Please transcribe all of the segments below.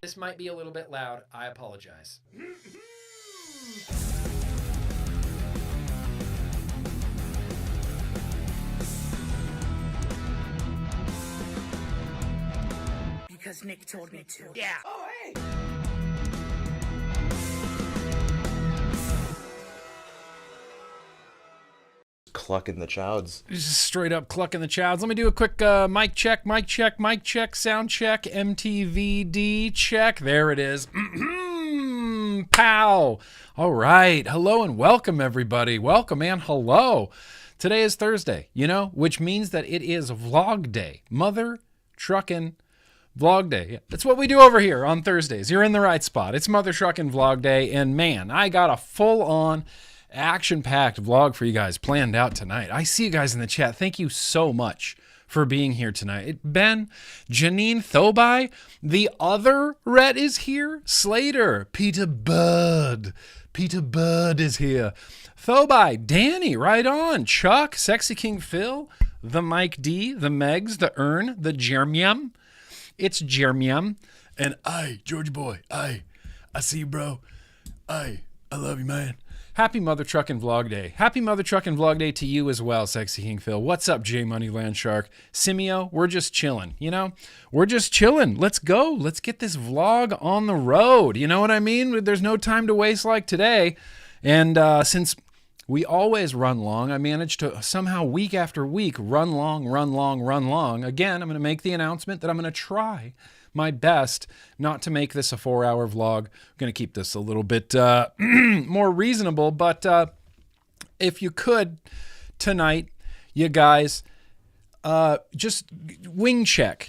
This might be a little bit loud. I apologize. Because Nick told me to. Yeah. Oh, hey! Clucking the chowds. Just straight up clucking the chowds. Let me do a quick mic check, sound check, MTVD check. There it is. Pow. All right. Hello and welcome, everybody. Welcome and hello. Today is Thursday, which means that it is vlog day. Mother Truckin' Vlog Day. Yeah, that's what we do over here on Thursdays. You're in the right spot. It's Mother Truckin' Vlog Day. And man, I got a full-on action-packed vlog for you guys planned out tonight. I see you guys in the chat. Thank you so much for being here tonight. Ben, Janine Thobai, the other Rhett is here. Slater, Peter Bird is here. Thobai, Danny, right on. Chuck, Sexy King Phil, the Mike D, the Megs, the Ern, the Jermium. It's Jermium. And George Boy, I see you, bro. I love you, man. Happy Mother Truckin' Vlog Day. Happy Mother Truckin' Vlog Day to you as well, Sexy King Phil. What's up, J Money Landshark? Simeo, we're just chilling, We're just chilling. Let's go. Let's get this vlog on the road. You know what I mean? There's no time to waste like today. And since we always run long, I managed to somehow week after week run long. Again, I'm going to make the announcement that I'm going to try my best not to make this a 4-hour vlog. I'm going to keep this a little bit more reasonable, but if you could tonight, you guys, just wing check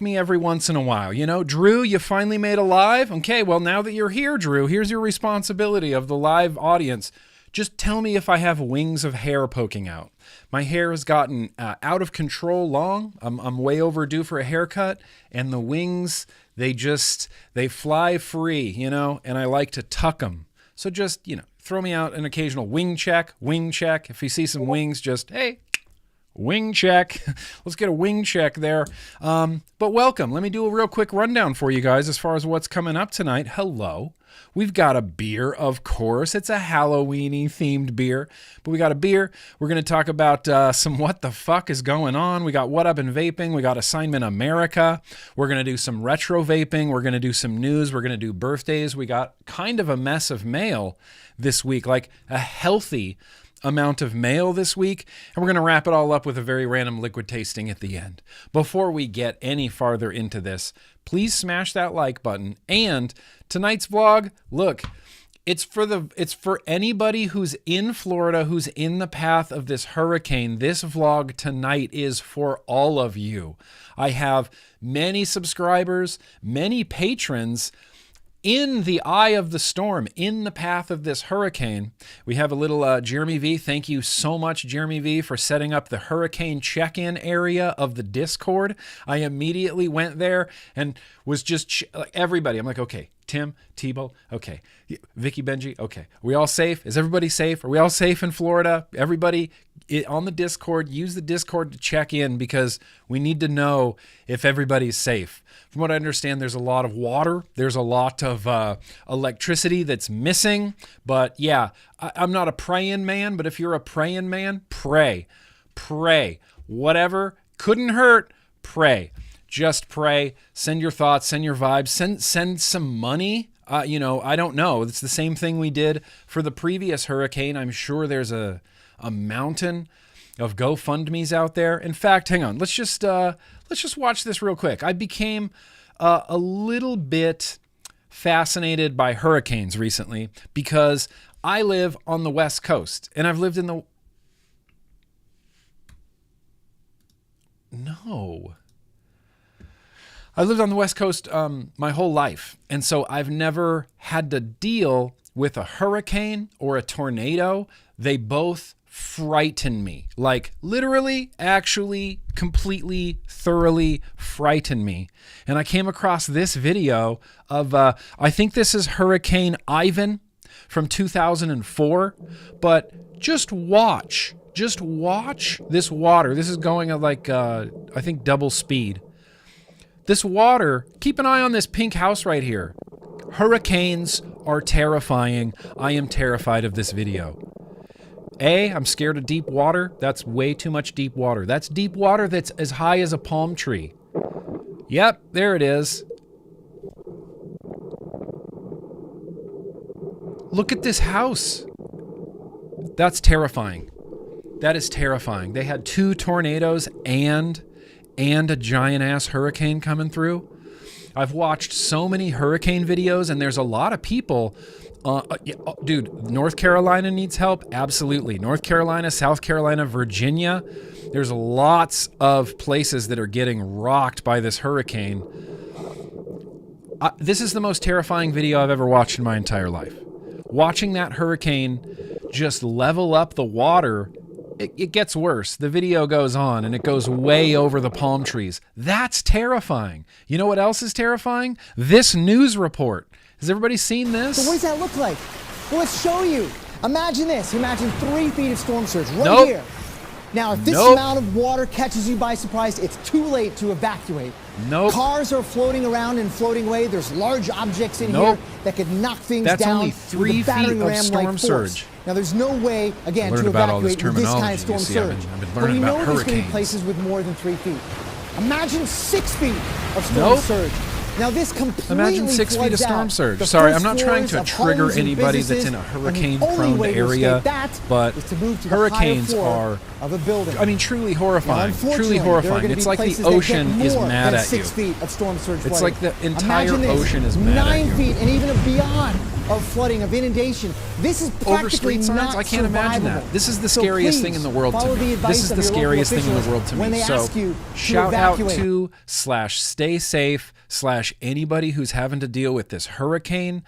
me every once in a while. Drew, you finally made a live. Okay, well, now that you're here, Drew, here's your responsibility of the live audience. Just tell me if I have wings of hair poking out. My hair has gotten out of control long. I'm way overdue for a haircut, and the wings, they fly free, and I like to tuck them. So just, throw me out an occasional wing check. If you see some wings, just, hey, wing check. Let's get a wing check there. But welcome. Let me do a real quick rundown for you guys as far as what's coming up tonight. Hello. We've got a beer, of course. It's a Halloween-y themed beer, but we got a beer. We're going to talk about some what the fuck is going on. We got What Up in Vaping. We got Assignment America. We're going to do some retro vaping. We're going to do some news. We're going to do birthdays. We got kind of a mess of mail this week, like a healthy amount of mail this week, and we're going to wrap it all up with a very random liquid tasting at the end. Before we get any farther into this, please smash that like button. And tonight's vlog, look, it's for anybody who's in Florida, who's in the path of this hurricane. This vlog tonight is for all of you. I have many subscribers, many patrons in the eye of the storm, in the path of this hurricane. We have a little Jeremy V. Thank you so much, Jeremy V., for setting up the hurricane check-in area of the Discord. I immediately went there and was just everybody. I'm like, okay, Tim, Tebow, okay. Vicky, Benji, okay. Are we all safe? Is everybody safe? Are we all safe in Florida? Everybody on the Discord, use the Discord to check in because we need to know if everybody's safe. From what I understand, there's a lot of water. There's a lot of electricity that's missing. But yeah, I'm not a praying man, but if you're a praying man, pray. Whatever couldn't hurt, pray. Just pray. Send your thoughts, send your vibes, send some money. I don't know. It's the same thing we did for the previous hurricane. I'm sure there's a mountain of GoFundMes out there. In fact, hang on. Let's just watch this real quick. I became a little bit fascinated by hurricanes recently because I live on the West Coast, and I've lived in the... No. I lived on the West Coast my whole life, and so I've never had to deal with a hurricane or a tornado. They both frighten me. Like literally, actually, completely, thoroughly frighten me. And I came across this video of, I think this is Hurricane Ivan from 2004, but just watch this water. This is going at like, I think double speed. This water, keep an eye on this pink house right here. Hurricanes are terrifying. I am terrified of this video. I'm scared of deep water. That's way too much deep water. That's deep water that's as high as a palm tree. Yep, there it is. Look at this house. That's terrifying. That is terrifying. They had 2 tornadoes and a giant-ass hurricane coming through. I've watched so many hurricane videos, and there's a lot of people. Dude, North Carolina needs help? Absolutely. North Carolina, South Carolina, Virginia. There's lots of places that are getting rocked by this hurricane. This is the most terrifying video I've ever watched in my entire life. Watching that hurricane just level up the water, it gets worse. The video goes on, and it goes way over the palm trees. That's terrifying. You know what else is terrifying? This news report. Has everybody seen this? So what does that look like? Well, let's show you. Imagine this. Imagine 3 feet of storm surge right here. Now, if this amount of water catches you by surprise, it's too late to evacuate. Cars are floating around and floating away. There's large objects in here that could knock things down. That's only 3 feet of storm surge. Now, there's no way, again, to evacuate with this kind of storm surge. But we know there's going to be places with more than 3 feet. Imagine 6 feet of storm surge. Now this completely Imagine 6 feet of storm surge. Sorry, I'm not trying to trigger anybody that's in a hurricane-prone area, but hurricanes are, I mean, truly horrifying. Truly horrifying. It's like the ocean is mad at you. It's like the entire ocean is mad at you. 9 feet and even beyond of flooding, of inundation. This is practically over street signs. I can't imagine that. This is the scariest thing in the world to me. This is the scariest thing in the world to me. So shout out to /stay safe / anybody who's having to deal with this hurricane,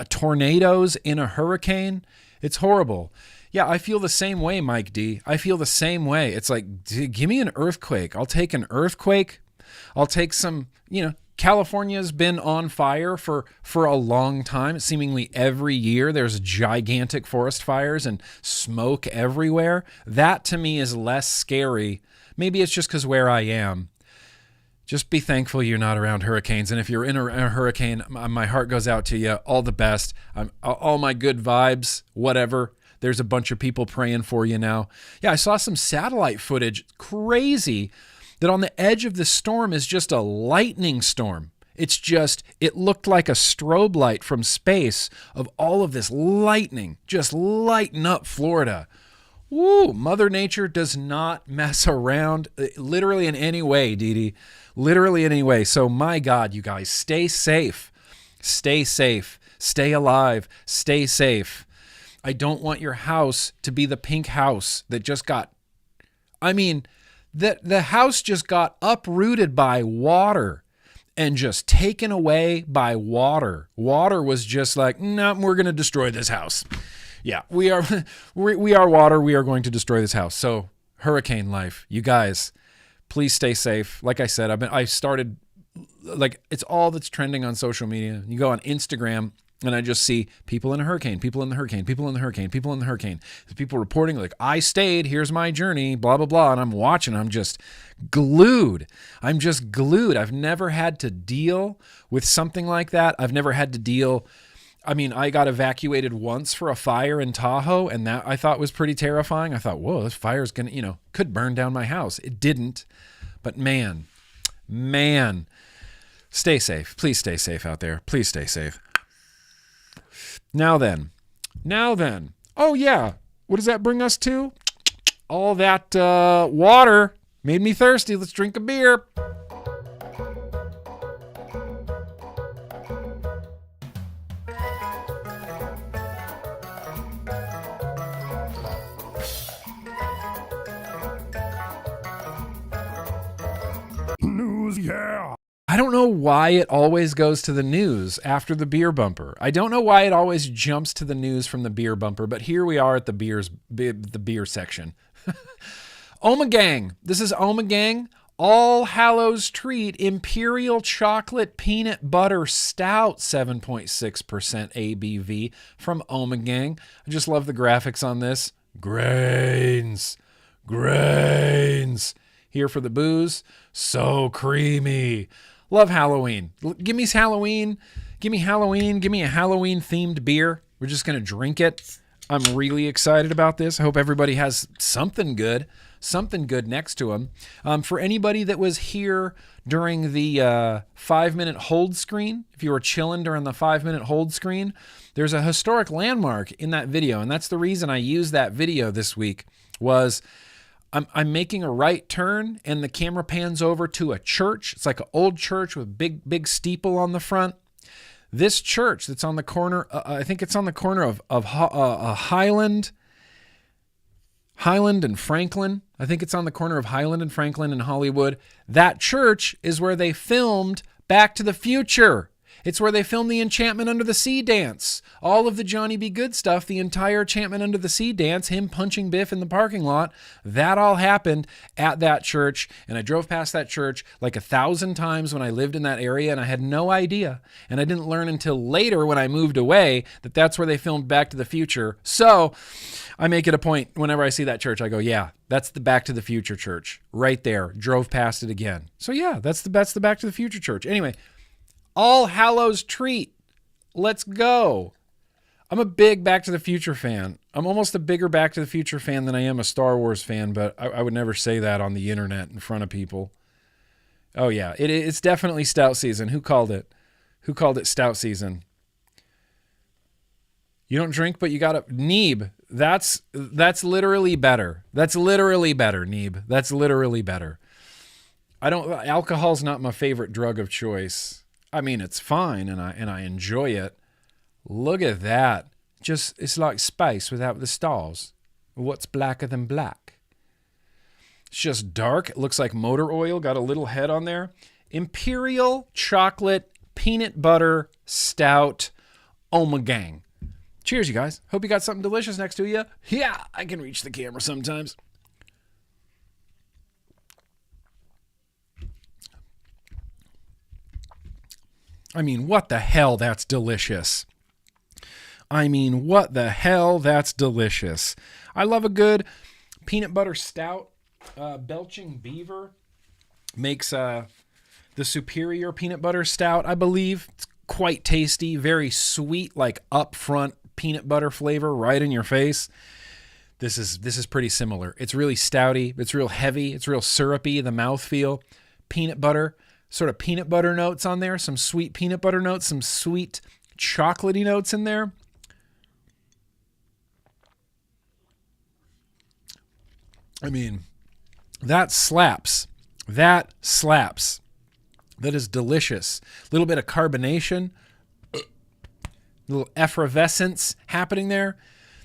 tornadoes in a hurricane. It's horrible. Yeah, I feel the same way, Mike D. I feel the same way. It's like, give me an earthquake. I'll take an earthquake. I'll take some, California's been on fire for a long time. Seemingly every year there's gigantic forest fires and smoke everywhere. That to me is less scary. Maybe it's just because where I am. Just be thankful you're not around hurricanes. And if you're in a hurricane, my heart goes out to you. All the best. All my good vibes, whatever. There's a bunch of people praying for you now. Yeah, I saw some satellite footage. Crazy. That on the edge of the storm is just a lightning storm. It looked like a strobe light from space of all of this lightning, just lighting up Florida. Woo, Mother Nature does not mess around, literally in any way, Dee. Literally in any way. So my God, you guys, stay safe. Stay safe. Stay alive. Stay safe. I don't want your house to be the pink house that just got, the house just got uprooted by water and just taken away by water. Water was just like, no, we're going to destroy this house. Yeah, we are water. We are going to destroy this house. So hurricane life, you guys, please stay safe. Like I said, I started, it's all that's trending on social media. You go on Instagram, and I just see people in a hurricane, people in the hurricane, people in the hurricane, people in the hurricane. There's people reporting like, I stayed, here's my journey, blah, blah, blah. And I'm watching, I'm just glued. I'm just glued. I've never had to deal with something like that. I've never had to deal. I got evacuated once for a fire in Tahoe, and that I thought was pretty terrifying. I thought, whoa, this fire's going to, could burn down my house. It didn't. But man, stay safe. Please stay safe out there. Please stay safe. Now then, oh yeah, what does that bring us to? All that water made me thirsty. Let's drink a beer. News, yeah. I don't know why it always goes to the news after the beer bumper. I don't know why it always jumps to the news from the beer bumper, but here we are at the beer section. Omegang. This is Omegang All Hallows Treat Imperial Chocolate Peanut Butter Stout, 7.6% ABV from Omegang. I just love the graphics on this. Grains. here for the booze. So creamy. Love Halloween. Give me Halloween. Give me Halloween. Give me a Halloween themed beer. We're just going to drink it. I'm really excited about this. I hope everybody has something good next to them. For anybody that was here during the 5-minute hold screen, if you were chilling during the 5-minute hold screen, there's a historic landmark in that video. And that's the reason I used that video this week was I'm making a right turn and the camera pans over to a church. It's like an old church with big steeple on the front. This church that's on the corner, I think it's on the corner of Highland and Franklin. I think it's on the corner of Highland and Franklin in Hollywood. That church is where they filmed Back to the Future. It's where they filmed the Enchantment Under the Sea dance. All of the Johnny B. Good stuff, the entire Enchantment Under the Sea dance, him punching Biff in the parking lot, that all happened at that church. And I drove past that church like 1,000 times when I lived in that area, and I had no idea. And I didn't learn until later when I moved away that that's where they filmed Back to the Future. So I make it a point whenever I see that church, I go, yeah, that's the Back to the Future church right there. Drove past it again. So yeah, that's the Back to the Future church. Anyway, All Hallows treat. Let's go. I'm a big Back to the Future fan. I'm almost a bigger Back to the Future fan than I am a Star Wars fan, but I would never say that on the internet in front of people. Oh yeah, it's definitely stout season. Who called it? Who called it stout season? You don't drink, but you got to... Neeb, that's literally better. That's literally better, Neeb. That's literally better. Alcohol's not my favorite drug of choice. I mean, it's fine, and I enjoy it. Look at that. It's like space without the stars. What's blacker than black? It's just dark. It looks like motor oil. Got a little head on there. Imperial chocolate peanut butter stout. Oh my gang. Cheers, you guys. Hope you got something delicious next to you. Yeah, I can reach the camera sometimes. I mean, what the hell, that's delicious. I mean, what the hell, that's delicious. I love a good peanut butter stout. Belching Beaver makes the superior peanut butter stout, I believe. It's quite tasty, very sweet, like upfront peanut butter flavor right in your face. This is pretty similar. It's really stouty. It's real heavy. It's real syrupy, the mouthfeel. Peanut butter. Sort of peanut butter notes on there, some sweet peanut butter notes, some sweet chocolatey notes in there. I mean, that slaps. That slaps. That is delicious. A little bit of carbonation, a little effervescence happening there.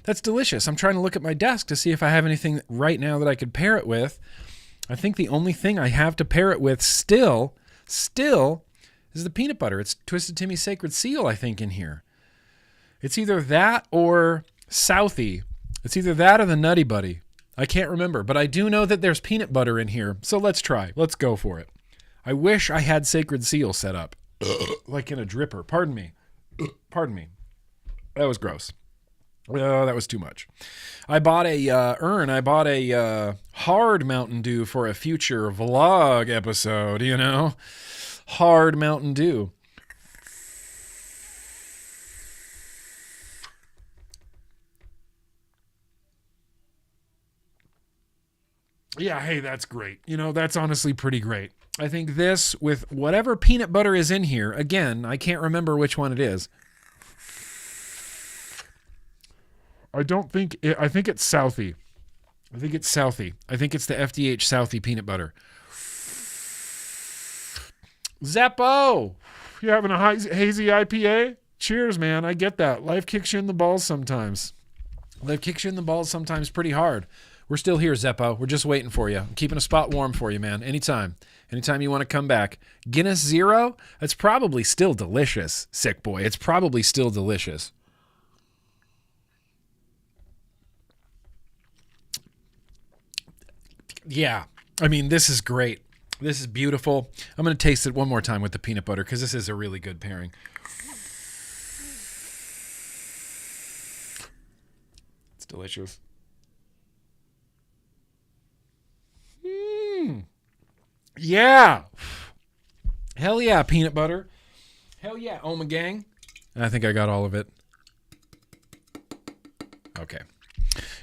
That's delicious. I'm trying to look at my desk to see if I have anything right now that I could pair it with. I think the only thing I have to pair it with still is the peanut butter. It's Twisted Timmy's Sacred Seal, I think, in here. It's either that or Southie. It's either that or the Nutty Buddy. I can't remember, but I do know that there's peanut butter in here. So let's try. Let's go for it. I wish I had Sacred Seal set up like in a dripper. Pardon me. Pardon me. That was gross. Oh, that was too much. I bought a hard Mountain Dew for a future vlog episode, you know? Hard Mountain Dew. Yeah, hey, that's great. You know, that's honestly pretty great. I think this, with whatever peanut butter is in here, again, I can't remember which one it is. I think it's Southie. I think it's Southie. I think it's the FDH Southie peanut butter. Zeppo! You having a hazy IPA? Cheers, man. I get that. Life kicks you in the balls sometimes. Life kicks you in the balls sometimes pretty hard. We're still here, Zeppo. We're just waiting for you. I'm keeping a spot warm for you, man. Anytime. Anytime you want to come back. Guinness Zero? That's probably still delicious, sick boy. It's probably still delicious. Yeah. I mean, this is great. This is beautiful. I'm going to taste it one more time with the peanut butter because this is a really good pairing. It's delicious. Yeah. Hell yeah, peanut butter. Hell yeah, Oma Gang. I think I got all of it. Okay.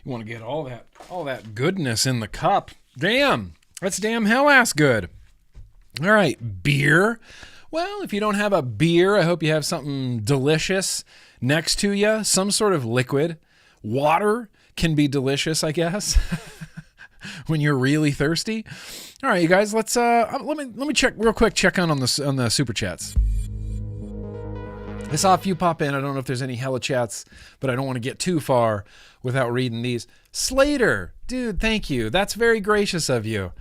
You want to get all that goodness in the cup. Damn. That's damn hell ass good. All right, beer. Well, if you don't have a beer, I hope you have something delicious next to you, some sort of liquid. Water can be delicious, I guess, when you're really thirsty. All right, you guys, let's let me check real quick. Check on the super chats. I saw a few pop in. I don't know if there's any hella chats, but I don't want to get too far without reading these. Slater, dude, thank you. That's very gracious of you.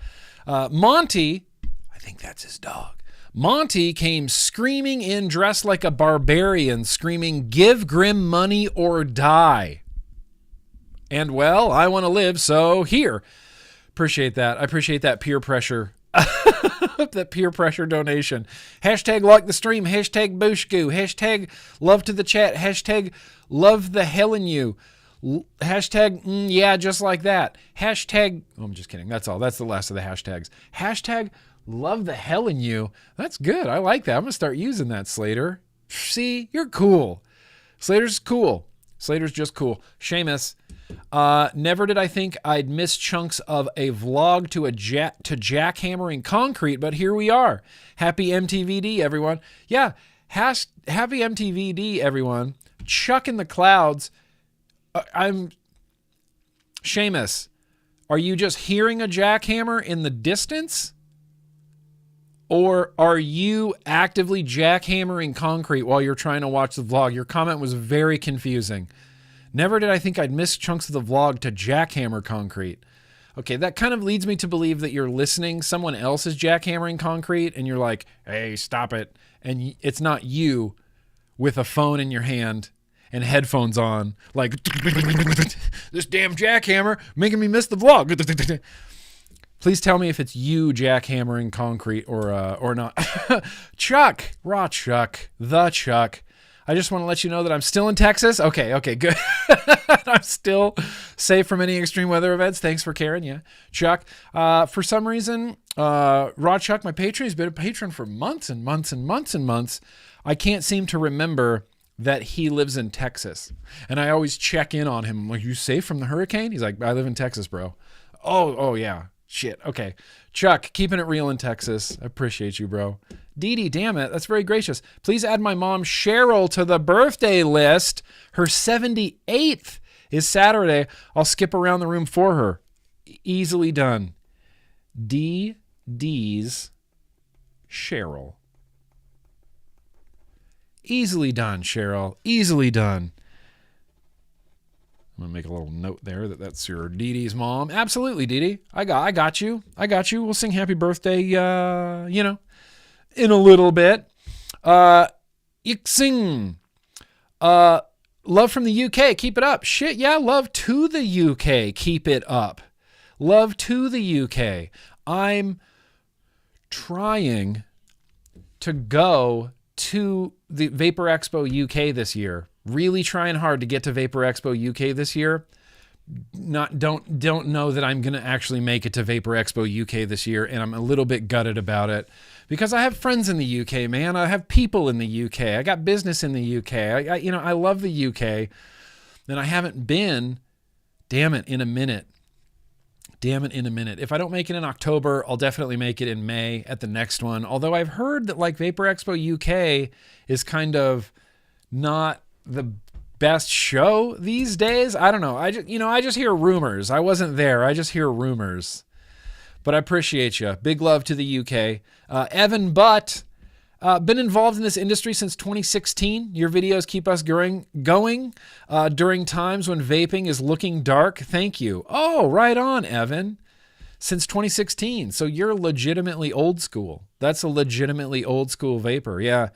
Monty, I think that's his dog. Monty came screaming in, dressed like a barbarian, screaming, "Give Grimm money or die." And well, I want to live, so here. Appreciate that. I appreciate that peer pressure. That peer pressure donation. Hashtag like the stream. Hashtag Booshgoo. Hashtag love to the chat. Hashtag love the hell in you. Hashtag yeah, just like that. Hashtag, oh, I'm just kidding. That's all. That's the last of the hashtags. Hashtag love the hell in you. That's good. I like that. I'm going to start using that, Slater. See, you're cool. Slater's cool. Slater's just cool. Seamus. Never did I think I'd miss chunks of a vlog to jackhammering concrete, but here we are. Happy MTVD, everyone. Yeah, happy MTVD, everyone. Chuck in the clouds. I'm Seamus. Are you just hearing a jackhammer in the distance? Or are you actively jackhammering concrete while you're trying to watch the vlog? Your comment was very confusing. Never did I think I'd miss chunks of the vlog to jackhammer concrete. Okay, that kind of leads me to believe that you're listening. Someone else is jackhammering concrete and you're like, hey, stop it. And it's not you with a phone in your hand and headphones on, like, this damn jackhammer making me miss the vlog. Please tell me if it's you jackhammering concrete or not. Chuck, raw Chuck, the Chuck. I just want to let you know that I'm still in Texas. Okay, good. I'm still safe from any extreme weather events. Thanks for caring. Yeah, Chuck. For some reason, Raw Chuck, my patron, has been a patron for months and months and months and months. I can't seem to remember that he lives in Texas. And I always check in on him. I'm like, you safe from the hurricane? He's like, I live in Texas, bro. Oh yeah. Shit. Okay. Chuck, keeping it real in Texas. I appreciate you, bro. Dee Dee, damn it. That's very gracious. Please add my mom, Cheryl, to the birthday list. Her 78th is Saturday. I'll skip around the room for her. Easily done. D's Cheryl. Easily done, Cheryl. Easily done. I'm going to make a little note there that's your Dee Dee's mom. Absolutely, Dee Dee. I got you. We'll sing happy birthday, in a little bit. Yixing. Love from the UK. Keep it up. Shit, yeah, love to the UK. Keep it up. Love to the UK. I'm trying to go to the Vapor Expo UK this year. Really trying hard to get to Vapor Expo UK this year. Don't know that I'm going to actually make it to Vapor Expo UK this year, and I'm a little bit gutted about it because I have friends in the UK, man. I have people in the UK. I got business in the UK. I love the UK, and I haven't been. Damn it, in a minute. If I don't make it in October, I'll definitely make it in May at the next one. Although I've heard that like Vapor Expo UK is kind of not the best show these days. I don't know. I just hear rumors. I wasn't there. I just hear rumors. But I appreciate you. Big love to the UK. Evan Butt, been involved in this industry since 2016. Your videos keep us going during times when vaping is looking dark. Thank you. Oh, right on, Evan. Since 2016. So you're legitimately old school. That's a legitimately old school vapor. Yeah.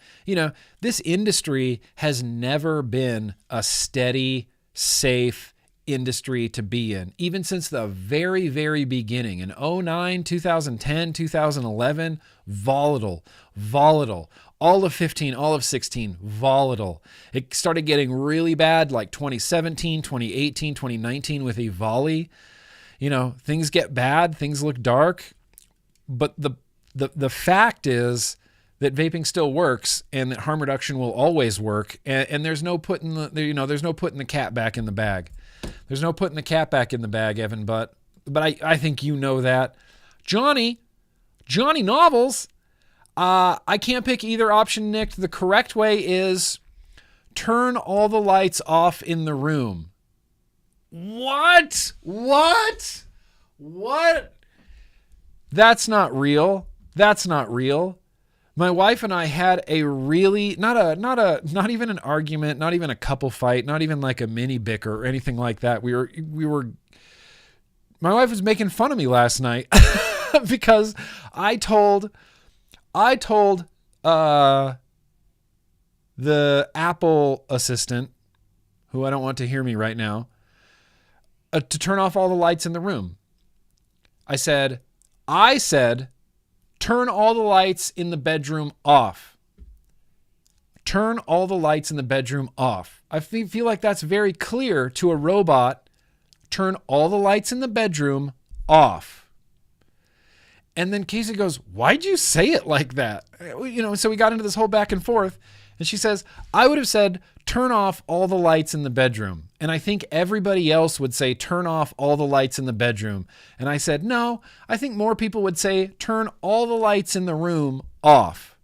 This industry has never been a steady, safe industry to be in. Even since the very, very beginning in 2009, 2010, 2011, volatile. All of 15, all of 16, volatile. It started getting really bad like 2017, 2018, 2019 with EVOLI. Things get bad, things look dark, but the The fact is that vaping still works and that harm reduction will always work. And there's no putting there's no putting the cat back in the bag. There's no putting the cat back in the bag, Evan, but I think you know that. Johnny Novels, I can't pick either option, Nick. The correct way is turn all the lights off in the room. What? That's not real. My wife and I had a really, not even an argument, not even a couple fight, not even like a mini bicker or anything like that. My wife was making fun of me last night because I told the Apple assistant, who I don't want to hear me right now, to turn off all the lights in the room. I said, turn all the lights in the bedroom off. Turn all the lights in the bedroom off. I feel like that's very clear to a robot. Turn all the lights in the bedroom off. And then Casey goes, why'd you say it like that? So we got into this whole back and forth. And she says, I would have said, turn off all the lights in the bedroom. And I think everybody else would say, turn off all the lights in the bedroom. And I said, no, I think more people would say, turn all the lights in the room off.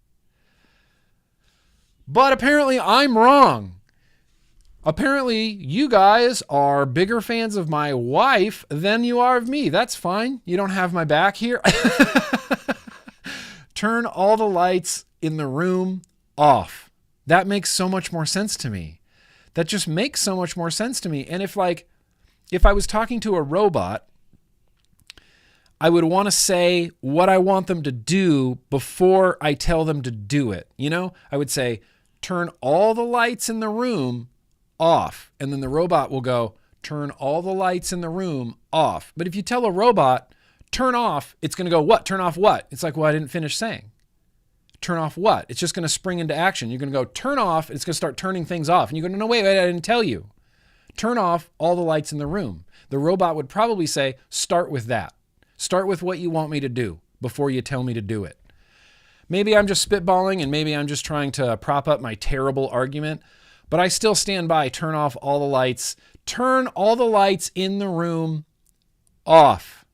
But apparently I'm wrong. Apparently you guys are bigger fans of my wife than you are of me. That's fine. You don't have my back here. Turn all the lights in the room off. That makes so much more sense to me. That just makes so much more sense to me. And if I was talking to a robot, I would want to say what I want them to do before I tell them to do it. I would say, turn all the lights in the room off. And then the robot will go, turn all the lights in the room off. But if you tell a robot, turn off, it's going to go, what? Turn off what? It's like, well, I didn't finish saying. Turn off what? It's just going to spring into action. You're going to go, turn off, it's going to start turning things off. And you're going to, no, wait, I didn't tell you. Turn off all the lights in the room. The robot would probably say, start with that. Start with what you want me to do before you tell me to do it. Maybe I'm just spitballing and maybe I'm just trying to prop up my terrible argument, but I still stand by turn off all the lights. Turn all the lights in the room off.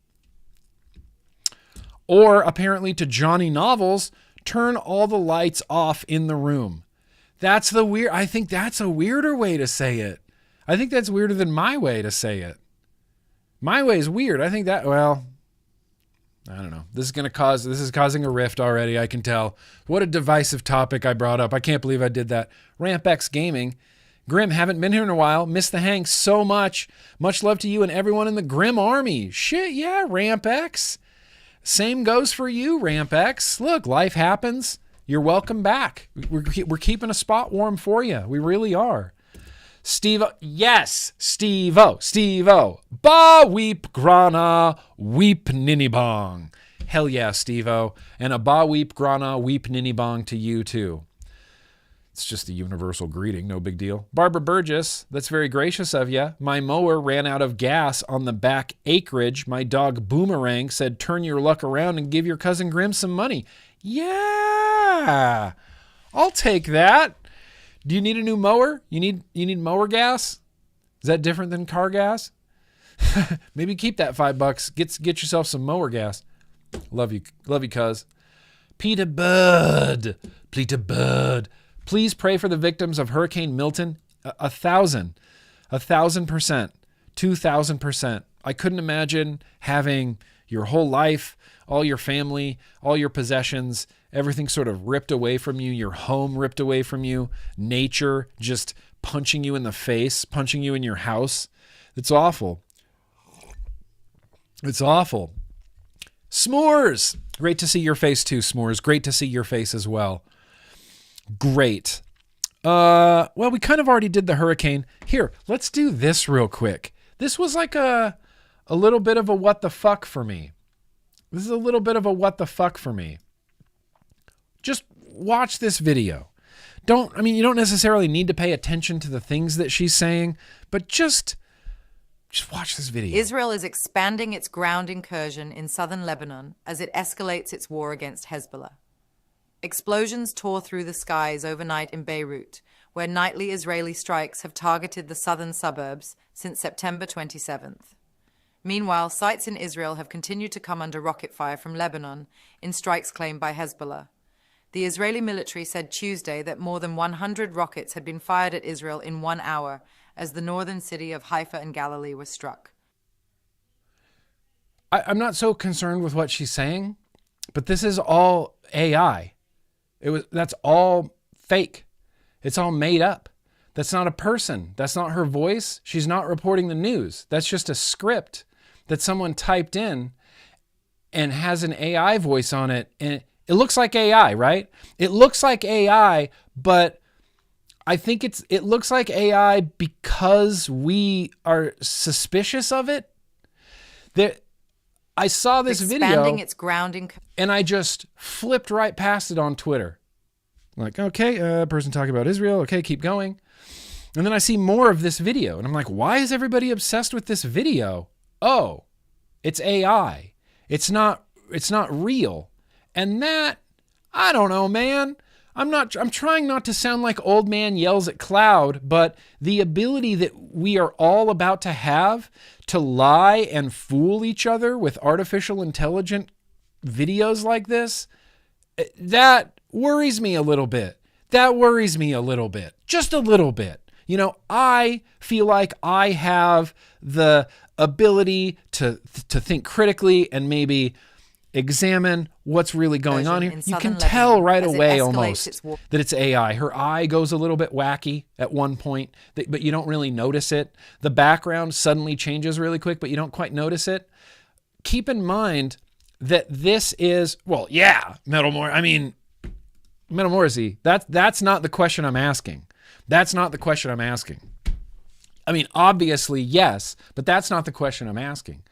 Or apparently to Johnny Novels, turn all the lights off in the room. I think that's a weirder way to say it. I think that's weirder than my way to say it. My way is weird. I think that, well, I don't know. This is causing a rift already, I can tell. What a divisive topic I brought up. I can't believe I did that. RampX Gaming. Grimm, haven't been here in a while. Miss the hang so much. Much love to you and everyone in the Grimm army. Shit, yeah, RampX. Same goes for you, RampX. Look, life happens. You're welcome back. We're keeping a spot warm for you. We really are. Steve-O. Yes, Steve-O. Ba weep grana weep ninny bong. Hell yeah, Steve-O. And a ba weep grana weep ninny bong to you too. It's just a universal greeting, no big deal. Barbara Burgess, that's very gracious of you. My mower ran out of gas on the back acreage. My dog Boomerang said, turn your luck around and give your cousin Grimm some money. Yeah, I'll take that. Do you need a new mower? You need mower gas? Is that different than car gas? Maybe keep that $5. Get yourself some mower gas. Love you, cuz. Peter Bird. Please pray for the victims of Hurricane Milton. 1,000%, 2,000%. I couldn't imagine having your whole life, all your family, all your possessions, everything sort of ripped away from you, your home ripped away from you, nature just punching you in the face, punching you in your house. It's awful. It's awful. S'mores. Great to see your face too, S'mores. Great to see your face as well. Great. Well, we kind of already did the hurricane. Here, let's do this real quick. This was like a little bit of a what the fuck for me. This is a little bit of a what the fuck for me. Just watch this video. You don't necessarily need to pay attention to the things that she's saying, but just Just watch this video. Israel is expanding its ground incursion in southern Lebanon as it escalates its war against Hezbollah. Explosions tore through the skies overnight in Beirut, where nightly Israeli strikes have targeted the southern suburbs since September 27th. Meanwhile, sites in Israel have continued to come under rocket fire from Lebanon in strikes claimed by Hezbollah. The Israeli military said Tuesday that more than 100 rockets had been fired at Israel in 1 hour as the northern city of Haifa and Galilee was struck. I'm not so concerned with what she's saying, but this is all AI. That's all fake. It's all made up. That's not a person. That's not her voice. She's not reporting the news. That's just a script that someone typed in and has an AI voice on it. And it looks like AI, right? It looks like AI, but I think it looks like AI because we are suspicious of it. I saw this video its grounding, and I just flipped right past it on Twitter. Like, okay, person talking about Israel. Okay, keep going. And then I see more of this video and I'm like, why is everybody obsessed with this video? Oh, it's AI. It's not real. And that, I don't know, man. I'm trying not to sound like old man yells at cloud, but the ability that we are all about to have to lie and fool each other with artificial intelligent videos like this, that worries me a little bit. That worries me a little bit. Just a little bit. You know, I feel like I have the ability to think critically and maybe examine what's really going on here. You can tell right away almost that it's AI. Her eye goes a little bit wacky at one point, but you don't really notice it. The background suddenly changes really quick, but you don't quite notice it. Keep in mind that this is, well, yeah, Metal Morrissey, that's not the question I'm asking. That's not the question I'm asking. I mean, obviously, yes, but that's not the question I'm asking.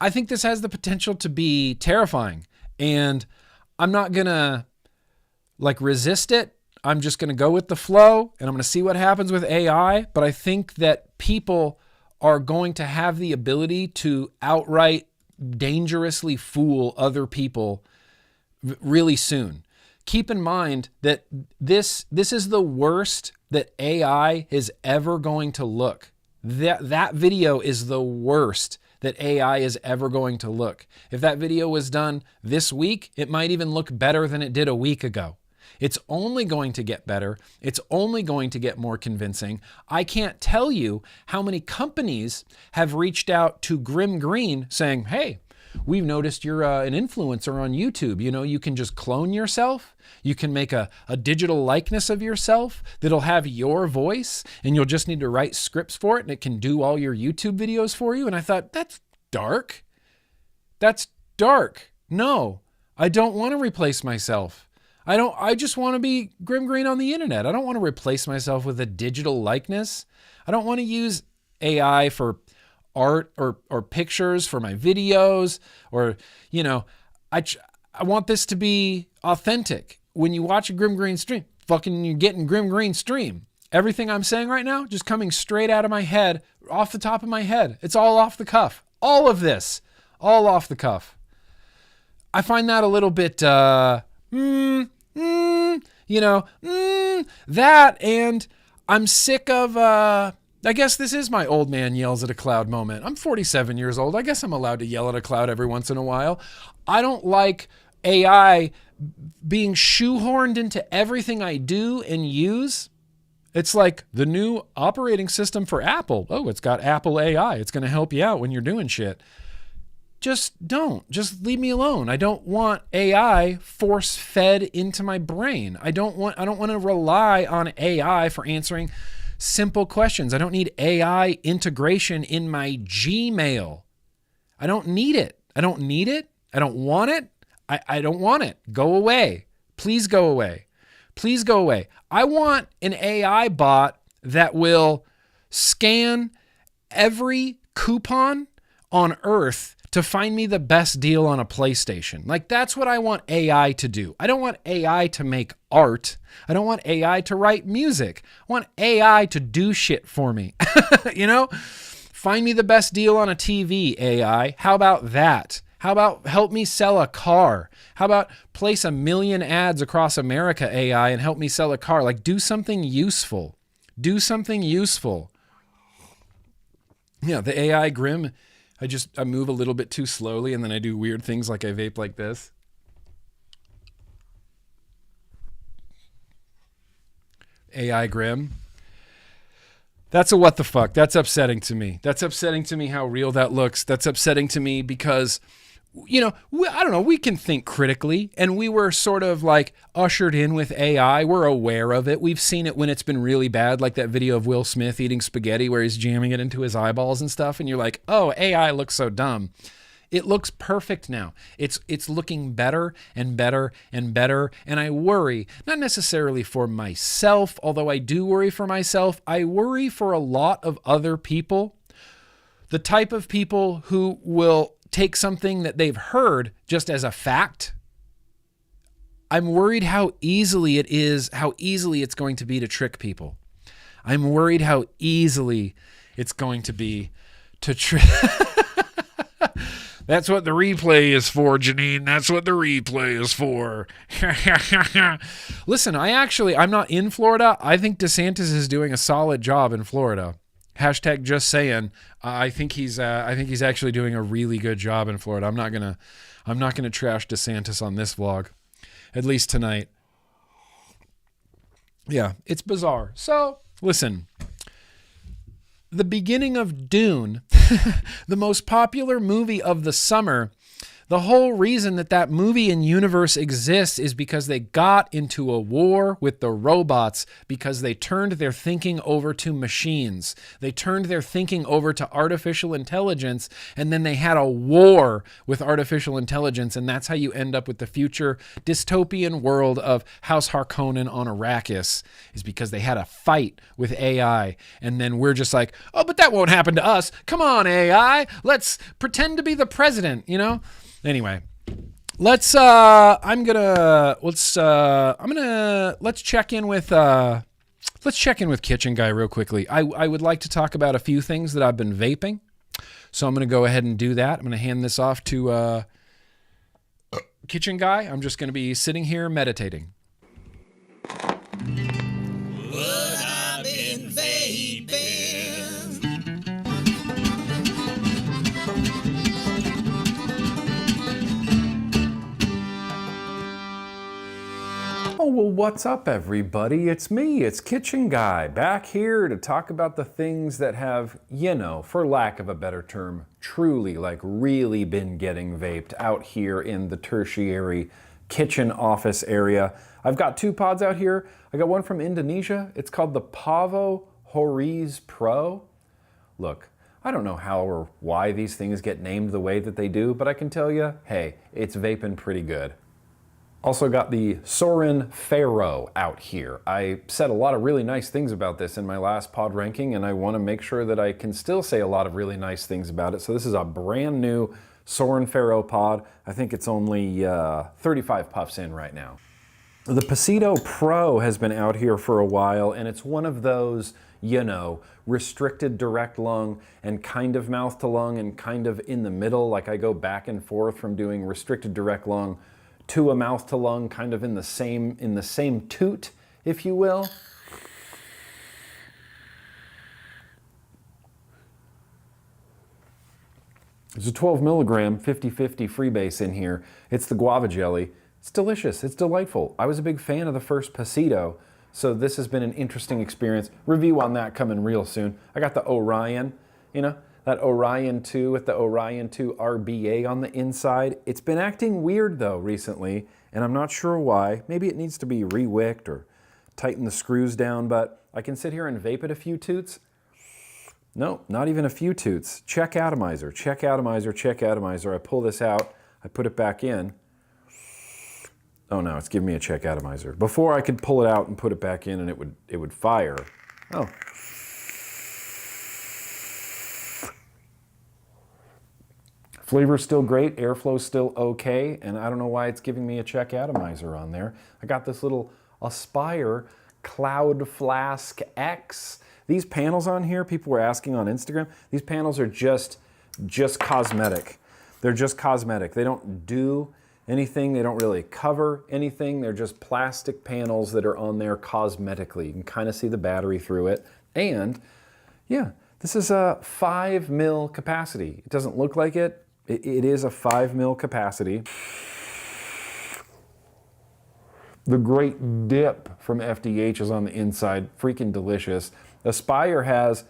I think this has the potential to be terrifying, and I'm not gonna resist it. I'm just gonna go with the flow, and I'm gonna see what happens with AI. But I think that people are going to have the ability to outright dangerously fool other people really soon. Keep in mind that this is the worst that AI is ever going to look. That video is the worst that AI is ever going to look. If that video was done this week, it might even look better than it did a week ago. It's only going to get better. It's only going to get more convincing. I can't tell you how many companies have reached out to GrimmGreen saying, hey, we've noticed you're an influencer on YouTube. You know, you can just clone yourself. You can make a digital likeness of yourself that'll have your voice, and you'll just need to write scripts for it, and it can do all your YouTube videos for you. And I thought, that's dark. That's dark. No, I don't want to replace myself. I just want to be GrimmGreen on the internet. I don't want to replace myself with a digital likeness. I don't want to use AI for art or pictures for my videos, or, you know, I want this to be authentic. When you watch a GrimmGreen stream, you're getting GrimmGreen stream. Everything I'm saying right now, just coming straight out of my head, off the top of my head. It's all off the cuff. All of this, all off the cuff. I find that a little bit, that, and I'm sick of, I guess this is my old man yells at a cloud moment. I'm 47 years old. I guess I'm allowed to yell at a cloud every once in a while. I don't like AI being shoehorned into everything I do and use. It's like the new operating system for Apple. Oh, it's got Apple AI. It's going to help you out when you're doing shit. Just leave me alone. I don't want AI force fed into my brain. I don't want to rely on AI for answering simple questions. I don't need AI integration in my Gmail. I don't need it. I don't need it. I don't want it. I don't want it. Go away. Please go away. Please go away. I want an AI bot that will scan every coupon on Earth to find me the best deal on a PlayStation. Like, that's what I want AI to do. I don't want AI to make art. I don't want AI to write music. I want AI to do shit for me. You know? Find me the best deal on a TV, AI. How about that? How about help me sell a car? How about place 1 million ads across America, AI, and help me sell a car? Like, do something useful. Do something useful. Yeah, the AI Grimm, I move a little bit too slowly, and then I do weird things like I vape like this. AI Grimm. That's a what the fuck. That's upsetting to me. That's upsetting to me how real that looks. That's upsetting to me because, you know, I don't know, we can think critically, and we were sort of like ushered in with AI. We're aware of it. We've seen it when it's been really bad, like that video of Will Smith eating spaghetti where he's jamming it into his eyeballs and stuff, and you're like, oh, AI looks so dumb. It looks perfect now. It's looking better and better and better, and I worry, not necessarily for myself, although I do worry for myself, I worry for a lot of other people, the type of people who will take something that they've heard just as a fact. I'm worried how easily it's going to be to trick people. I'm worried how easily it's going to be to trick. That's what the replay is for, Janine. That's what the replay is for. Listen, I'm not in Florida. I think DeSantis is doing a solid job in Florida. Hashtag just saying. I think he's actually doing a really good job in Florida. I'm not gonna trash DeSantis on this vlog, at least tonight. Yeah, it's bizarre. So listen, the beginning of Dune, the most popular movie of the summer. The whole reason that movie and universe exists is because they got into a war with the robots because they turned their thinking over to machines. They turned their thinking over to artificial intelligence, and then they had a war with artificial intelligence, and that's how you end up with the future dystopian world of House Harkonnen on Arrakis, is because they had a fight with AI, and then we're just like, oh, but that won't happen to us. Come on, AI. Let's pretend to be the president, you know? Anyway, let's check in with Kitchen Guy real quickly. I would like to talk about a few things that I've been vaping. So I'm going to go ahead and do that. I'm going to hand this off to Kitchen Guy. I'm just going to be sitting here meditating. What I've been vaping. Oh, well, what's up, everybody? It's me, it's Kitchen Guy, back here to talk about the things that have, you know, for lack of a better term, truly, like, really been getting vaped out here in the tertiary kitchen office area. I've got 2 pods out here. I got one from Indonesia. It's called the Pavo Horiz Pro. Look, I don't know how or why these things get named the way that they do, but I can tell you, hey, it's vaping pretty good. Also got the Soren Pharaoh out here. I said a lot of really nice things about this in my last pod ranking, and I want to make sure that I can still say a lot of really nice things about it. So this is a brand new Soren Pharaoh pod. I think it's only 35 puffs in right now. The Pasito Pro has been out here for a while, and it's one of those, you know, restricted direct lung and kind of mouth to lung and kind of in the middle. Like I go back and forth from doing restricted direct lung to a mouth to lung, kind of in the same toot, if you will. There's a 12 milligram 50/50 freebase in here. It's the guava jelly. It's delicious, it's delightful. I was a big fan of the first Pasito, so this has been an interesting experience. Review on that coming real soon. I got the Orion, you know, that Orion 2 with the Orion 2 RBA on the inside. It's been acting weird though recently, and I'm not sure why. Maybe it needs to be re-wicked or tighten the screws down, but I can sit here and vape it a few toots. No, not even a few toots. Check atomizer, check atomizer, check atomizer. I pull this out, I put it back in. Oh no, it's giving me a check atomizer. Before I could pull it out and put it back in and it would fire. Oh. Flavor's still great, airflow's still okay, and I don't know why it's giving me a check atomizer on there. I got this little Aspire Cloud Flask X. These panels on here, people were asking on Instagram, these panels are just cosmetic. They're just cosmetic. They don't do anything, they don't really cover anything. They're just plastic panels that are on there cosmetically. You can kind of see the battery through it. And yeah, this is a 5 mil capacity. It doesn't look like it. It is a 5 mil capacity. The great dip from FDH is on the inside, freaking delicious. Aspire has,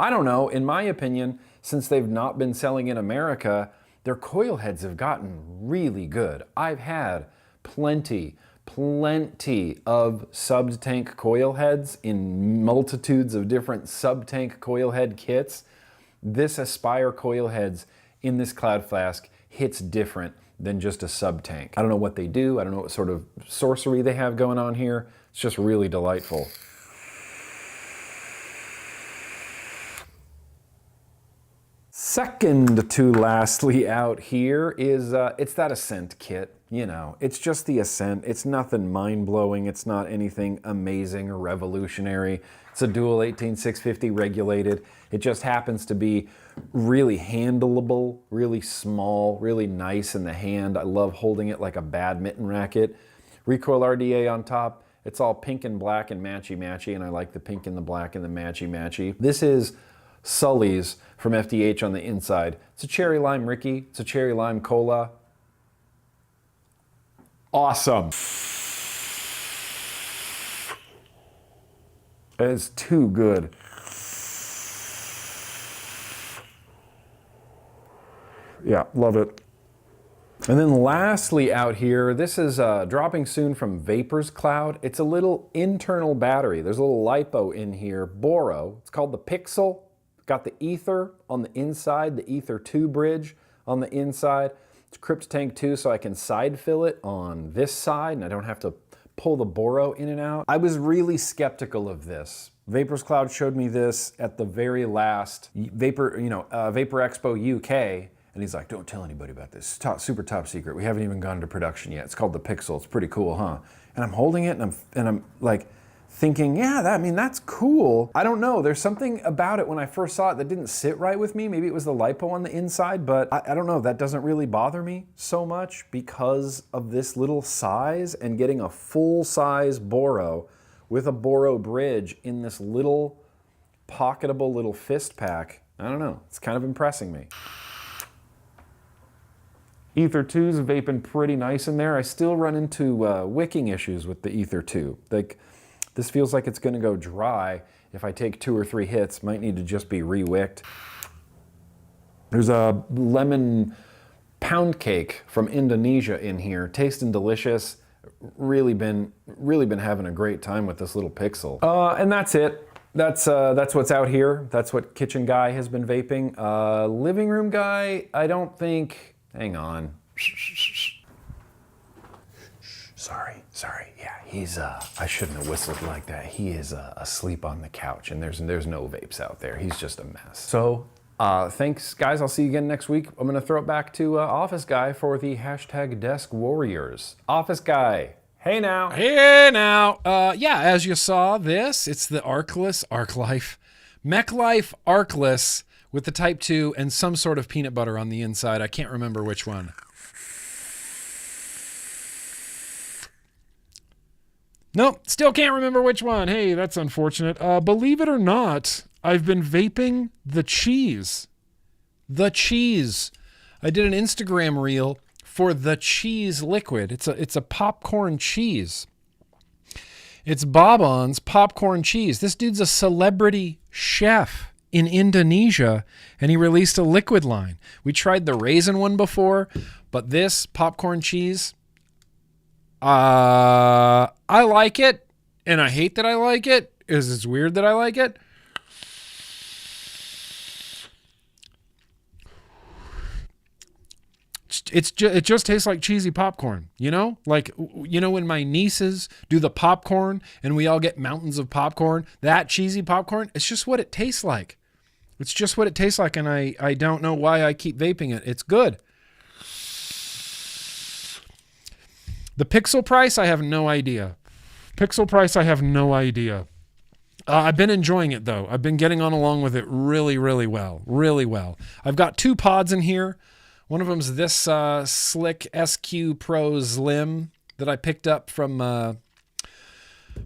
I don't know, in my opinion, since they've not been selling in America, their coil heads have gotten really good. I've had plenty of sub-tank coil heads in multitudes of different sub-tank coil head kits. This Aspire coil heads in this Cloud Flask hits different than just a sub-tank. I don't know what they do. I don't know what sort of sorcery they have going on here. It's just really delightful. Second to lastly out here is, it's that Ascent kit. You know, it's just the Ascent. It's nothing mind-blowing. It's not anything amazing or revolutionary. It's a dual 18650 regulated. It just happens to be really handleable, really small, really nice in the hand. I love holding it like a badminton racket. Recoil RDA on top. It's all pink and black and matchy-matchy, and I like the pink and the black and the matchy-matchy. This is Sully's from FDH on the inside. It's a cherry lime Ricky. It's a cherry lime cola. Awesome. It's too good. Yeah, love it. And then lastly out here, this is dropping soon from Vapor's Cloud. It's a little internal battery. There's a little LiPo in here, Boro. It's called the Pixel. Got the ether on the inside, the ether 2 bridge on the inside. It's Crypt Tank 2, so I can side fill it on this side and I don't have to pull the Boro in and out. I was really skeptical of this. Vapor's Cloud showed me this at the very last Vapor Expo UK, and he's like, don't tell anybody about this. It's super top secret. We haven't even gone into production yet. It's called the Pixel. It's pretty cool, huh? And I'm holding it and I'm like, thinking, yeah, that's cool. I don't know, there's something about it when I first saw it that didn't sit right with me. Maybe it was the LiPo on the inside, but I don't know, that doesn't really bother me so much because of this little size and getting a full-size Boro with a Boro bridge in this little pocketable little fist pack. I don't know, it's kind of impressing me. Ether 2's vaping pretty nice in there. I still run into wicking issues with the Ether 2. Like, this feels like it's gonna go dry if I take 2 or 3 hits. Might need to just be re-wicked. There's a lemon pound cake from Indonesia in here. Tasting delicious. Really been having a great time with this little Pixel. And that's it. That's what's out here. That's what Kitchen Guy has been vaping. Living Room Guy, I don't think, hang on. Sorry, yeah, he's, I shouldn't have whistled like that. He is asleep on the couch and there's no vapes out there. He's just a mess. So, thanks guys, I'll see you again next week. I'm gonna throw it back to Office Guy for the hashtag Desk Warriors. Office Guy, hey now. Hey now. Yeah, as you saw this, it's the Arclife, MechLife Arcless with the Type 2 and some sort of peanut butter on the inside. I can't remember which one. Nope, still can't remember which one. Hey, that's unfortunate. Believe it or not, I've been vaping the cheese. The cheese. I did an Instagram reel for the cheese liquid. It's a popcorn cheese. It's Bob-On's popcorn cheese. This dude's a celebrity chef in Indonesia, and he released a liquid line. We tried the raisin one before, but this popcorn cheese, I like it, and I hate that I like it. It's weird that I like it. It just tastes like cheesy popcorn, you know? Like, you know, when my nieces do the popcorn and we all get mountains of popcorn, that cheesy popcorn, it's just what it tastes like. It's just what it tastes like, and I don't know why I keep vaping it. It's good. The pixel price, I have no idea. Pixel price, I have no idea. I've been enjoying it, though. I've been getting on along with it really, really well. Really well. I've got 2 pods in here. One of them's this Slick SQ Pro Slim that I picked up from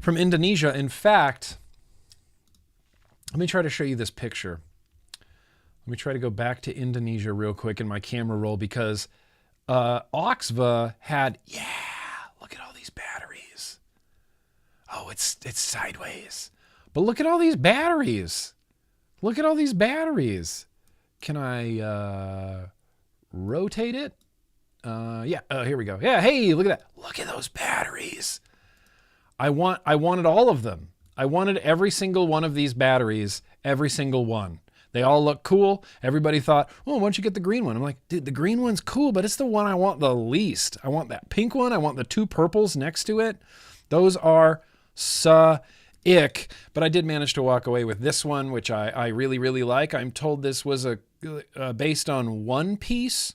Indonesia. In fact, let me try to show you this picture. Let me try to go back to Indonesia real quick in my camera roll, because Oxva had, look at all these batteries. Oh, it's sideways. But look at all these batteries. Look at all these batteries. Can I rotate it? Here we go. Yeah, hey, look at that. Look at those batteries. I wanted all of them. I wanted every single one of these batteries, every single one. They all look cool. Everybody thought, oh, why don't you get the green one? I'm like, dude, the green one's cool, but it's the one I want the least. I want that pink one. I want the 2 purples next to it. Those are ick. But I did manage to walk away with this one, which I really, really like. I'm told this was based on One Piece.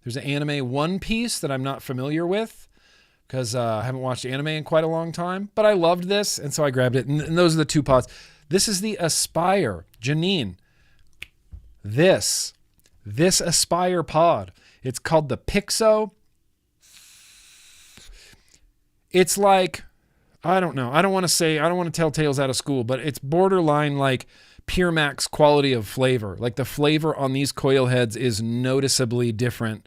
There's an anime One Piece that I'm not familiar with, because I haven't watched anime in quite a long time. But I loved this, and so I grabbed it. And those are the 2 pods. This is the Aspire. Janine, this Aspire pod. It's called the Pixo. It's like, I don't know. I don't want to tell tales out of school, but it's borderline like Pure Max quality of flavor. Like the flavor on these coil heads is noticeably different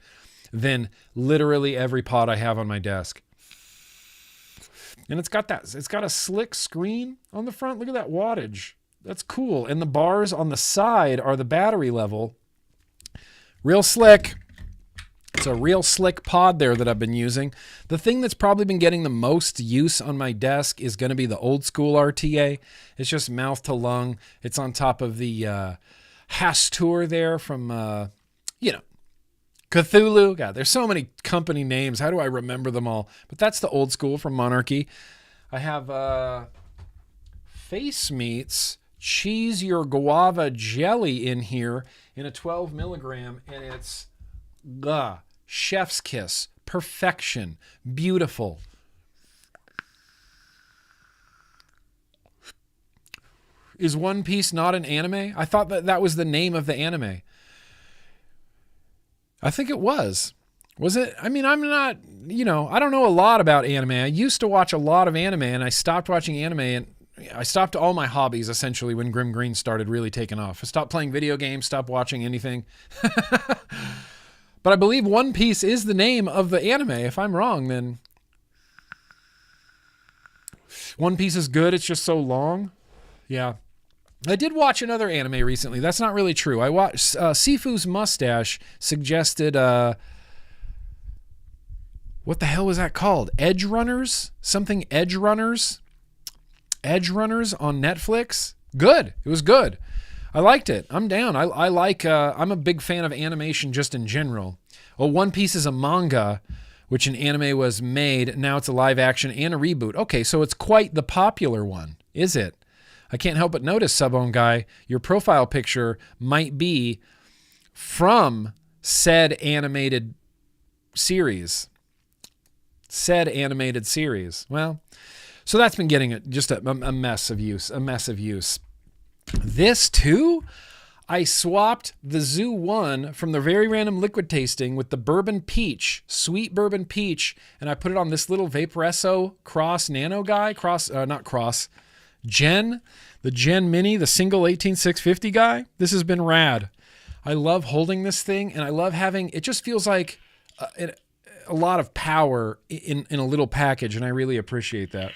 than literally every pod I have on my desk. And it's got a slick screen on the front. Look at that wattage. That's cool. And the bars on the side are the battery level. Real slick. It's a real slick pod there that I've been using. The thing that's probably been getting the most use on my desk is going to be the old school RTA. It's just mouth to lung. It's on top of the Hastur there from, Cthulhu. God, there's so many company names. How do I remember them all? But that's the old school from Monarchy. I have Face Meats Cheese Your Guava Jelly in here in a 12 milligram, and it's chef's kiss, perfection, beautiful. Is One Piece not an anime? I thought that was the name of the anime. I think it was. Was it? I mean, I'm not, I don't know a lot about anime. I used to watch a lot of anime, and I stopped watching anime, and I stopped all my hobbies essentially when GrimmGreen started really taking off. I stopped playing video games, stopped watching anything. But I believe One Piece is the name of the anime. If I'm wrong, then One Piece is good. It's just so long. Yeah. I did watch another anime recently. That's not really true. I watched Sifu's Mustache suggested, what the hell was that called? Edge Runners? Something Edge Runners? Edge Runners on Netflix? Good. It was good. I liked it. I'm down. I like, I'm a big fan of animation just in general. Well, One Piece is a manga, which an anime was made. Now it's a live action and a reboot. Okay, so it's quite the popular one, is it? I can't help but notice, Sub-Own Guy, your profile picture might be from said animated series. Well, so that's been getting just a mess of use. This too, I swapped the Zoo 1 from the Very Random Liquid Tasting with the Bourbon Peach, sweet Bourbon Peach, and I put it on this little Vaporesso Cross Nano guy, Gen, the Gen Mini, the single 18650 guy. This has been rad. I love holding this thing, and I love having, it just feels like a lot of power in a little package, and I really appreciate that.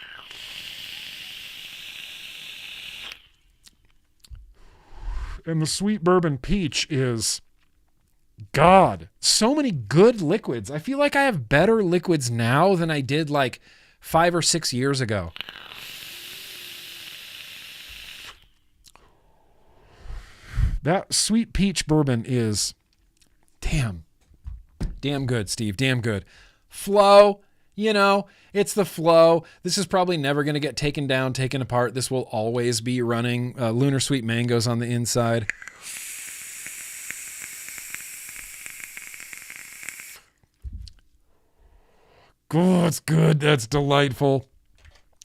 And the sweet Bourbon Peach is, God, so many good liquids. I feel like I have better liquids now than I did like 5 or 6 years ago. That sweet peach bourbon is damn good, Steve. Damn good. Flow, You know, it's the flow. This is probably never going to get taken down, taken apart. This will always be running. Lunar Sweet Mangoes on the inside. Oh, it's good. That's delightful.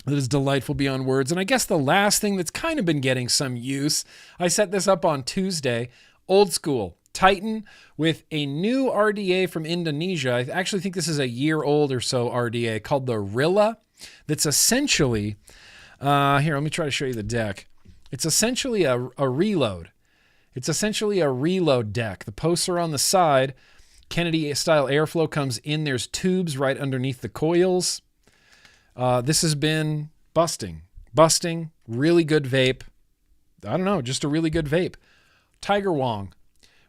That is delightful beyond words. And I guess the last thing that's kind of been getting some use, I set this up on Tuesday, old school. Titan with a new RDA from Indonesia. I actually think this is a year old or so RDA called the Rilla. That's essentially, here, let me try to show you the deck. It's essentially a reload. It's essentially a reload deck. The posts are on the side. Kennedy style airflow comes in. There's tubes right underneath the coils. This has been busting. Really good vape. I don't know, just a really good vape. Tiger Wong.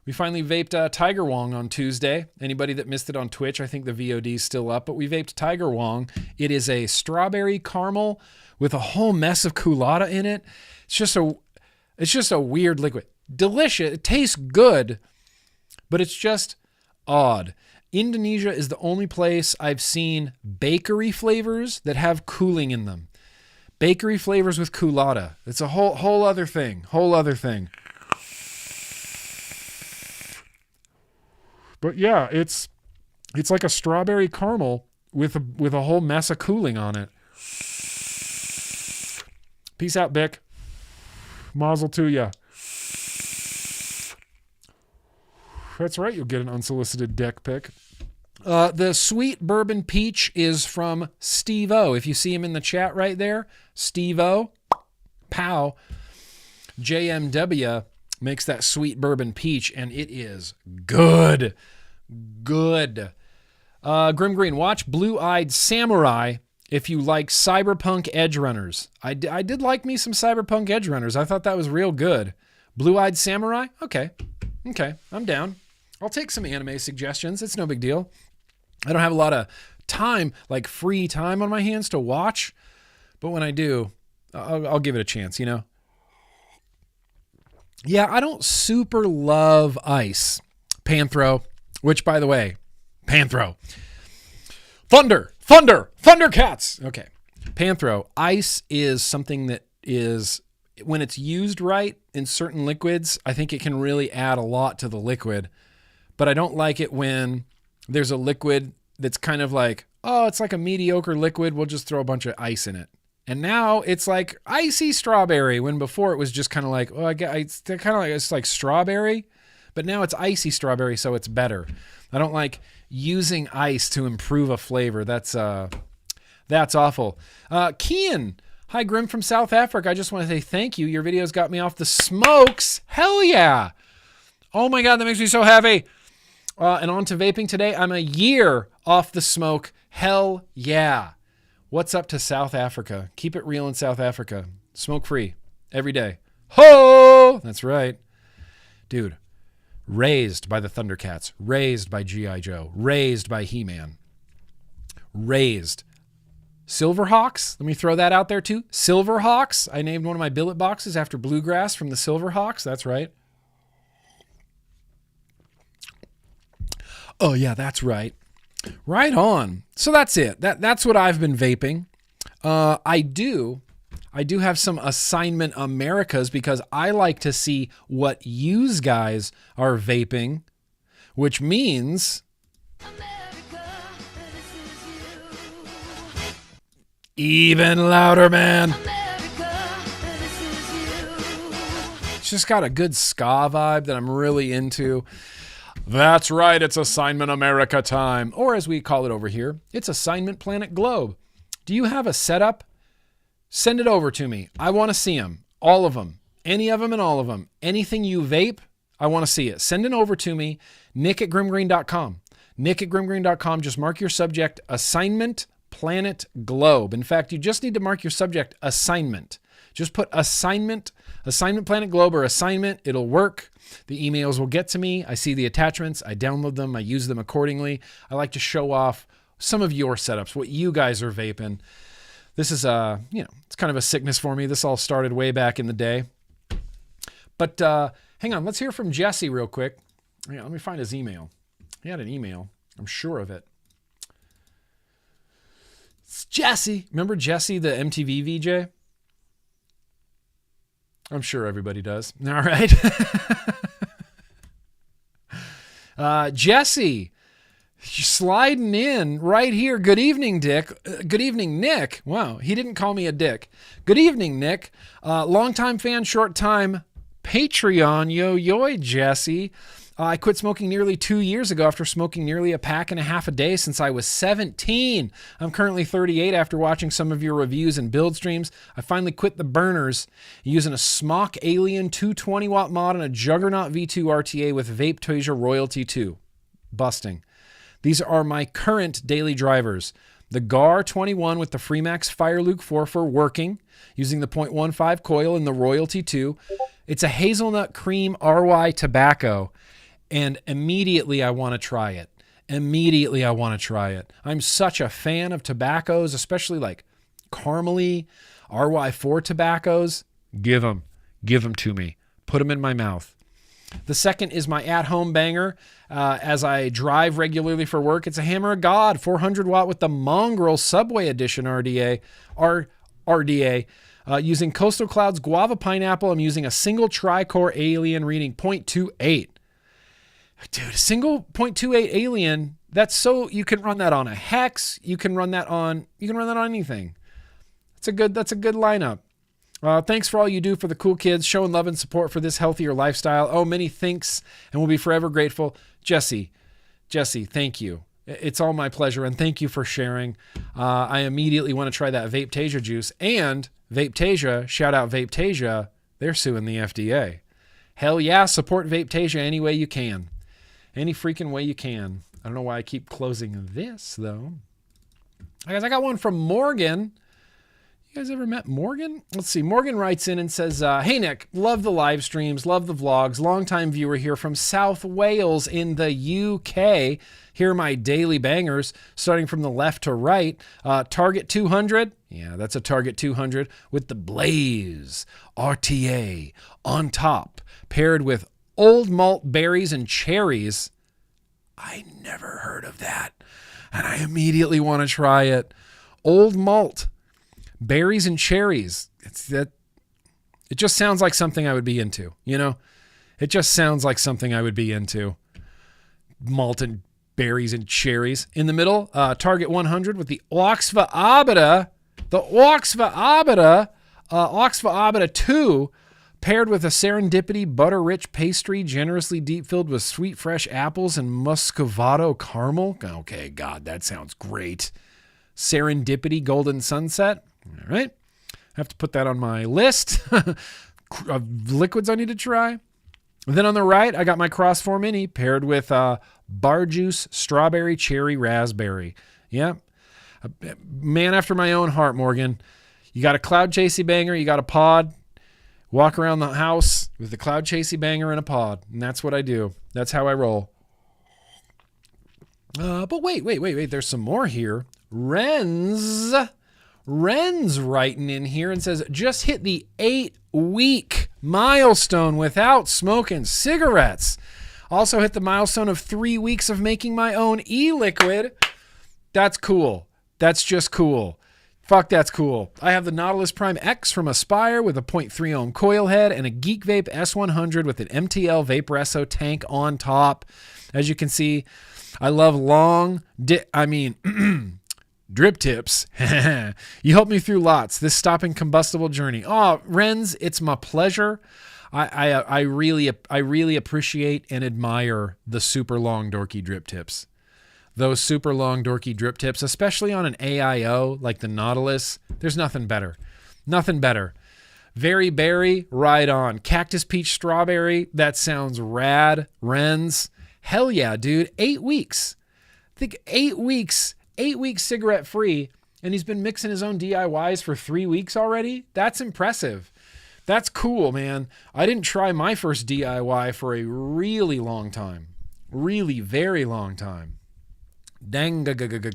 We finally vaped Tiger Wong on Tuesday. Anybody that missed it on Twitch, I think the VOD is still up, but we vaped Tiger Wong. It is a strawberry caramel with a whole mess of culotta in it. It's just a weird liquid. Delicious. It tastes good, but it's just odd. Indonesia is the only place I've seen bakery flavors that have cooling in them. Bakery flavors with culotta. It's a whole other thing. But yeah, it's like a strawberry caramel with a whole mess of cooling on it. Peace out, Bick. Mazel to ya. That's right, you'll get an unsolicited deck pick. The sweet bourbon peach is from Steve-O. If you see him in the chat right there, Steve-O, pow, JMW makes that sweet bourbon peach, and it is good. GrimmGreen, watch Blue-Eyed Samurai if you like cyberpunk edge runners. I did like me some cyberpunk edge runners. I thought that was real good. Blue-Eyed Samurai? Okay, I'm down. I'll take some anime suggestions. It's no big deal. I don't have a lot of time, like free time on my hands to watch, but when I do, I'll give it a chance, you know? Yeah, I don't super love ice. Panthro, which, by the way, Panthro. Thundercats. Okay. Panthro, ice is something that is, when it's used right in certain liquids, I think it can really add a lot to the liquid. But I don't like it when there's a liquid that's kind of like, oh, it's like a mediocre liquid. We'll just throw a bunch of ice in it. And now it's like icy strawberry, when before it was just kind of like, oh, it's kind of like, it's like strawberry, but now it's icy strawberry, so it's better. I don't like using ice to improve a flavor. That's awful. Kian, hi, Grimm from South Africa. I just want to say thank you. Your videos got me off the smokes. Hell yeah. Oh my God, that makes me so happy. And on to vaping today. I'm a year off the smoke. Hell yeah. What's up to South Africa? Keep it real in South Africa. Smoke free every day. Ho! That's right. Dude, raised by the Thundercats, raised by G.I. Joe, raised by He-Man, raised. Silverhawks, let me throw that out there too. Silverhawks, I named one of my billet boxes after Bluegrass from the Silverhawks. That's right. Oh yeah, that's right. Right on. So that's it. That's what I've been vaping. I do have some assignment Americas because I like to see what yous guys are vaping, which means America, even louder, man. America, it's just got a good ska vibe that I'm really into. That's right, it's Assignment America time. Or as we call it over here, it's Assignment Planet Globe. Do you have a setup? Send it over to me. I want to see them. All of them. Any of them and all of them. Anything you vape, I want to see it. Send it over to me. Nick@GrimmGreen.com. Nick@GrimmGreen.com. Just mark your subject, Assignment Planet Globe. In fact, you just need to mark your subject, Assignment. Just put Assignment Planet Globe or Assignment. It'll work. The emails will get to me. I see the attachments. I download them. I use them accordingly. I like to show off some of your setups, what you guys are vaping. This is, it's kind of a sickness for me. This all started way back in the day. But hang on. Let's hear from Jesse real quick. Let me find his email. He had an email. I'm sure of it. It's Jesse. Remember Jesse, the MTV VJ? I'm sure everybody does. All right. Jesse, sliding in right here. Good evening, Dick. Good evening, Nick. Wow, he didn't call me a dick. Good evening, Nick. Longtime fan, short time Patreon. Yo, Jesse. I quit smoking nearly 2 years ago after smoking nearly a pack and a half a day since I was 17. I'm currently 38 after watching some of your reviews and build streams. I finally quit the burners using a Smock Alien 220 watt mod and a Juggernaut V2 RTA with Vapetasia Royalty 2. Busting. These are my current daily drivers. The GAR 21 with the Freemax Fire Luke 4 for working, using the .15 coil and the Royalty 2. It's a hazelnut cream RY tobacco. And immediately I want to try it. I'm such a fan of tobaccos, especially like caramely RY4 tobaccos. Give them to me. Put them in my mouth. The second is my at-home banger. As I drive regularly for work, it's a Hammer of God, 400 watt with the Mongrel Subway Edition RDA. Using Coastal Clouds Guava Pineapple, I'm using a single tri-core Alien reading .28. Dude, a single .28 Alien, that's so, you can run that on a Hex, you can run that on anything. That's a good lineup. Thanks for all you do for the cool kids, showing love and support for this healthier lifestyle. Oh, many thanks, and we'll be forever grateful. Jesse, thank you. It's all my pleasure, and thank you for sharing. I immediately want to try that Vapetasia juice, and Vapetasia, shout out Vapetasia, they're suing the FDA. Hell yeah, support Vapetasia any way you can. Any freaking way you can. I don't know why I keep closing this, though. Guys, I got one from Morgan. You guys ever met Morgan? Let's see. Morgan writes in and says, hey, Nick, love the live streams, love the vlogs. Longtime viewer here from South Wales in the UK. Here are my daily bangers, starting from the left to right. Target 200. Yeah, that's a Target 200 with the Blaze RTA on top, paired with old malt berries and cherries. I never heard of that, and I immediately want to try it. Old malt, berries and cherries. It just sounds like something I would be into, you know? It just sounds like something I would be into. Malt and berries and cherries. In the middle, Target 100 with the Oxfa Abita. The Oxfa Abita 2, paired with a serendipity butter-rich pastry generously deep-filled with sweet fresh apples and muscovado caramel. Okay, God, that sounds great. Serendipity golden sunset. All right. I have to put that on my list of liquids I need to try. And then on the right, I got my Crossform Mini paired with bar juice, strawberry, cherry, raspberry. Yeah. Man after my own heart, Morgan. You got a Cloud Chasey banger, you got a pod. Walk around the house with the Cloud Chasey banger and a pod. And that's what I do. That's how I roll. But wait. There's some more here. Ren's writing in here and says, just hit the 8-week milestone without smoking cigarettes. Also hit the milestone of 3 weeks of making my own e-liquid. That's cool. That's just cool. Fuck, that's cool. I have the Nautilus Prime X from Aspire with a .3 ohm coil head and a Geek Vape S100 with an MTL Vaporesso tank on top. As you can see, I love drip tips. You helped me through lots. This stopping combustible journey. Oh, Renz, it's my pleasure. I really appreciate and admire the super long dorky drip tips. Those super long dorky drip tips, especially on an AIO like the Nautilus, there's nothing better. Nothing better. Very berry, right on. Cactus peach strawberry, that sounds rad. Renz, hell yeah, dude. 8 weeks. I think 8 weeks cigarette free, and he's been mixing his own DIYs for 3 weeks already. That's impressive. That's cool, man. I didn't try my first DIY for a really long time. Really very long time. Dang ga ga ga ga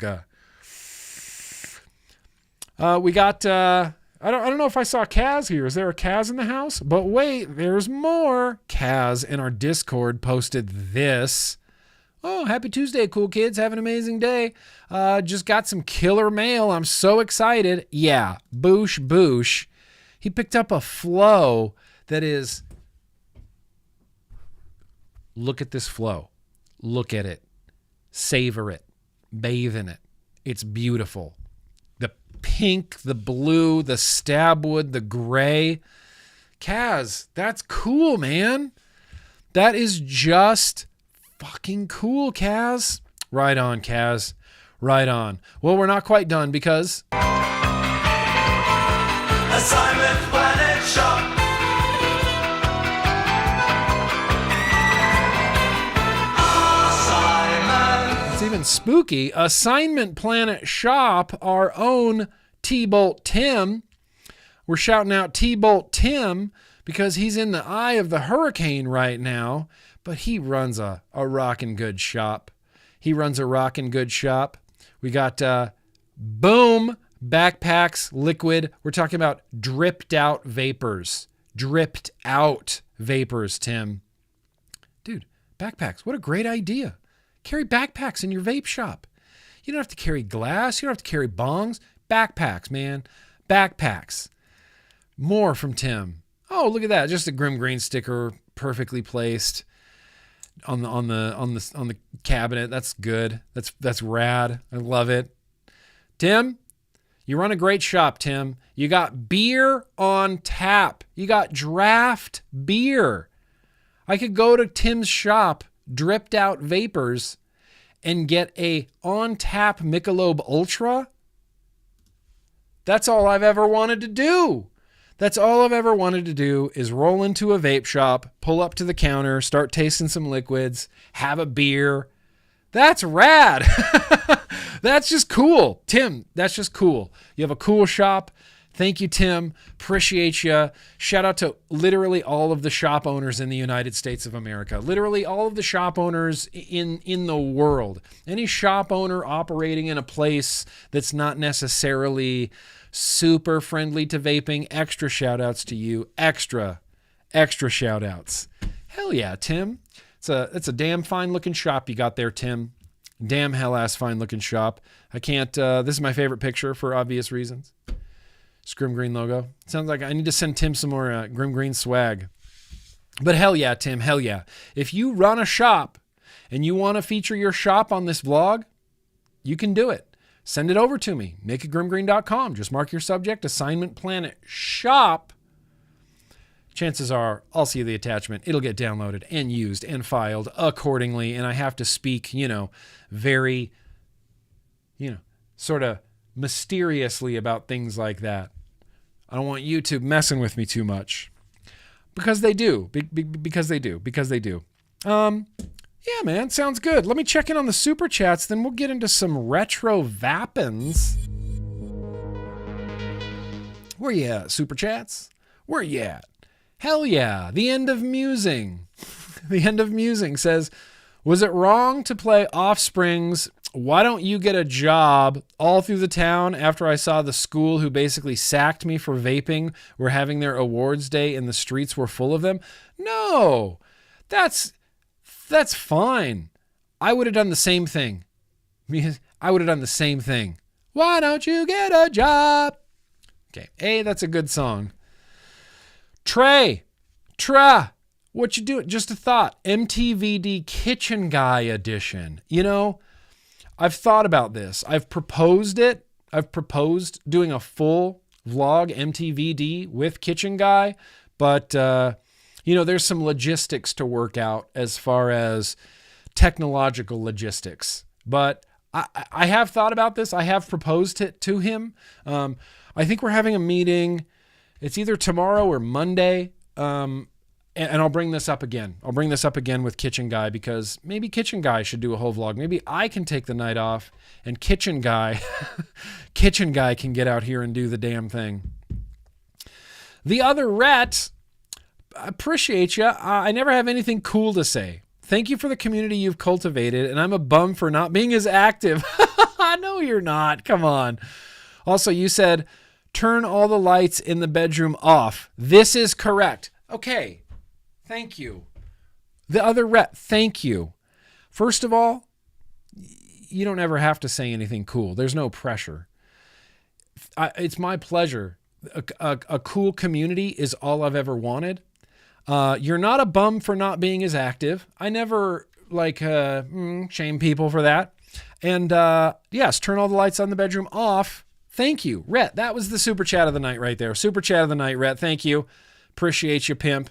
ga. We got I don't know if I saw Kaz here. Is there a Kaz in the house? But wait, there's more. Kaz in our Discord posted this. Oh, happy Tuesday, cool kids. Have an amazing day. Just got some killer mail. I'm so excited. Yeah, boosh, boosh. He picked up a flow that is... Look at this flow. Look at it. Savor it. Bathe in it. It's beautiful. The pink, the blue, the stabwood, the gray. Kaz, that's cool, man. That is just fucking cool, Kaz. Right on, Kaz. Right on. Well, we're not quite done because... Assignment Planet Shop. It's even spooky. Assignment Planet Shop, our own T-Bolt Tim. We're shouting out T-Bolt Tim because he's in the eye of the hurricane right now, but he runs a rockin' good shop. He runs a rockin' good shop. We got Boom backpacks, liquid. We're talking about dripped out vapors. Dripped out vapors, Tim. Dude, backpacks, what a great idea. Carry backpacks in your vape shop. You don't have to carry glass. You don't have to carry bongs. Backpacks, man. Backpacks. More from Tim. Oh, look at that. Just a GrimmGreen sticker, perfectly placed on the cabinet. That's good. That's rad. I love it. Tim, you run a great shop, Tim. You got beer on tap. You got draft beer. I could go to Tim's shop, dripped out vapors, and get a on tap Michelob Ultra. That's all I've ever wanted to do. That's all I've ever wanted to do is roll into a vape shop, pull up to the counter, start tasting some liquids, have a beer. That's rad. That's just cool. Tim, that's just cool. You have a cool shop. Thank you, Tim. Appreciate you. Shout out to literally all of the shop owners in the United States of America. Literally all of the shop owners in the world. Any shop owner operating in a place that's not necessarily super friendly to vaping, extra shout outs to you. Extra shout outs. Hell yeah, Tim. It's a damn fine looking shop you got there, Tim. Damn hell ass fine looking shop. I can't, this is my favorite picture for obvious reasons. GrimmGreen logo. Sounds like I need to send Tim some more GrimmGreen swag. But hell yeah, Tim, hell yeah. If you run a shop and you want to feature your shop on this vlog, you can do it. Send it over to me. MakeItGrimmGreen.com. Just mark your subject, Assignment Planet Shop. Chances are I'll see the attachment. It'll get downloaded and used and filed accordingly. And I have to speak, very, sort of mysteriously about things like that. I don't want YouTube messing with me too much because they do, because they do. Yeah, man, sounds good. Let me check in on the super chats, then we'll get into some retro vapins. Where you at, super chats? Where you at? Hell yeah, the end of musing. The end of musing says, was it wrong to play Offspring's Why Don't You Get a Job all through the town after I saw the school who basically sacked me for vaping were having their awards day and the streets were full of them? No, that's fine. I would have done the same thing. I would have done the same thing. Why don't you get a job? Okay, that's a good song. What you doing? Just a thought. MTVD Kitchen Guy edition. I've thought about this. I've proposed it. I've proposed doing a full vlog MTVD with Kitchen Guy, but there's some logistics to work out as far as technological logistics. But I have thought about this. I have proposed it to him. I think we're having a meeting. It's either tomorrow or Monday. And I'll bring this up again. I'll bring this up again with Kitchen Guy because maybe Kitchen Guy should do a whole vlog. Maybe I can take the night off and Kitchen Guy can get out here and do the damn thing. The other Rhett, I appreciate you. I never have anything cool to say. Thank you for the community you've cultivated, and I'm a bum for not being as active. No, you're not. Come on. Also, you said, turn all the lights in the bedroom off. This is correct. Okay. Thank you. The other rep, thank you. First of all, you don't ever have to say anything cool. There's no pressure. It's my pleasure. A cool community is all I've ever wanted. You're not a bum for not being as active. I never shame people for that. And yes, turn all the lights on the bedroom off. Thank you, Rhett. That was the super chat of the night right there. Super chat of the night, Rhett. Thank you. Appreciate you, pimp.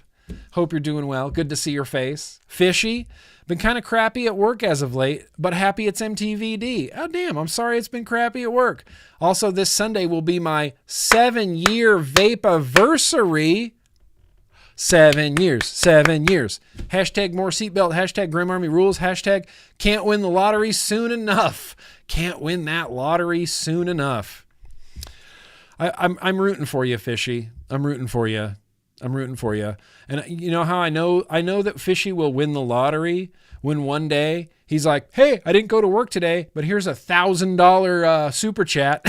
Hope you're doing well. Good to see your face. Fishy. Been kind of crappy at work as of late, but happy it's MTVD. Oh, damn. I'm sorry it's been crappy at work. Also, this Sunday will be my 7-year vape-iversary. 7 years. 7 years. Hashtag more seatbelt. Hashtag Grimm Army rules. Hashtag can't win the lottery soon enough. Can't win that lottery soon enough. I'm rooting for you, Fishy. I'm rooting for you. I'm rooting for you. And you know how I know that Fishy will win the lottery when one day he's like, hey, I didn't go to work today, but here's $1,000 super chat.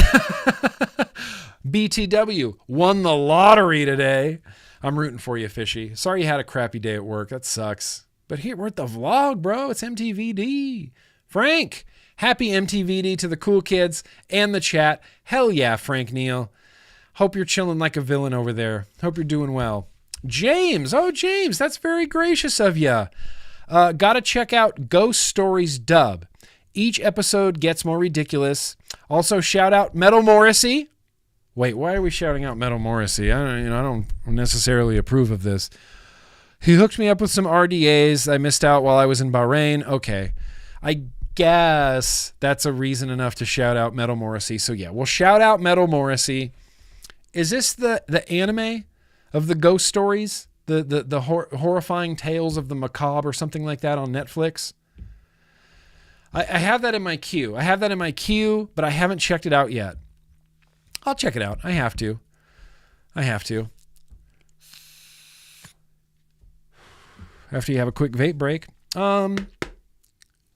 BTW won the lottery today. I'm rooting for you, Fishy. Sorry you had a crappy day at work. That sucks. But here, we're at the vlog, bro. It's MTVD. Frank, happy MTVD to the cool kids and the chat. Hell yeah, Frank Neal. Hope you're chilling like a villain over there. Hope you're doing well. James. Oh, James, that's very gracious of you. Gotta check out Ghost Stories dub. Each episode gets more ridiculous. Also, shout out Metal Morrissey. Wait, why are we shouting out Metal Morrissey? I don't necessarily approve of this. He hooked me up with some RDAs I missed out while I was in Bahrain. Okay. I guess that's a reason enough to shout out Metal Morrissey. So yeah, we'll shout out Metal Morrissey. Is this the anime of the ghost stories? The horrifying tales of the macabre or something like that on Netflix? I have that in my queue. But I haven't checked it out yet. I'll check it out. I have to. After you have a quick vape break.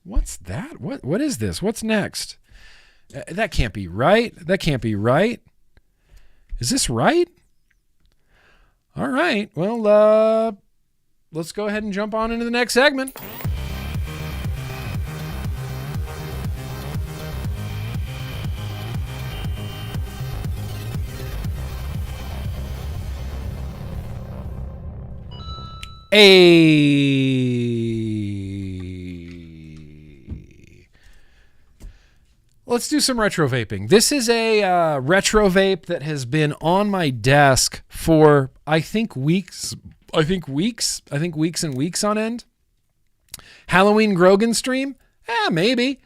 What's that? What is this? What's next? That can't be right. Is this right? All right. Well, let's go ahead and jump on into the next segment. Let's do some retro vaping. This is a retro vape that has been on my desk for I think weeks and weeks on end. Halloween Grogan stream? Maybe.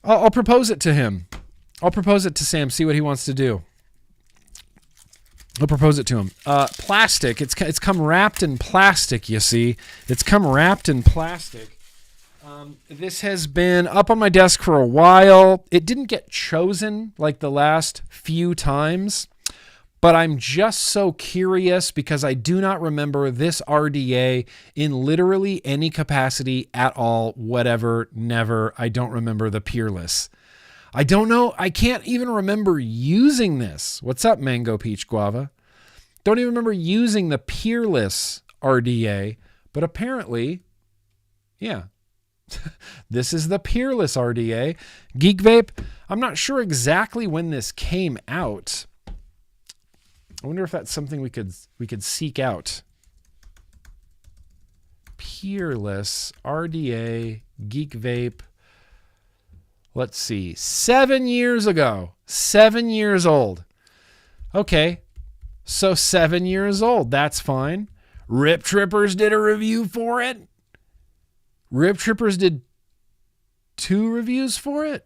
I'll propose it to him. I'll propose it to Sam, see what he wants to do. I'll propose it to him. Plastic. It's come wrapped in plastic, you see. It's come wrapped in plastic. This has been up on my desk for a while. It didn't get chosen like the last few times, but I'm just so curious because I do not remember this RDA in literally any capacity at all, whatever, never. I don't remember the Peerless. I don't know. I can't even remember using this. What's up, Mango Peach Guava? Don't even remember using the Peerless RDA, but apparently, yeah. This is the Peerless RDA. Geek Vape, I'm not sure exactly when this came out. I wonder if that's something we could seek out. Peerless RDA Geek Vape. Let's see. 7 years ago. 7 years old. Okay. So 7 years old. That's fine. Rip Trippers did a review for it. Rip Trippers did 2 reviews for it?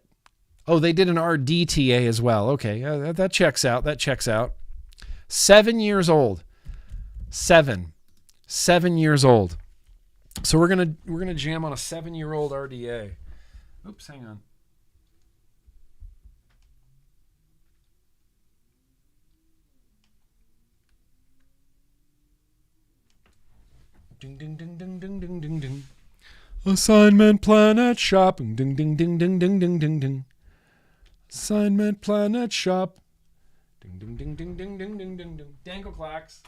Oh, they did an RDTA as well. Okay, that checks out. 7 years old. 7 years old. So we're gonna jam on a 7-year-old RDA. Oops, hang on. Ding ding ding ding ding ding ding ding. Assignment Planet Shop. Ding ding ding ding ding ding ding ding. Assignment Planet Shop. Ding ding ding ding ding ding ding ding ding. Dangle clacks.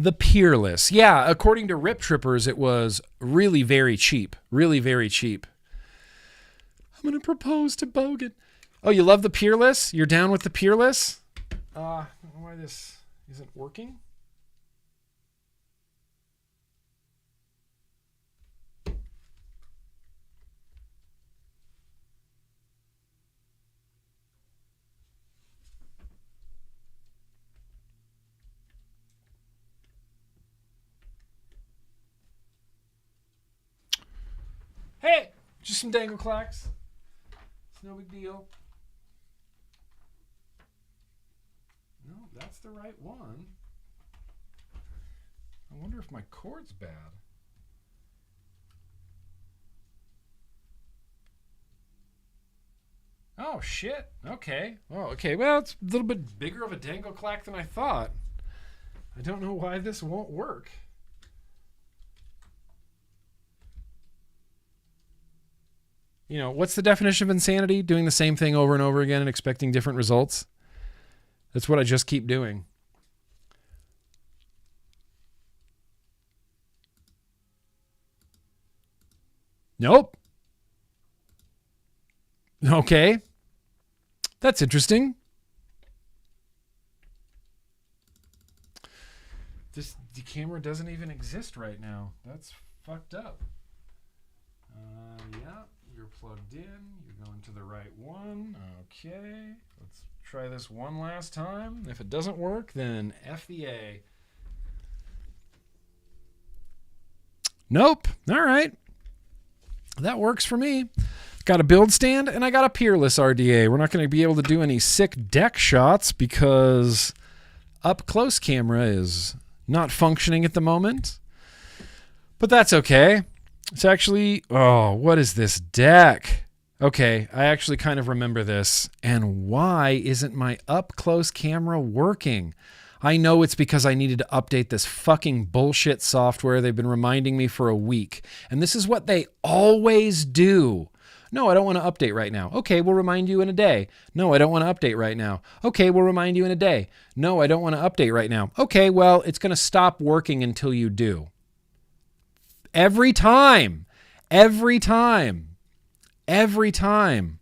The Peerless. Yeah, according to Rip Trippers, it was really very cheap. Really very cheap. I'm going to propose to Bogan. Oh, you love the Peerless? You're down with the Peerless? I don't know why this isn't working. Hey, just some dangle clacks. It's no big deal. No, that's the right one. I wonder if my cord's bad. Oh, shit. Okay. Oh, okay. Well, it's a little bit bigger of a dangle clack than I thought. I don't know why this won't work. You know, what's the definition of insanity? Doing the same thing over and over again and expecting different results. That's what I just keep doing. Nope. Okay. That's interesting. The camera doesn't even exist right now. That's fucked up. Yeah. You're plugged in. You're going to the right one. Okay. Let's try this one last time. If it doesn't work, then F the A. Nope. All right. That works for me. Got a build stand and I got a Peerless RDA. We're not going to be able to do any sick deck shots because up close camera is not functioning at the moment. But that's okay. It's actually, oh, what is this deck? Okay, I actually kind of remember this. And why isn't my up-close camera working? I know it's because I needed to update this fucking bullshit software. They've been reminding me for a week. And this is what they always do. No, I don't want to update right now. Okay, we'll remind you in a day. No, I don't want to update right now. Okay, we'll remind you in a day. No, I don't want to update right now. Okay, well, it's going to stop working until you do. Every time. Every time. Every time.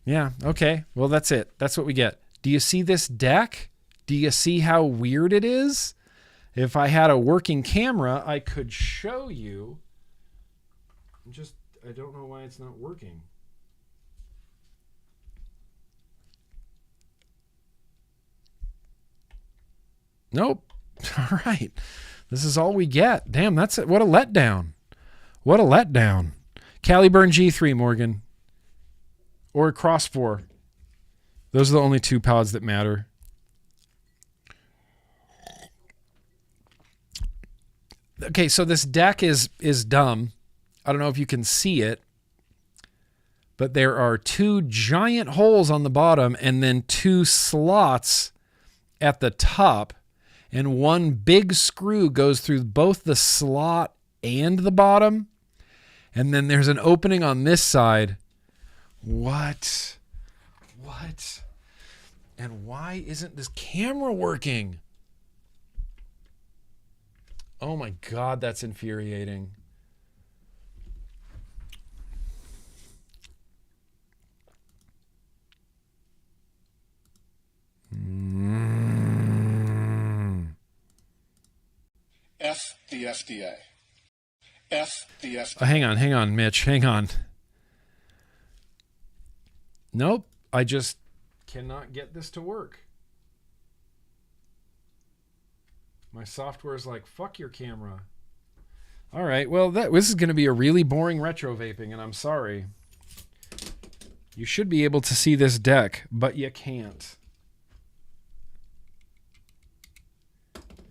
Yeah, okay. Well, that's it. That's what we get. Do you see this deck? Do you see how weird it is? If I had a working camera, I could show you. I don't know why it's not working. Nope. All right. This is all we get. Damn, that's it. What a letdown. What a letdown. Caliburn G3, Morgan. Or Cross 4. Those are the only two pods that matter. Okay, so this deck is dumb. I don't know if you can see it, but there are two giant holes on the bottom and then two slots at the top. And one big screw goes through both the slot and the bottom. And then there's an opening on this side. What? And why isn't this camera working? Oh my God, that's infuriating. F the FDA. F the FDA. Hang on, Mitch. Hang on. Nope. I just cannot get this to work. My software is like, fuck your camera. All right. Well, this is going to be a really boring retro vaping, and I'm sorry. You should be able to see this deck, but you can't.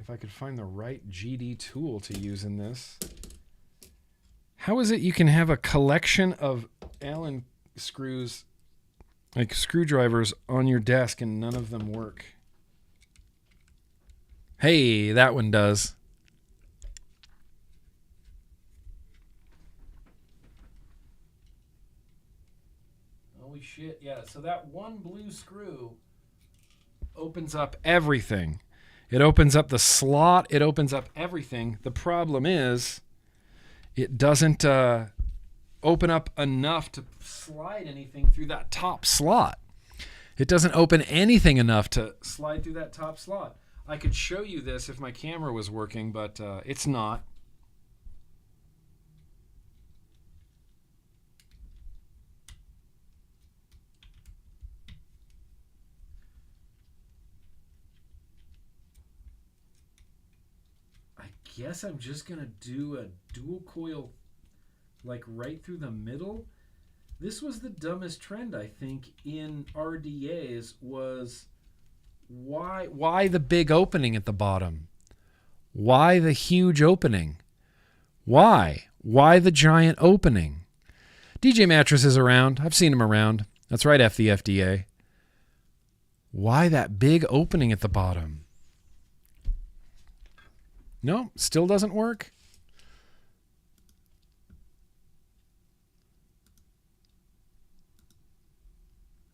If I could find the right GD tool to use in this. How is it you can have a collection of Allen screws, like screwdrivers, on your desk and none of them work? Hey, that one does. Holy shit, yeah. So that one blue screw opens up everything. It opens up the slot. It opens up everything. The problem is it doesn't open up enough to slide anything through that top slot. It doesn't open anything enough to slide through that top slot. I could show you this if my camera was working, but it's not. I guess I'm just going to do a dual coil like right through the middle. This was the dumbest trend, I think, in RDAs was why the big opening at the bottom? Why the huge opening? Why? Why the giant opening? DJ Mattress is around. I've seen him around. That's right, F the FDA. Why that big opening at the bottom? No, still doesn't work.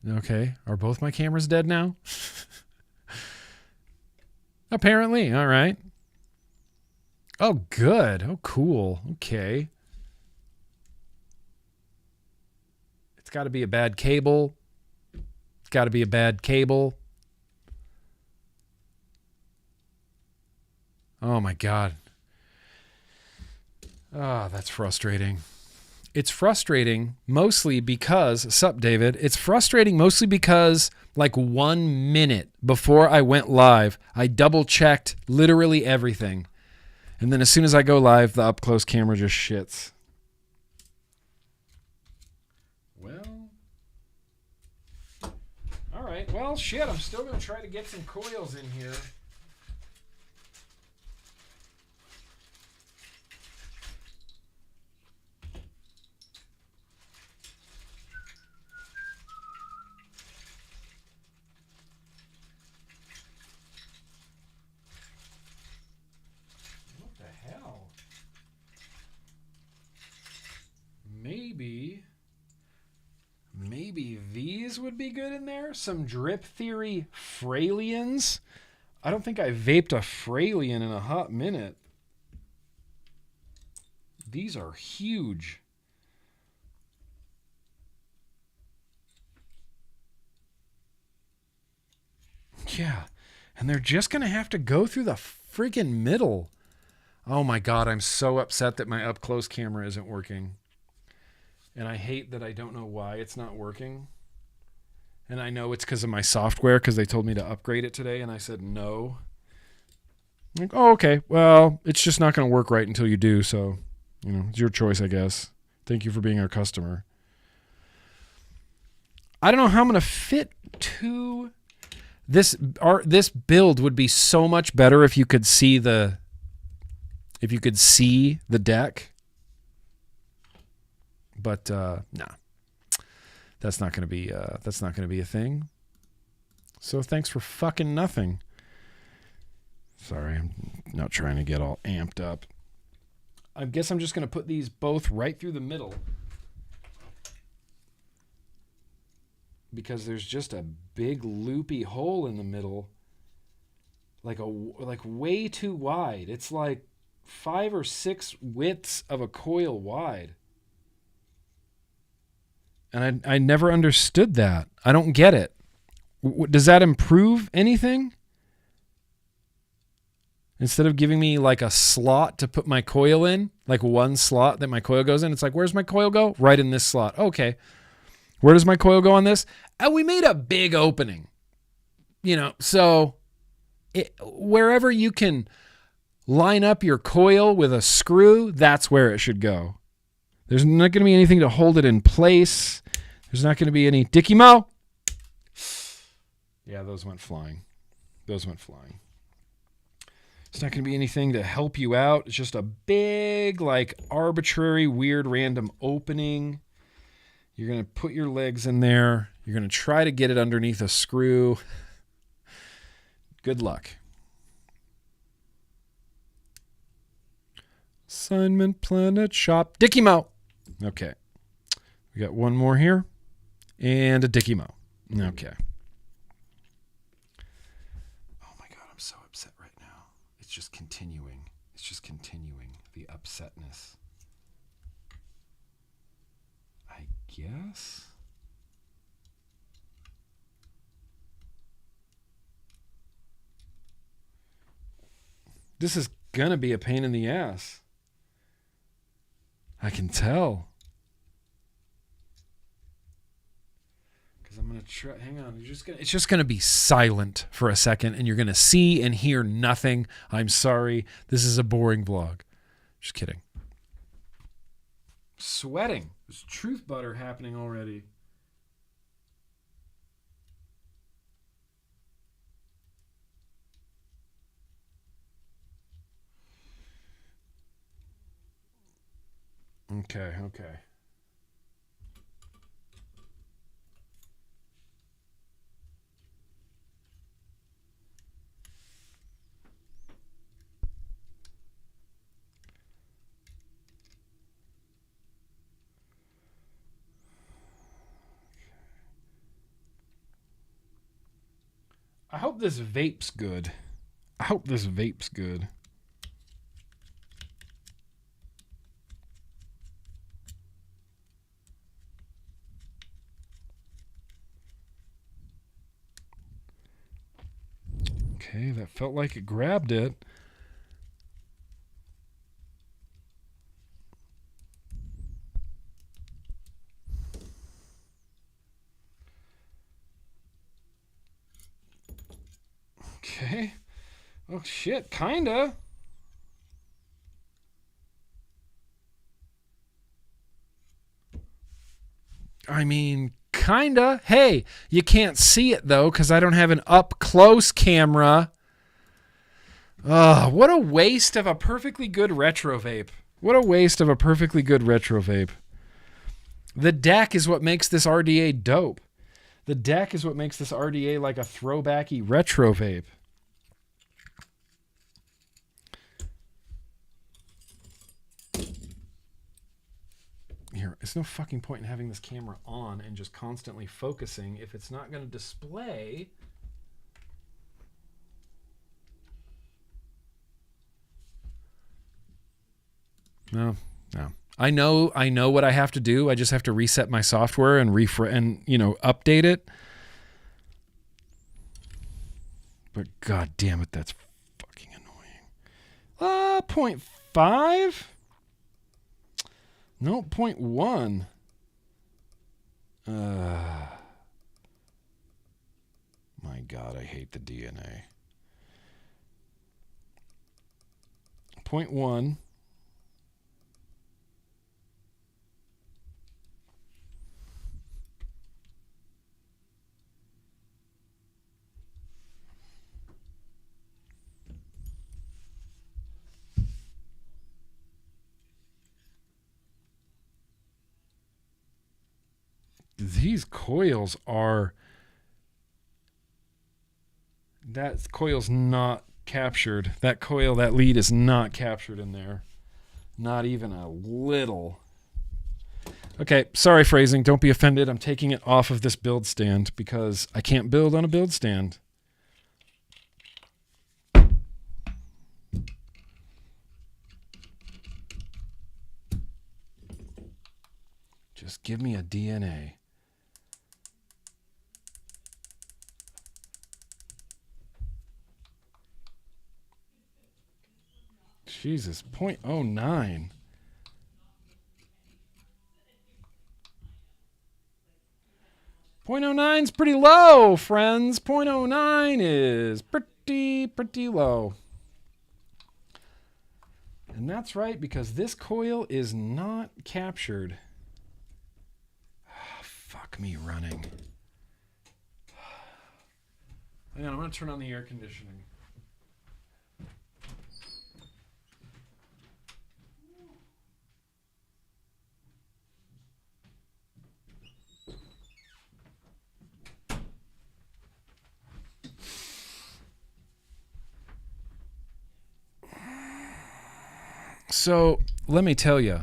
Okay, are both my cameras dead now? Apparently, all right. Oh, good. Oh, cool. Okay. It's got to be a bad cable. It's got to be a bad cable. Oh, my God. Ah, that's frustrating. It's frustrating mostly because, sup, David? It's frustrating mostly because like 1 minute before I went live, I double checked literally everything. And then as soon as I go live, the up close camera just shits. Well, all right. Well, shit, I'm still going to try to get some coils in here. Maybe these would be good in there. Some Drip Theory Fralians. I don't think I vaped a Fralian in a hot minute. These are huge. Yeah, and they're just going to have to go through the freaking middle. Oh my God, I'm so upset that my up close camera isn't working. And I hate that I don't know why it's not working. And I know it's because of my software, because they told me to upgrade it today, and I said no. I'm like, oh, okay. Well, it's just not going to work right until you do, so, you know, it's your choice, I guess. Thank you for being our customer. I don't know how I'm going to fit to this. This build would be so much better if you could see the deck. But nah, that's not going to be a thing. So thanks for fucking nothing. Sorry, I'm not trying to get all amped up. I guess I'm just going to put these both right through the middle, because there's just a big loopy hole in the middle, like way too wide. It's like 5 or 6 widths of a coil wide. And I never understood that. I don't get it. Does that improve anything? Instead of giving me like a slot to put my coil in, like one slot that my coil goes in, it's like, where's my coil go? Right in this slot. Okay. Where does my coil go on this? And we made a big opening. You know, so wherever you can line up your coil with a screw, that's where it should go. There's not going to be anything to hold it in place. There's not going to be any Dicky Mo. Yeah, those went flying. Those went flying. It's not going to be anything to help you out. It's just a big, like, arbitrary, weird, random opening. You're going to put your legs in there. You're going to try to get it underneath a screw. Good luck. Assignment Planet Shop. Dicky Mo. Okay. We got one more here. And a Dicky Mo. Okay. Oh my God, I'm so upset right just continuing. It's just continuing the upsetness. I guess. This is gonna be a pain in the ass. I can tell. Because I'm gonna try. Hang on. It's just gonna be silent for a second, and you're gonna see and hear nothing. I'm sorry. This is a boring vlog. Just kidding. Sweating. There's truth butter happening already. Okay. I hope this vape's good. Okay, that felt like it grabbed it. Okay. Oh shit, kinda. I mean, kinda. Hey, you can't see it though because I don't have an up close camera. What a waste of a perfectly good retro vape. The deck is what makes this RDA dope. The deck is what makes this RDA like a throwbacky retro vape. Here, there's no fucking point in having this camera on and just constantly focusing if it's not going to display. No. I know what I have to do. I just have to reset my software and update it. But god damn it, that's fucking annoying. 0.5? No, 0.1. My god, I hate the DNA. 0.1. These coils are... That coil's not captured. That lead is not captured in there. Not even a little. Okay, sorry phrasing. Don't be offended. I'm taking it off of this build stand because I can't build on a build stand. Just give me a DNA. Jesus, 0.09. .09 is pretty low, friends. 0.09 is pretty low. And that's right, because this coil is not captured. Oh, fuck me running. Hang on, I'm going to turn on the air conditioning. So let me tell you,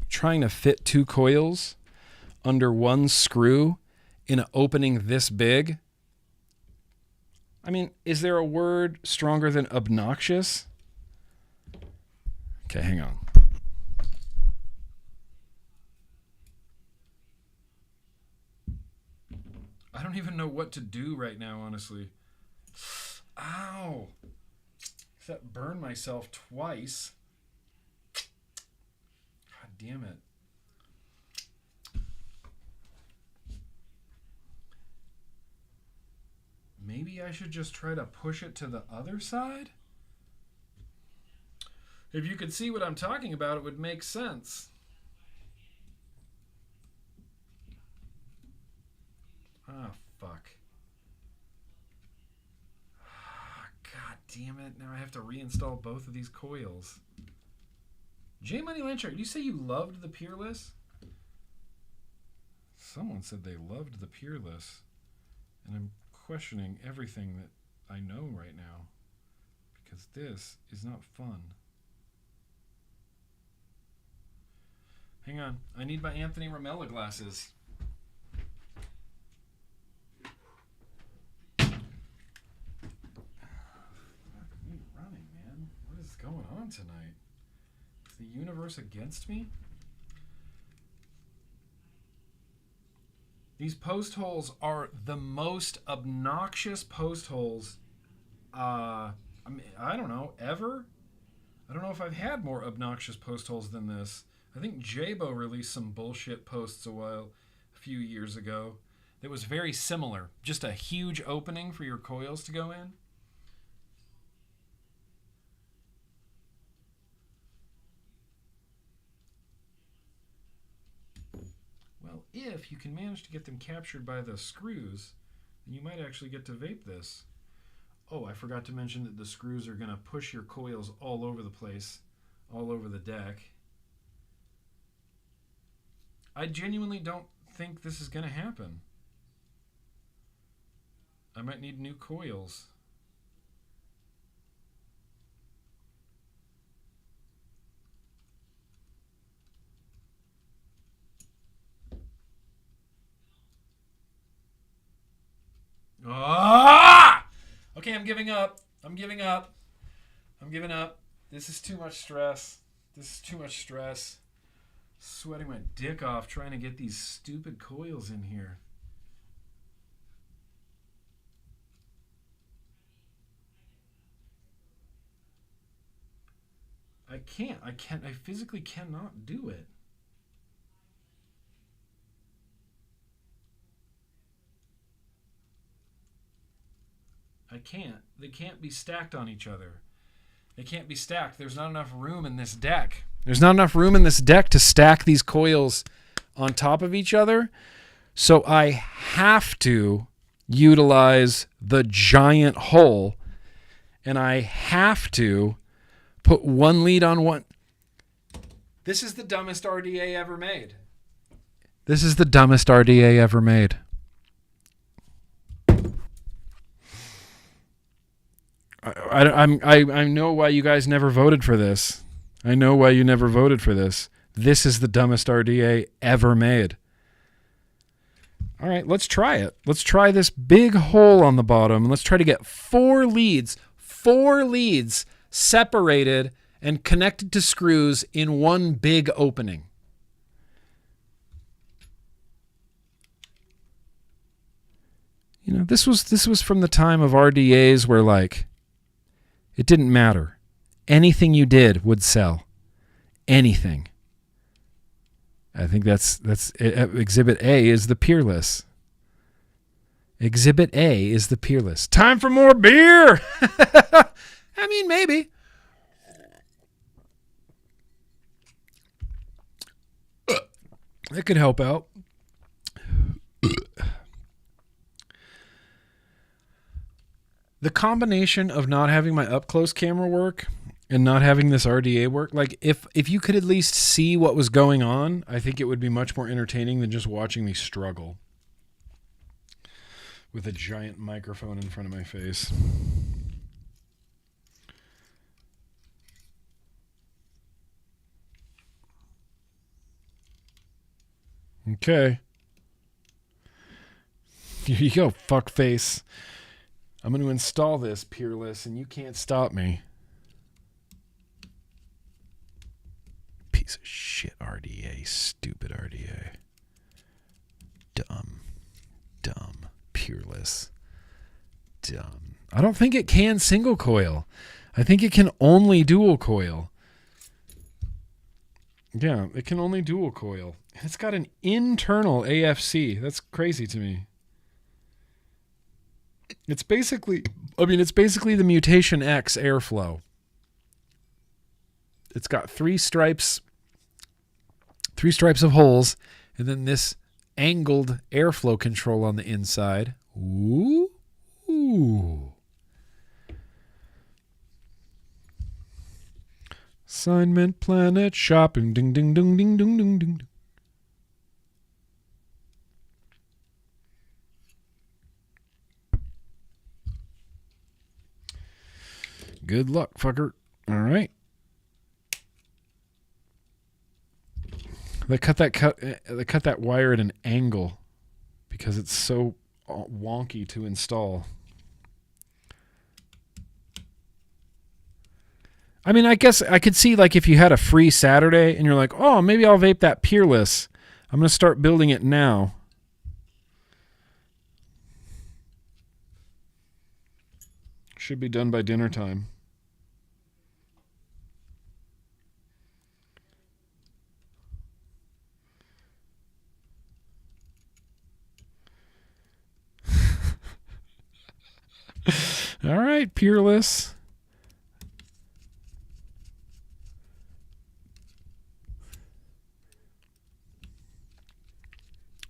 trying to fit two coils under one screw in an opening this big. I mean, is there a word stronger than obnoxious? Okay, hang on. I don't even know what to do right now, honestly. Ow! That burned myself twice. God damn it. Maybe I should just try to push it to the other side? If you could see what I'm talking about, it would make sense. Ah, fuck. God damn it. Now I have to reinstall both of these coils. J Money Lanchard, did you say you loved the Peerless? Someone said they loved the Peerless. And I'm questioning everything that I know right now. Because this is not fun. Hang on. I need my Anthony Ramella glasses. Going on tonight? Is the universe against me? These post holes are the most obnoxious post holes I don't know, ever? I don't know if I've had more obnoxious post holes than this. I think Jabo released some bullshit posts a few years ago that was very similar. Just a huge opening for your coils to go in. Well, if you can manage to get them captured by the screws, then you might actually get to vape this. Oh, I forgot to mention that the screws are going to push your coils all over the place, all over the deck. I genuinely don't think this is going to happen. I might need new coils. Ah! Okay, I'm giving up. I'm giving up. I'm giving up. This is too much stress. This is too much stress. Sweating my dick off trying to get these stupid coils in here. I can't. I physically cannot do it. I can't. They can't be stacked on each other. They can't be stacked. There's not enough room in this deck. There's not enough room in this deck to stack these coils on top of each other. So I have to utilize the giant hole, and I have to put one lead on one. This is the dumbest RDA ever made. This is the dumbest RDA ever made. I know why you guys never voted for this. I know why you never voted for this. This is the dumbest RDA ever made. All right, let's try it. Let's try this big hole on the bottom. Let's try to get four leads separated and connected to screws in one big opening. You know, this was from the time of RDAs where, like, it didn't matter. Anything you did would sell. Anything. I think that's Exhibit A is the Peerless. Exhibit A is the Peerless. Time for more beer. I mean, maybe. It could help out. The combination of not having my up-close camera work and not having this RDA work, like if you could at least see what was going on, I think it would be much more entertaining than just watching me struggle with a giant microphone in front of my face. Okay. Here you go, fuckface. I'm going to install this Peerless, and you can't stop me. Shit RDA. Stupid RDA. Dumb. Peerless. Dumb. I don't think it can single coil. I think it can only dual coil. Yeah, it can only dual coil. And it's got an internal AFC. That's crazy to me. It's basically the Mutation X airflow. It's got three stripes of holes, and then this angled airflow control on the inside. Ooh. Assignment Planet Shopping. Ding, ding, ding, ding, ding, ding, ding. Good luck, fucker. All right. They cut that wire at an angle because it's so wonky to install. I mean, I guess I could see, like, if you had a free Saturday and you're like, oh, maybe I'll vape that Peerless. I'm going to start building it now. Should be done by dinner time. All right, Peerless.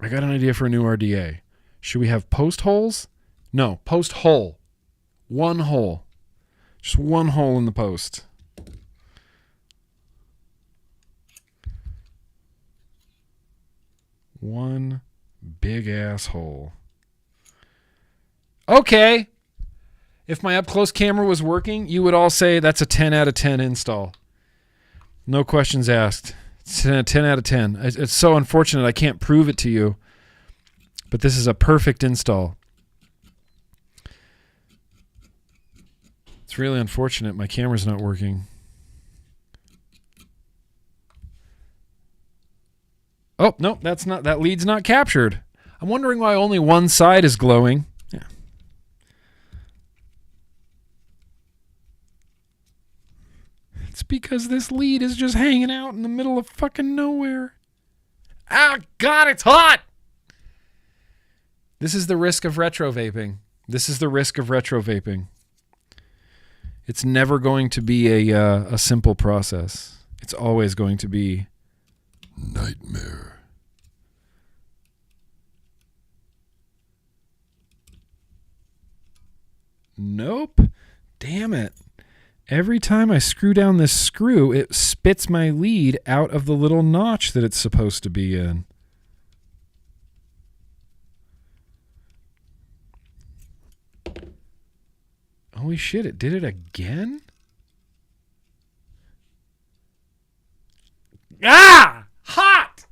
I got an idea for a new RDA. Should we have post holes? No, post hole. One hole. Just one hole in the post. One big ass hole. Okay. If my up-close camera was working, you would all say that's a 10 out of 10 install. No questions asked. It's a 10 out of 10. It's so unfortunate I can't prove it to you, but this is a perfect install. It's really unfortunate my camera's not working. Oh, no, that's not, that lead's not captured. I'm wondering why only one side is glowing. Yeah. It's because this lead is just hanging out in the middle of fucking nowhere. Ah, God, it's hot! This is the risk of retro vaping. It's never going to be a simple process. It's always going to be nightmare. Nope. Damn it. Every time I screw down this screw, it spits my lead out of the little notch that it's supposed to be in. Holy shit, it did it again? Ah! Hot!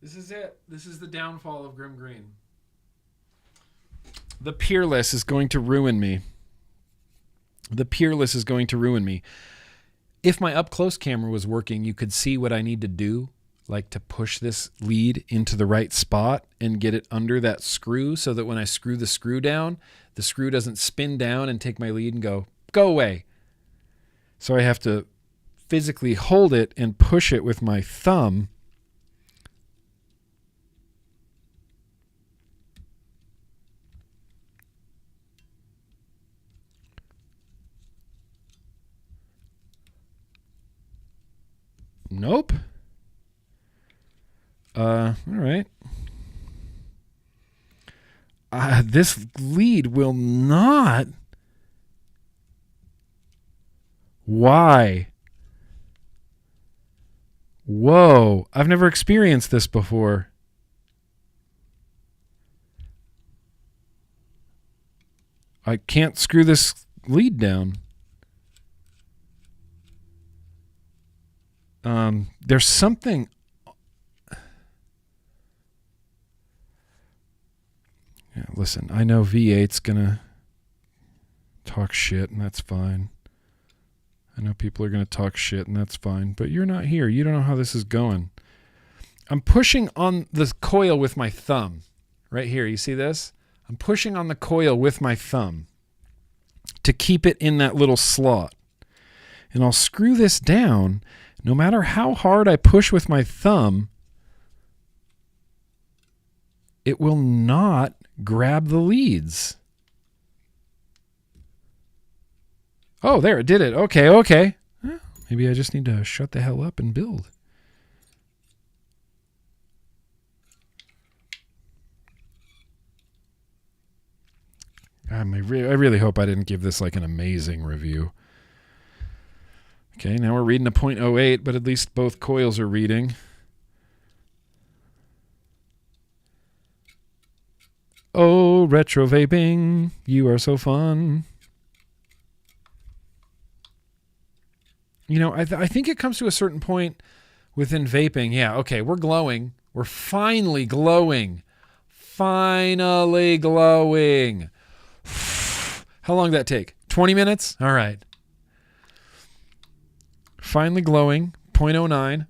This is it. This is the downfall of GrimmGreen. The Peerless is going to ruin me. If my up-close camera was working, you could see what I need to do, like to push this lead into the right spot and get it under that screw so that when I screw the screw down, the screw doesn't spin down and take my lead and go away. So I have to physically hold it and push it with my thumb. Nope. All right. This lead will not. Why? Whoa. I've never experienced this before. I can't screw this lead down. There's something. Yeah, listen, I know V8's gonna talk shit, and that's fine. I know people are going to talk shit, and that's fine, but you're not here. You don't know how this is going. I'm pushing on the coil with my thumb. Right here, you see this? I'm pushing on the coil with my thumb to keep it in that little slot. And I'll screw this down. No matter how hard I push with my thumb, it will not grab the leads. Oh, there, it did it. Okay. Well, maybe I just need to shut the hell up and build. I really hope I didn't give this like an amazing review. Okay, now we're reading a 0.08, but at least both coils are reading. Oh, retro vaping, you are so fun. You know, I think it comes to a certain point within vaping. Yeah, okay, we're glowing. We're finally glowing. Finally glowing. How long did that take? 20 minutes? All right. Finally glowing. 0.09.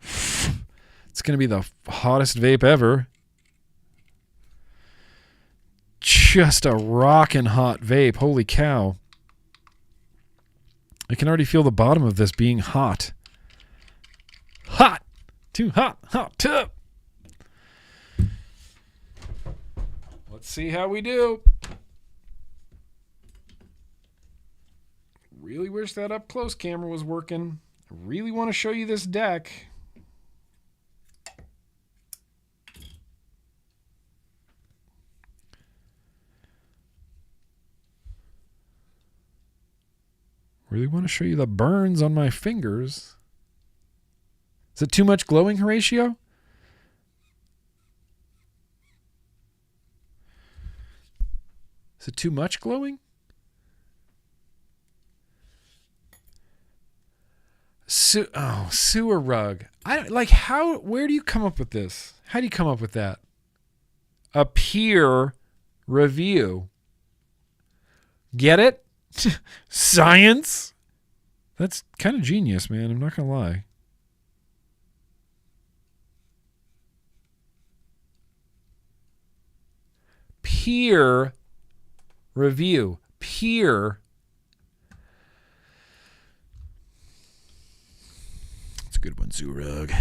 It's going to be the hottest vape ever. Just a rockin' hot vape. Holy cow. I can already feel the bottom of this being hot. Hot! Too hot. Hot tub. Let's see how we do. Really wish that up close camera was working. I really want to show you this deck. Really want to show you the burns on my fingers. Is it too much glowing, Horatio? Is it too much glowing? Sewer rug. Where do you come up with this? How do you come up with that? A peer review. Get it? Science? That's kind of genius, man. I'm not going to lie. Peer review. Peer. That's a good one, Zurug.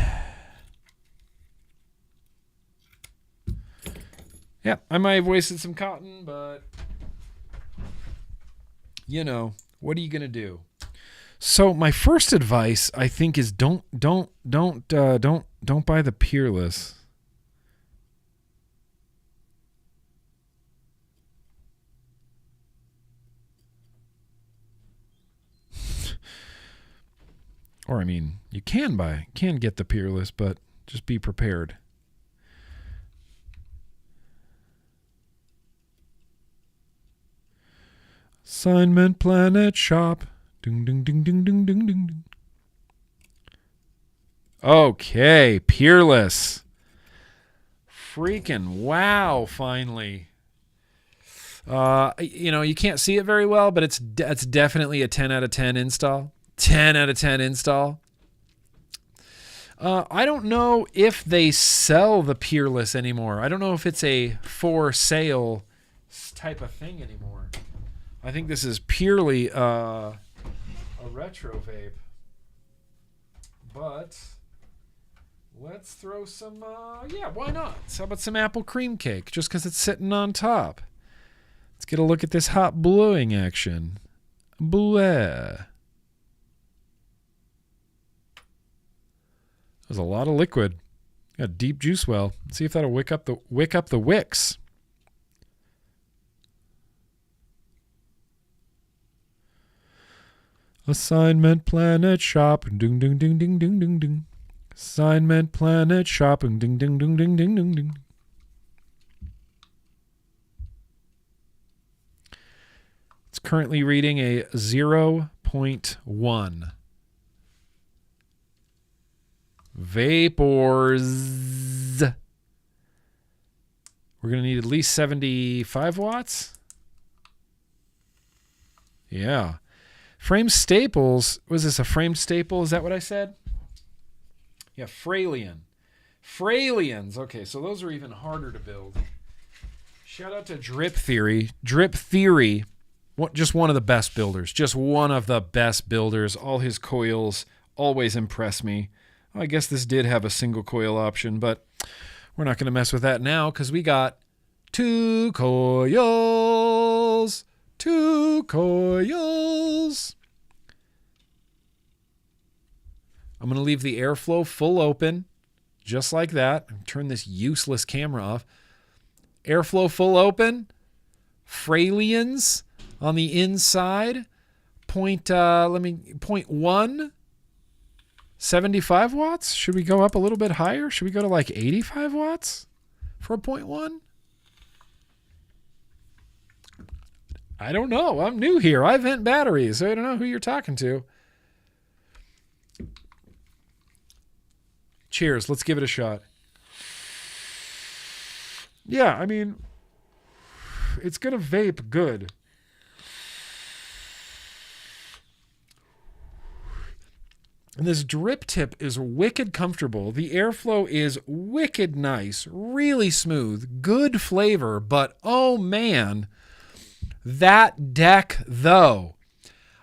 Yeah, I might have wasted some cotton, but you know, what are you gonna do? So my first advice, I think, is don't buy the Peerless. Or I mean, you can get the Peerless, but just be prepared. Assignment Planet Shop. Ding, ding, ding, ding, ding, ding, ding. Okay, Peerless. Freaking wow, finally. You know, you can't see it very well, but it's definitely a 10 out of 10 install. 10 out of 10 install. I don't know if they sell the Peerless anymore. I don't know if it's a for sale type of thing anymore. I think this is purely a retro vape. But let's throw some, yeah, why not? How about some apple cream cake, just because it's sitting on top? Let's get a look at this hot blowing action. Bleh. There's a lot of liquid. Got a deep juice well. Let's see if that'll wick up the wicks. Assignment Planet Shop. Ding ding ding ding ding ding ding. Assignment Planet Shop. Ding ding ding ding ding ding ding. It's currently reading a 0.1. Vapors. We're going to need at least 75 watts. Yeah. Frame staples. Was this a framed staple? Is that what I said? Yeah, Fralian. Fralians. Okay, so those are even harder to build. Shout out to Drip Theory. Drip Theory, just one of the best builders. Just one of the best builders. All his coils always impress me. Well, I guess this did have a single coil option, but we're not going to mess with that now because we got 2 coils. 2 coils. I'm going to leave the airflow full open, just like that. Turn this useless camera off. Airflow full open. Fralians on the inside. Point 1. 75 watts. Should we go up a little bit higher? Should we go to like 85 watts for a 0.1? I don't know. I'm new here. I vent batteries, so I don't know who you're talking to. Cheers. Let's give it a shot. Yeah, I mean, it's going to vape good. And this drip tip is wicked comfortable. The airflow is wicked nice, really smooth, good flavor, but oh man, that deck though.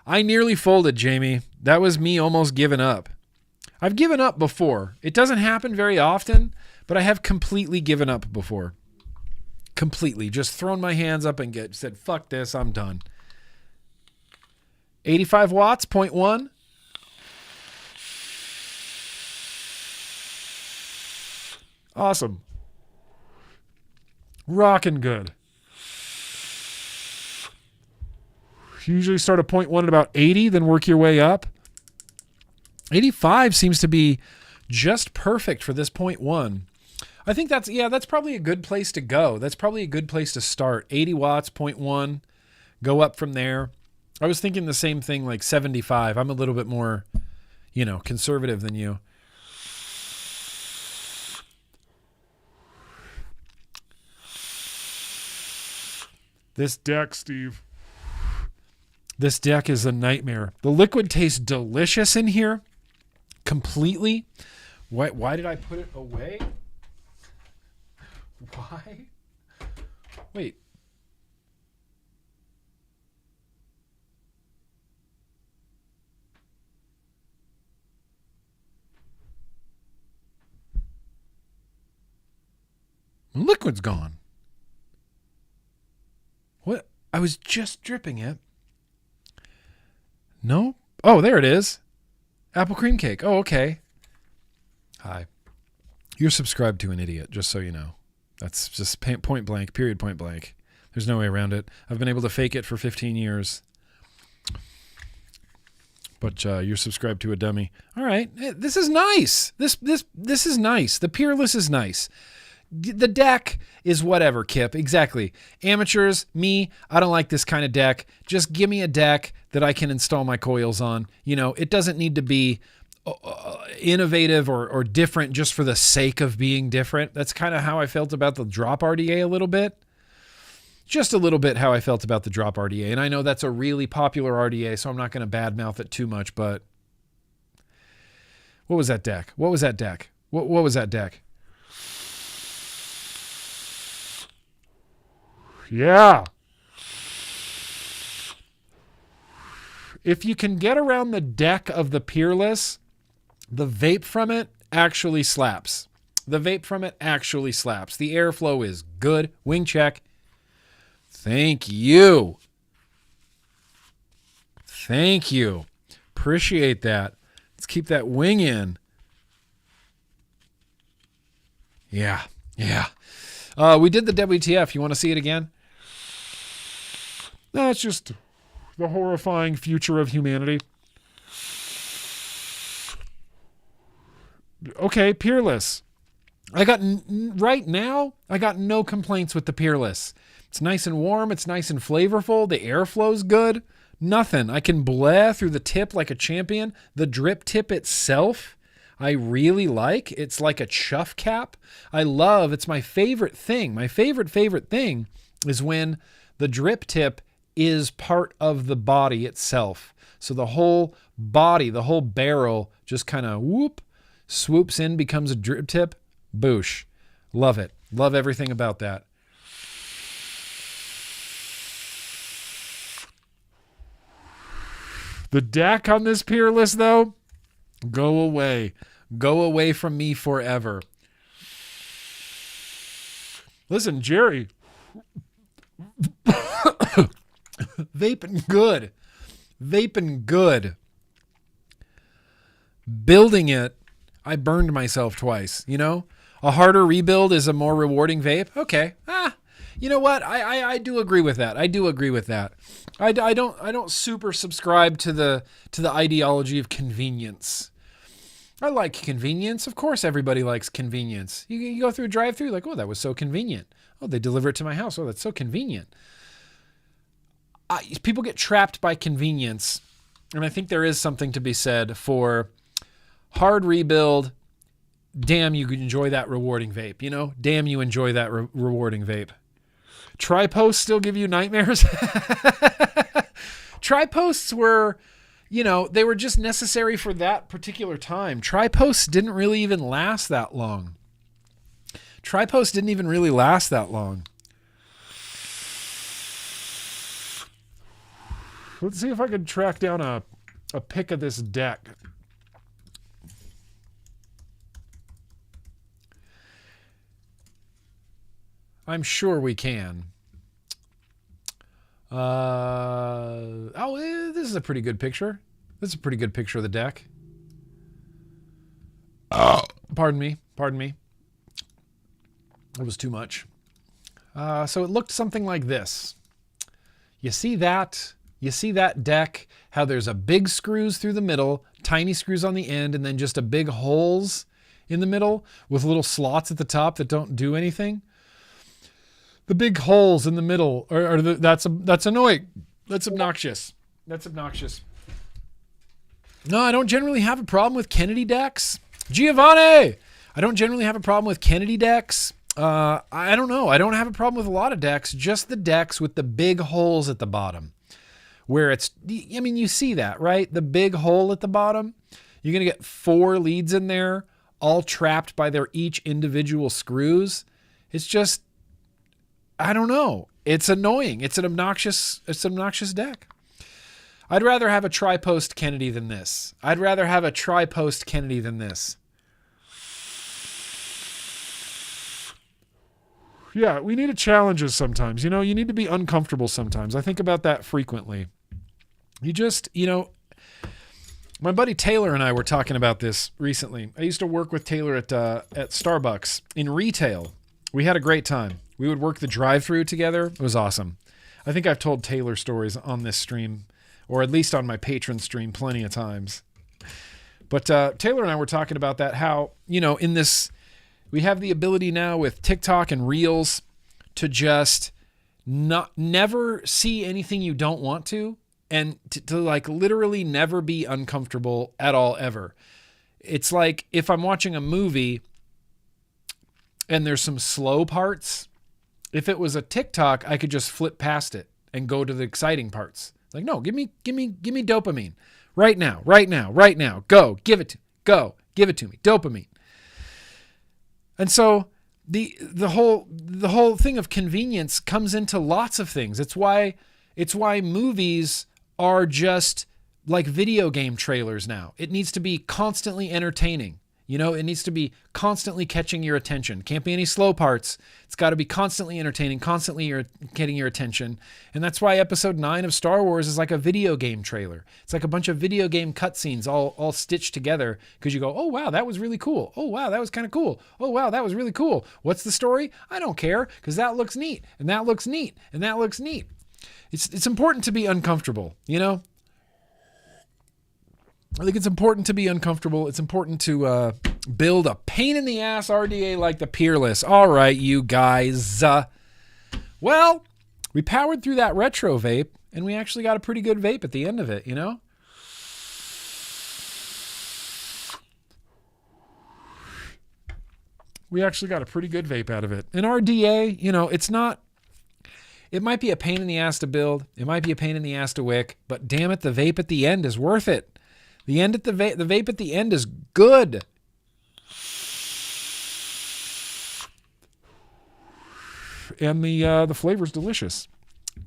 I nearly folded, Jamie. That was me almost giving up. I've given up before. It doesn't happen very often, but I have completely given up before. Completely. Just thrown my hands up and said, fuck this, I'm done. 85 watts, 0.1. Awesome. Rocking good. You usually start at 0.1 at about 80, then work your way up. 85 seems to be just perfect for this 0.1. I think that's probably a good place to go. That's probably a good place to start. 80 watts, 0.1, go up from there. I was thinking the same thing, like 75. I'm a little bit more, conservative than you. This deck, Steve. This deck is a nightmare. The liquid tastes delicious in here. Completely. Why did I put it away? Why? Wait. The liquid's gone. What? I was just dripping it. No? Oh, there it is. Apple cream cake. Oh, okay. Hi. You're subscribed to an idiot, just so you know. That's just point blank, period, point blank. There's no way around it. I've been able to fake it for 15 years. But you're subscribed to a dummy. All right. This is nice. This is nice. The Peerless is nice. The deck is whatever, Kip. Exactly. Amateurs, me, I don't like this kind of deck. Just give me a deck that I can install my coils on. It doesn't need to be innovative or different just for the sake of being different. That's kind of how I felt about the drop RDA a little bit. Just a little bit how I felt about the drop RDA. And I know that's a really popular RDA, so I'm not going to badmouth it too much, but what was that deck? What was that deck? What was that deck? Yeah. If you can get around the deck of the Peerless, the vape from it actually slaps. The vape from it actually slaps. The airflow is good. Wing check. Thank you. Thank you. Appreciate that. Let's keep that wing in. Yeah. We did the WTF. You want to see it again? No, it's just the horrifying future of humanity. Okay, Peerless. Right now, I got no complaints with the Peerless. It's nice and warm. It's nice and flavorful. The airflow's good. Nothing. I can bleh through the tip like a champion. The drip tip itself, I really like. It's like a chuff cap. It's my favorite thing. My favorite thing is when the drip tip is part of the body itself. So the whole body, the whole barrel just kind of swoops in, becomes a drip tip. Boosh. Love it. Love everything about that. The DAC on this Peerless, though, go away. Go away from me forever. Listen, Jerry. Vaping good. Vaping good. Building it, I burned myself twice, you know? A harder rebuild is a more rewarding vape. Okay. You know what? I do agree with that. I do agree with that. I don't super subscribe to the ideology of convenience. I like convenience. Of course everybody likes convenience. You go through a drive-through, like, oh, that was so convenient. Oh, they deliver it to my house. Oh, that's so convenient. People get trapped by convenience, and I think there is something to be said for hard rebuild. Damn, you enjoy that rewarding vape, you know? Damn, you enjoy that rewarding vape. Tri-posts still give you nightmares? Tri-posts were, you know, they were just necessary for that particular time. Tri-posts didn't really even last that long. Tri-posts didn't even really last that long. Let's see if I can track down a pic of this deck. I'm sure we can. This is a pretty good picture. This is a pretty good picture of the deck. Pardon me. It was too much. So it looked something like this. You see that? You see that deck? How there's a big screws through the middle, tiny screws on the end, and then just a big holes in the middle with little slots at the top that don't do anything. The big holes in the middle that's annoying. That's obnoxious. That's obnoxious. No, I don't generally have a problem with Kennedy decks. Giovanni! I don't generally have a problem with Kennedy decks. I don't know. I don't have a problem with a lot of decks, just the decks with the big holes at the bottom. Where it's, I mean, you see that, right? The big hole at the bottom. You're going to get 4 leads in there, all trapped by their each individual screws. It's just, I don't know. It's annoying. It's an obnoxious deck. I'd rather have a tri-post Kennedy than this. Yeah, we need challenges sometimes. You know, you need to be uncomfortable sometimes. I think about that frequently. You just, you know, my buddy Taylor and I were talking about this recently. I used to work with Taylor at Starbucks in retail. We had a great time. We would work the drive-through together. It was awesome. I think I've told Taylor stories on this stream, or at least on my patron stream, plenty of times. But Taylor and I were talking about that, how, you know, in this, we have the ability now with TikTok and Reels to just never see anything you don't want to, and to like literally never be uncomfortable at all ever. It's like if I'm watching a movie and there's some slow parts, if it was a TikTok, I could just flip past it and go to the exciting parts. Like, no, give me dopamine right now. Go, give it to me. Dopamine. And so the whole thing of convenience comes into lots of things. It's why movies are just like video game trailers now. It needs to be constantly entertaining. You know, it needs to be constantly catching your attention. Can't be any slow parts. It's got to be constantly entertaining, constantly getting your attention. And that's why episode 9 of Star Wars is like a video game trailer. It's like a bunch of video game cutscenes all stitched together, because you go, oh, wow, that was really cool. Oh, wow, that was kind of cool. Oh, wow, that was really cool. What's the story? I don't care, because that looks neat, and that looks neat, and that looks neat. It's important to be uncomfortable, you know? I think it's important to be uncomfortable. It's important to build a pain-in-the-ass RDA like the Peerless. All right, you guys. Well, we powered through that retro vape, and we actually got a pretty good vape at the end of it, you know? We actually got a pretty good vape out of it. An RDA, you know, it's not it might be a pain in the ass to build. It might be a pain in the ass to wick, but damn it, the vape at the end is worth it. The vape at the end is good. And the flavor's delicious.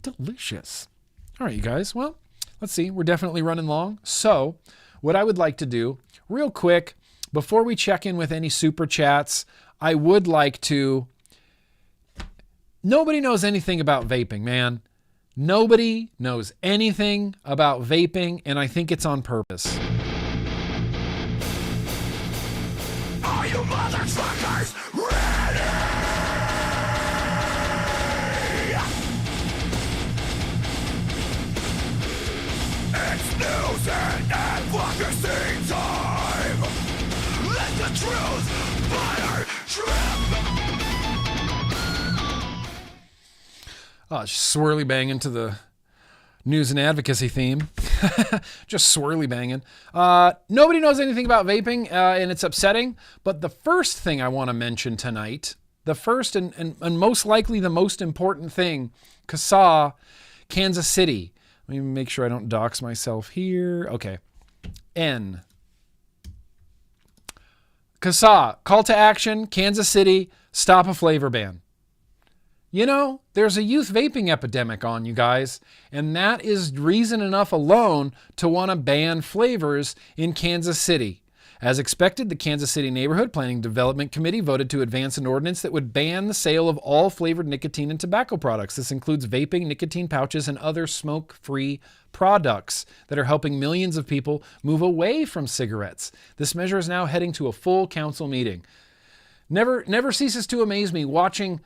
Delicious. All right, you guys. Well, let's see. We're definitely running long. So what I would like to do real quick, before we check in with any super chats, I would like to, nobody knows anything about vaping, man. Nobody knows anything about vaping, and I think it's on purpose. Are you motherfuckers ready? It's news and advocacy time. Let the truth fire trip. Oh, just swirly banging to the news and advocacy theme. Just swirly banging. Nobody knows anything about vaping, and it's upsetting. But the first thing I want to mention tonight, the first and most likely the most important thing, CASA, Kansas City. Let me make sure I don't dox myself here. Okay. N. CASA, call to action, Kansas City, stop a flavor ban. You know, there's a youth vaping epidemic on, you guys, and that is reason enough alone to want to ban flavors in Kansas City. As expected, the Kansas City Neighborhood Planning Development Committee voted to advance an ordinance that would ban the sale of all flavored nicotine and tobacco products. This includes vaping, nicotine pouches, and other smoke-free products that are helping millions of people move away from cigarettes. This measure is now heading to a full council meeting. Never ceases to amaze me watching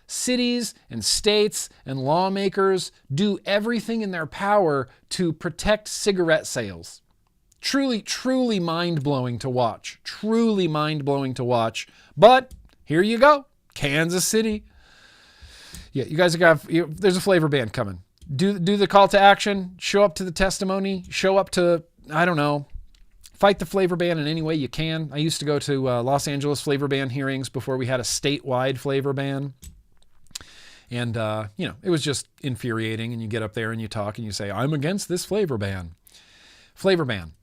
cities and states and lawmakers do everything in their power to protect cigarette sales. Truly mind-blowing to watch. Truly mind-blowing to watch. But here you go. Kansas City. Yeah, you guys there's a flavor ban coming. Do the call to action. Show up to the testimony. Show up to, I don't know, fight the flavor ban in any way you can. I used to go to Los Angeles flavor ban hearings before we had a statewide flavor ban. And, it was just infuriating. And you get up there and you talk and you say, I'm against this flavor ban. Flavor ban.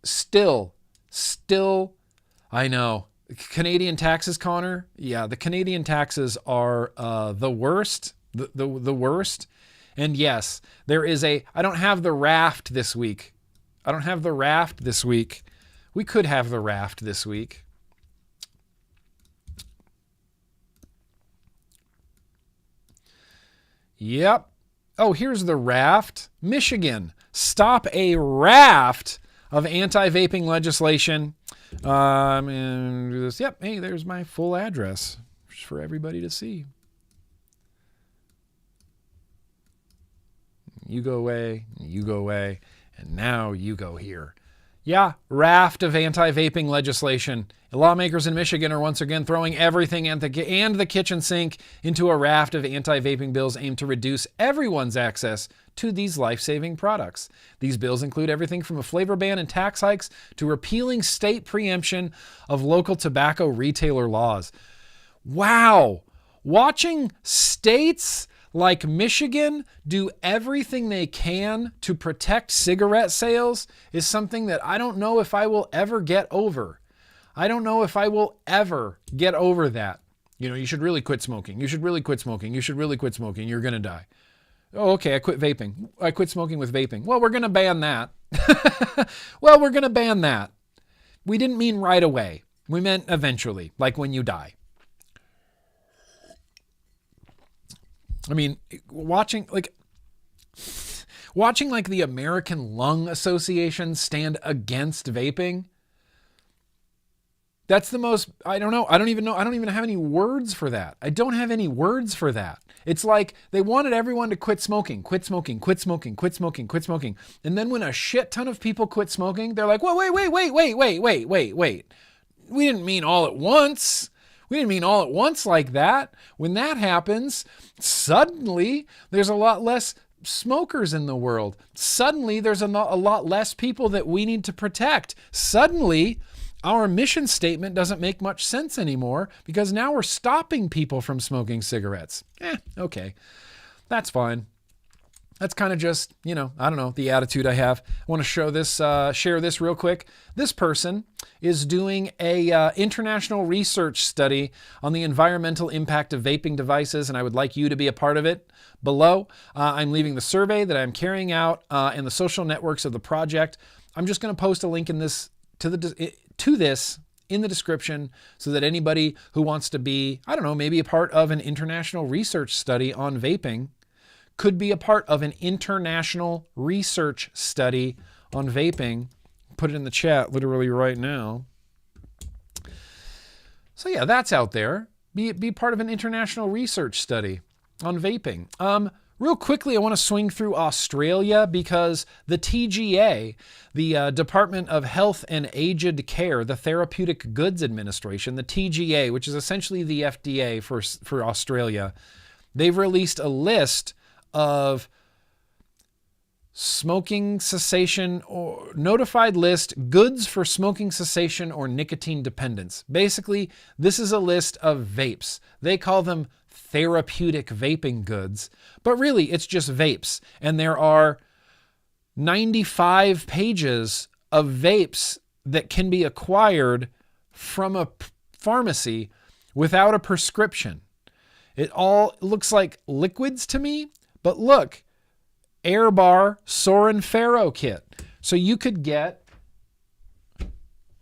Still, I know. Canadian taxes, Connor. Yeah, the Canadian taxes are the worst. The worst. And yes, there is I don't have the RAFT this week. We could have the RAFT this week. Yep. Oh, here's the RAFT. Michigan. Stop a raft of anti-vaping legislation. And do this. Yep. Hey, there's my full address for everybody to see. You go away, and now you go here. Yeah, raft of anti-vaping legislation. Lawmakers in Michigan are once again throwing everything and the kitchen sink into a raft of anti-vaping bills aimed to reduce everyone's access to these life-saving products. These bills include everything from a flavor ban and tax hikes to repealing state preemption of local tobacco retailer laws. Wow! Watching states like Michigan do everything they can to protect cigarette sales is something that I don't know if I will ever get over. I don't know if I will ever get over that. You know, you should really quit smoking. You should really quit smoking. You should really quit smoking. You're going to die. Oh, okay, I quit vaping. I quit smoking with vaping. Well, we're going to ban that. We didn't mean right away. We meant eventually, like when you die. I mean, watching like the American Lung Association stand against vaping. That's the most, I don't know. I don't even have any words for that. I don't have any words for that. It's like they wanted everyone to quit smoking. And then when a shit ton of people quit smoking, they're like, well, wait. We didn't mean all at once. We didn't mean all at once like that. When that happens, suddenly there's a lot less smokers in the world. Suddenly there's a lot less people that we need to protect. Suddenly our mission statement doesn't make much sense anymore because now we're stopping people from smoking cigarettes. Okay. That's fine. That's kind of just, I don't know, the attitude I have. I want to share this real quick. This person is doing a international research study on the environmental impact of vaping devices, and I would like you to be a part of it. Below, I'm leaving the survey that I'm carrying out and the social networks of the project. I'm just going to post a link in this to this in the description so that anybody who wants to be, I don't know, maybe a part of an international research study on vaping could be a part of an international research study on vaping. Put it in the chat literally right now. So yeah, that's out there. Be part of an international research study on vaping. Real quickly, I want to swing through Australia because the TGA, the Department of Health and Aged Care, the Therapeutic Goods Administration, the TGA, which is essentially the FDA for Australia, they've released a list of smoking cessation or notified list goods for smoking cessation or nicotine dependence. Basically, this is a list of vapes. They call them therapeutic vaping goods, but really it's just vapes. And there are 95 pages of vapes that can be acquired from a pharmacy without a prescription. It all looks like liquids to me. But look, Air Bar Soren Faro kit. So you could get,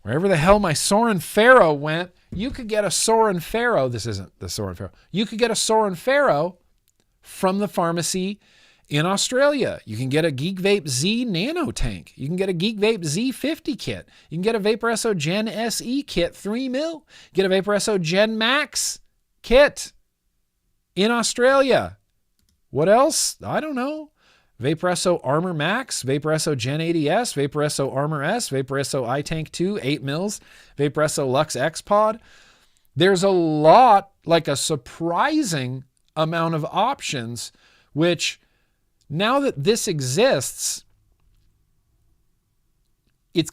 wherever the hell my Soren Faro went, you could get a Soren Faro. This isn't the Soren Faro. You could get a Soren Faro from the pharmacy in Australia. You can get a Geek Vape Z Nano Tank. You can get a Geek Vape Z50 kit. You can get a Vaporesso Gen SE kit, 3 mil. Get a Vaporesso Gen Max kit in Australia. What else? I don't know. Vaporesso Armor Max, Vaporesso Gen 80S, Vaporesso Armor S, Vaporesso iTank 2, 8 mils, Vaporesso Lux X Pod. There's a lot, like a surprising amount of options, which now that this exists, it's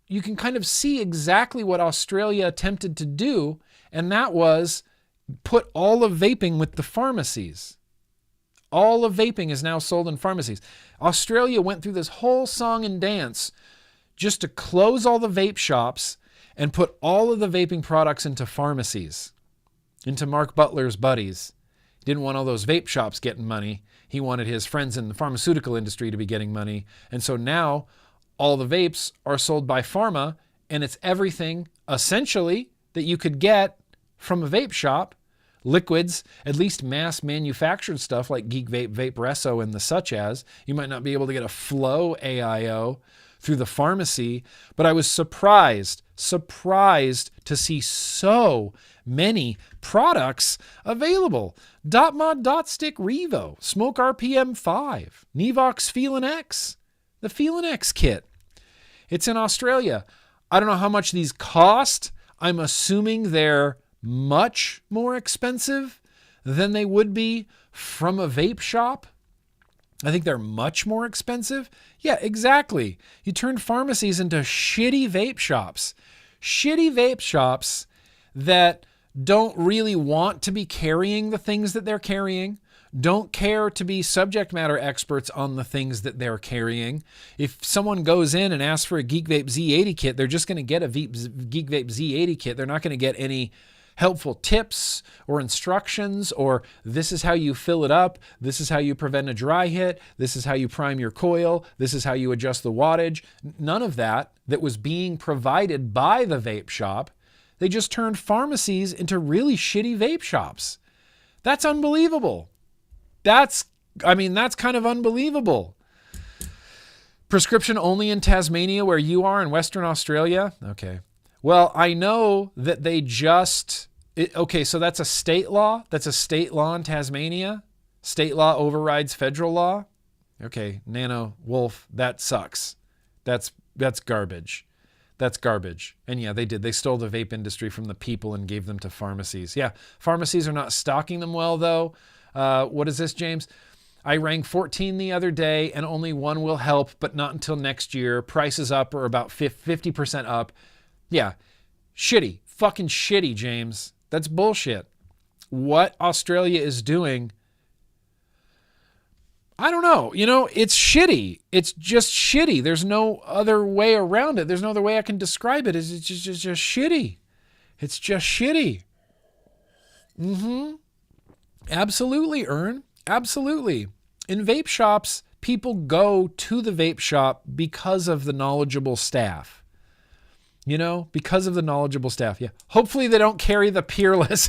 you can kind of see exactly what Australia attempted to do, and that was put all of vaping with the pharmacies. All of vaping is now sold in pharmacies. Australia went through this whole song and dance just to close all the vape shops and put all of the vaping products into pharmacies, into Mark Butler's buddies. He didn't want all those vape shops getting money. He wanted his friends in the pharmaceutical industry to be getting money. And so now all the vapes are sold by pharma, and it's everything essentially that you could get from a vape shop. Liquids, at least mass manufactured stuff like Geek Vape, Vaporesso, and the such as. You might not be able to get a Flow AIO through the pharmacy, but I was surprised to see so many products available. DotMod DotStick Revo, Smoke RPM 5, Nevox Feelin X, the Feelin X kit. It's in Australia. I don't know how much these cost. I'm assuming they're much more expensive than they would be from a vape shop. I think they're much more expensive. Yeah, exactly. You turn pharmacies into shitty vape shops. Shitty vape shops that don't really want to be carrying the things that they're carrying, don't care to be subject matter experts on the things that they're carrying. If someone goes in and asks for a Geek Vape Z80 kit, they're just going to get a Geek Vape Z80 kit. They're not going to get any helpful tips or instructions, or this is how you fill it up, this is how you prevent a dry hit, this is how you prime your coil, this is how you adjust the wattage. None of that was being provided by the vape shop. They just turned pharmacies into really shitty vape shops. That's unbelievable. That's kind of unbelievable. Prescription only in Tasmania, where you are in Western Australia? Okay. Well, I know that they so that's a state law. That's a state law in Tasmania. State law overrides federal law. Okay, Nano Wolf, that sucks. That's garbage. That's garbage. And yeah, they did. They stole the vape industry from the people and gave them to pharmacies. Yeah, pharmacies are not stocking them well, though. What is this, James? I rang 14 the other day and only one will help, but not until next year. Prices up or about 50% up. Yeah, shitty. Fucking shitty, James. That's bullshit. What Australia is doing, I don't know. It's shitty. It's just shitty. There's no other way around it. There's no other way I can describe it. It's just shitty. It's just shitty. Absolutely, Ern. Absolutely. In vape shops, people go to the vape shop because of the knowledgeable staff. Because of the knowledgeable staff. Yeah. Hopefully they don't carry the Peerless.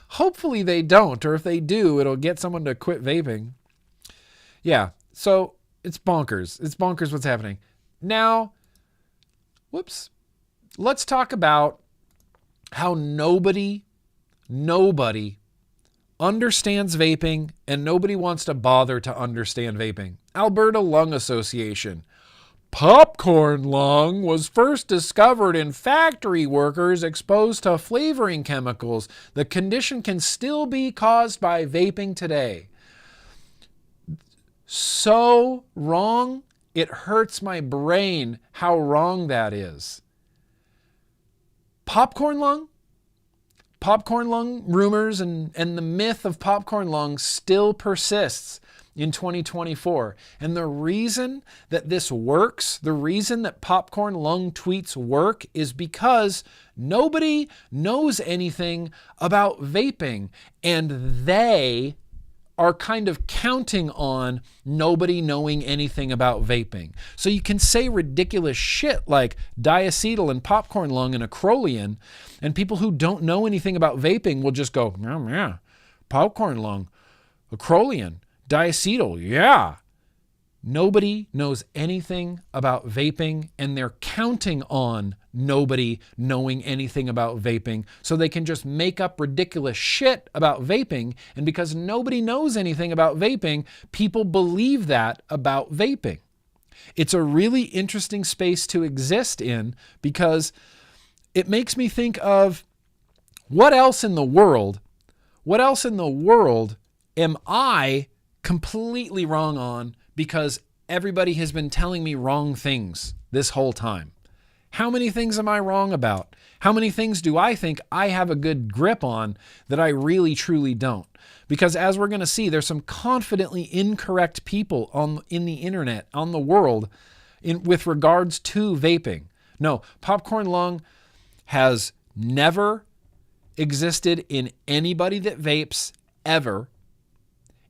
Hopefully they don't, or if they do, it'll get someone to quit vaping. Yeah, so it's bonkers. It's bonkers what's happening. Now, let's talk about how nobody understands vaping and nobody wants to bother to understand vaping. Alberta Lung Association. Popcorn lung was first discovered in factory workers exposed to flavoring chemicals. The condition can still be caused by vaping today. So wrong, it hurts my brain how wrong that is. Popcorn lung rumors and the myth of popcorn lung still persists in 2024. And the reason that this works, the reason that popcorn lung tweets work, is because nobody knows anything about vaping, and they are kind of counting on nobody knowing anything about vaping. So you can say ridiculous shit like diacetyl and popcorn lung and acrolein, and people who don't know anything about vaping will just go, yeah, popcorn lung, acrolein, diacetyl, yeah. Nobody knows anything about vaping, and they're counting on nobody knowing anything about vaping so they can just make up ridiculous shit about vaping. And because nobody knows anything about vaping, people believe that about vaping. It's a really interesting space to exist in because it makes me think of what else in the world am I completely wrong on because everybody has been telling me wrong things this whole time. How many things am I wrong about? How many things do I think I have a good grip on that I really truly don't? Because as we're going to see, there's some confidently incorrect people in the internet, on the world, with regards to vaping. No, popcorn lung has never existed in anybody that vapes ever.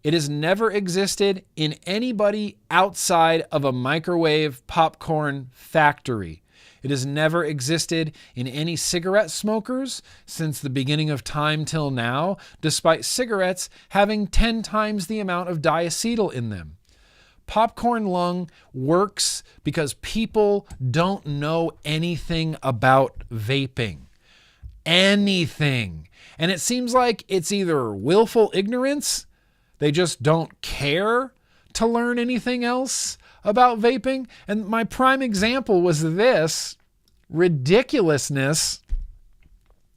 It has never existed in anybody outside of a microwave popcorn factory. It has never existed in any cigarette smokers since the beginning of time till now, despite cigarettes having 10 times the amount of diacetyl in them. Popcorn lung works because people don't know anything about vaping. Anything. And it seems like it's either willful ignorance, they just don't care to learn anything else about vaping. And my prime example was this ridiculousness.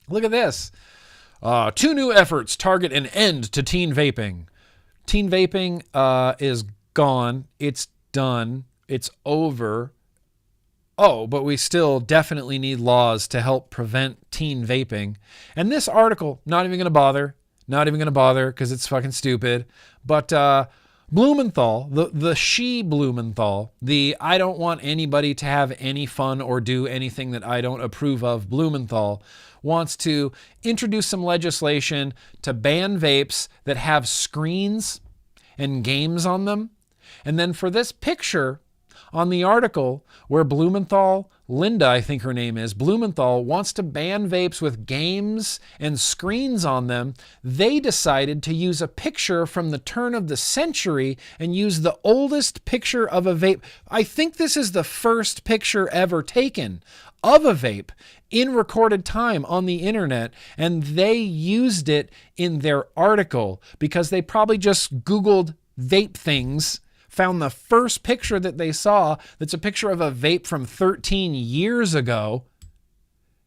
Look at this. 2 new efforts target an end to teen vaping. Teen vaping is gone. It's done. It's over. Oh, but we still definitely need laws to help prevent teen vaping. And this article, not even going to bother because it's fucking stupid. But Blumenthal, the she Blumenthal, the I don't want anybody to have any fun or do anything that I don't approve of Blumenthal, wants to introduce some legislation to ban vapes that have screens and games on them. And then for this picture on the article where Blumenthal, Linda, I think her name is, Blumenthal wants to ban vapes with games and screens on them, they decided to use a picture from the turn of the century and use the oldest picture of a vape. I think this is the first picture ever taken of a vape in recorded time on the internet, and they used it in their article because they probably just Googled vape things, found the first picture that they saw that's a picture of a vape from 13 years ago,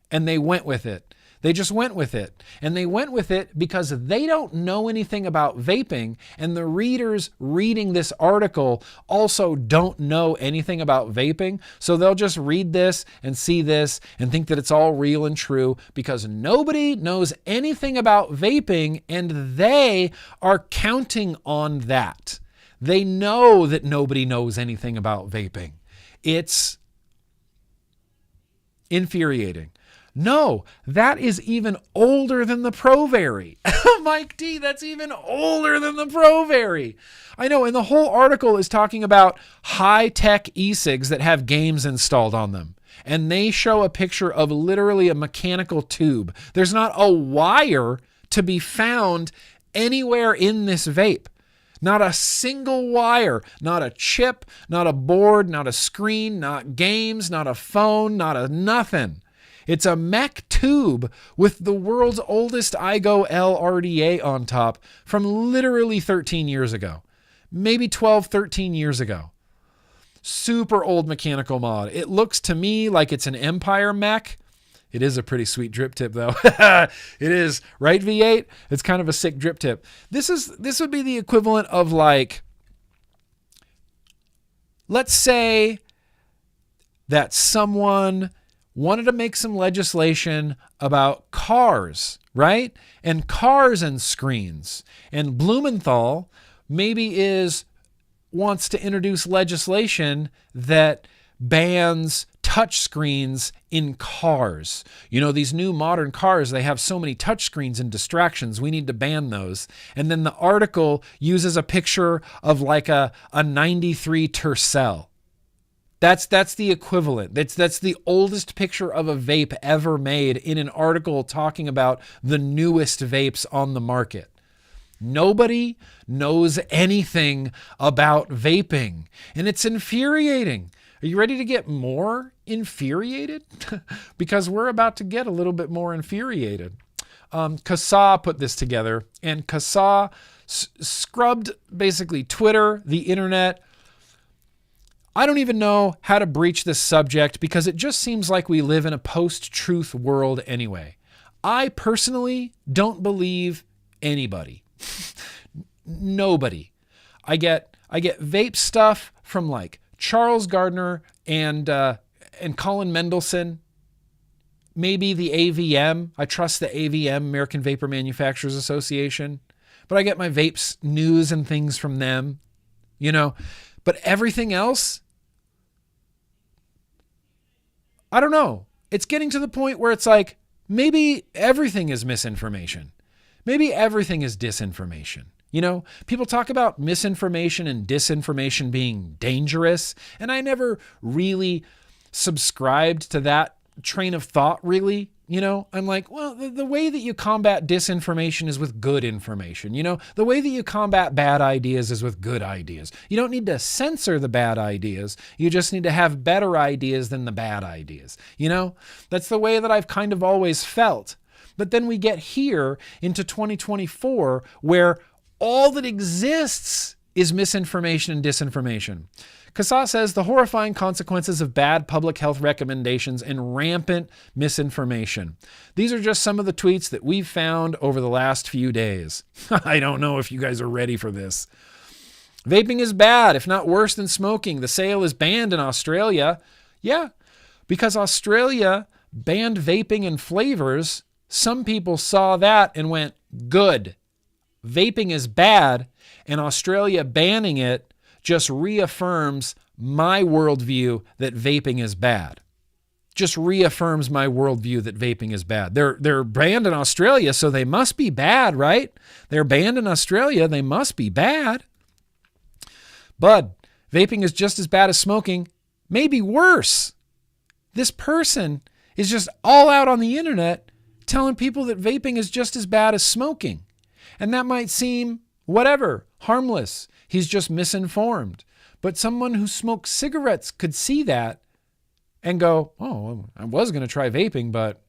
and they went with it. They just went with it. And they went with it because they don't know anything about vaping. And the readers reading this article also don't know anything about vaping. So they'll just read this and see this and think that it's all real and true because nobody knows anything about vaping and they are counting on that. They know that nobody knows anything about vaping. It's infuriating. No, that is even older than the ProVary. Mike D, that's even older than the ProVary. I know, and the whole article is talking about high-tech e-cigs that have games installed on them. And they show a picture of literally a mechanical tube. There's not a wire to be found anywhere in this vape. Not a single wire, not a chip, not a board, not a screen, not games, not a phone, not a nothing. It's a mech tube with the world's oldest IGO LRDA on top from literally 13 years ago. Maybe 12, 13 years ago. Super old mechanical mod. It looks to me like it's an Empire mech. It is a pretty sweet drip tip though. It is, right V8? It's kind of a sick drip tip. This would be the equivalent of like, let's say that someone wanted to make some legislation about cars, right? And cars and screens. And Blumenthal maybe wants to introduce legislation that bans touch screens in cars. You know, these new modern cars, they have so many touch screens and distractions. We need to ban those. And then the article uses a picture of like a 93 Tercel. That's the equivalent. That's the oldest picture of a vape ever made in an article talking about the newest vapes on the market. Nobody knows anything about vaping, and it's infuriating. Are you ready to get more infuriated? Because we're about to get a little bit more infuriated. Kasa put this together, and Kasa scrubbed basically Twitter, the internet. I don't even know how to breach this subject because it just seems like we live in a post-truth world anyway. I personally don't believe anybody. Nobody. I get vape stuff from like Charles Gardner and Colin Mendelsohn. Maybe the AVM. I trust the AVM, American Vapor Manufacturers Association. But I get my vapes news and things from them, you know. But everything else, I don't know. It's getting to the point where it's like, maybe everything is misinformation. Maybe everything is disinformation. You know, people talk about misinformation and disinformation being dangerous, and I never really subscribed to that train of thought, really. You know, I'm like, well, the way that you combat disinformation is with good information. You know, the way that you combat bad ideas is with good ideas. You don't need to censor the bad ideas. You just need to have better ideas than the bad ideas. You know, that's the way that I've kind of always felt. But then we get here into 2024 where all that exists is misinformation and disinformation. Kasa says the horrifying consequences of bad public health recommendations and rampant misinformation. These are just some of the tweets that we've found over the last few days. I don't know if you guys are ready for this. Vaping is bad, if not worse than smoking. The sale is banned in Australia. Yeah, because Australia banned vaping and flavors. Some people saw that and went, good. Vaping is bad, and Australia banning it just reaffirms my worldview that vaping is bad. Just reaffirms my worldview that vaping is bad. They're banned in Australia, so they must be bad, right? They're banned in Australia, they must be bad. Bud, vaping is just as bad as smoking, maybe worse. This person is just all out on the internet telling people that vaping is just as bad as smoking. And that might seem, whatever, harmless. He's just misinformed. But someone who smokes cigarettes could see that and go, oh, I was going to try vaping, but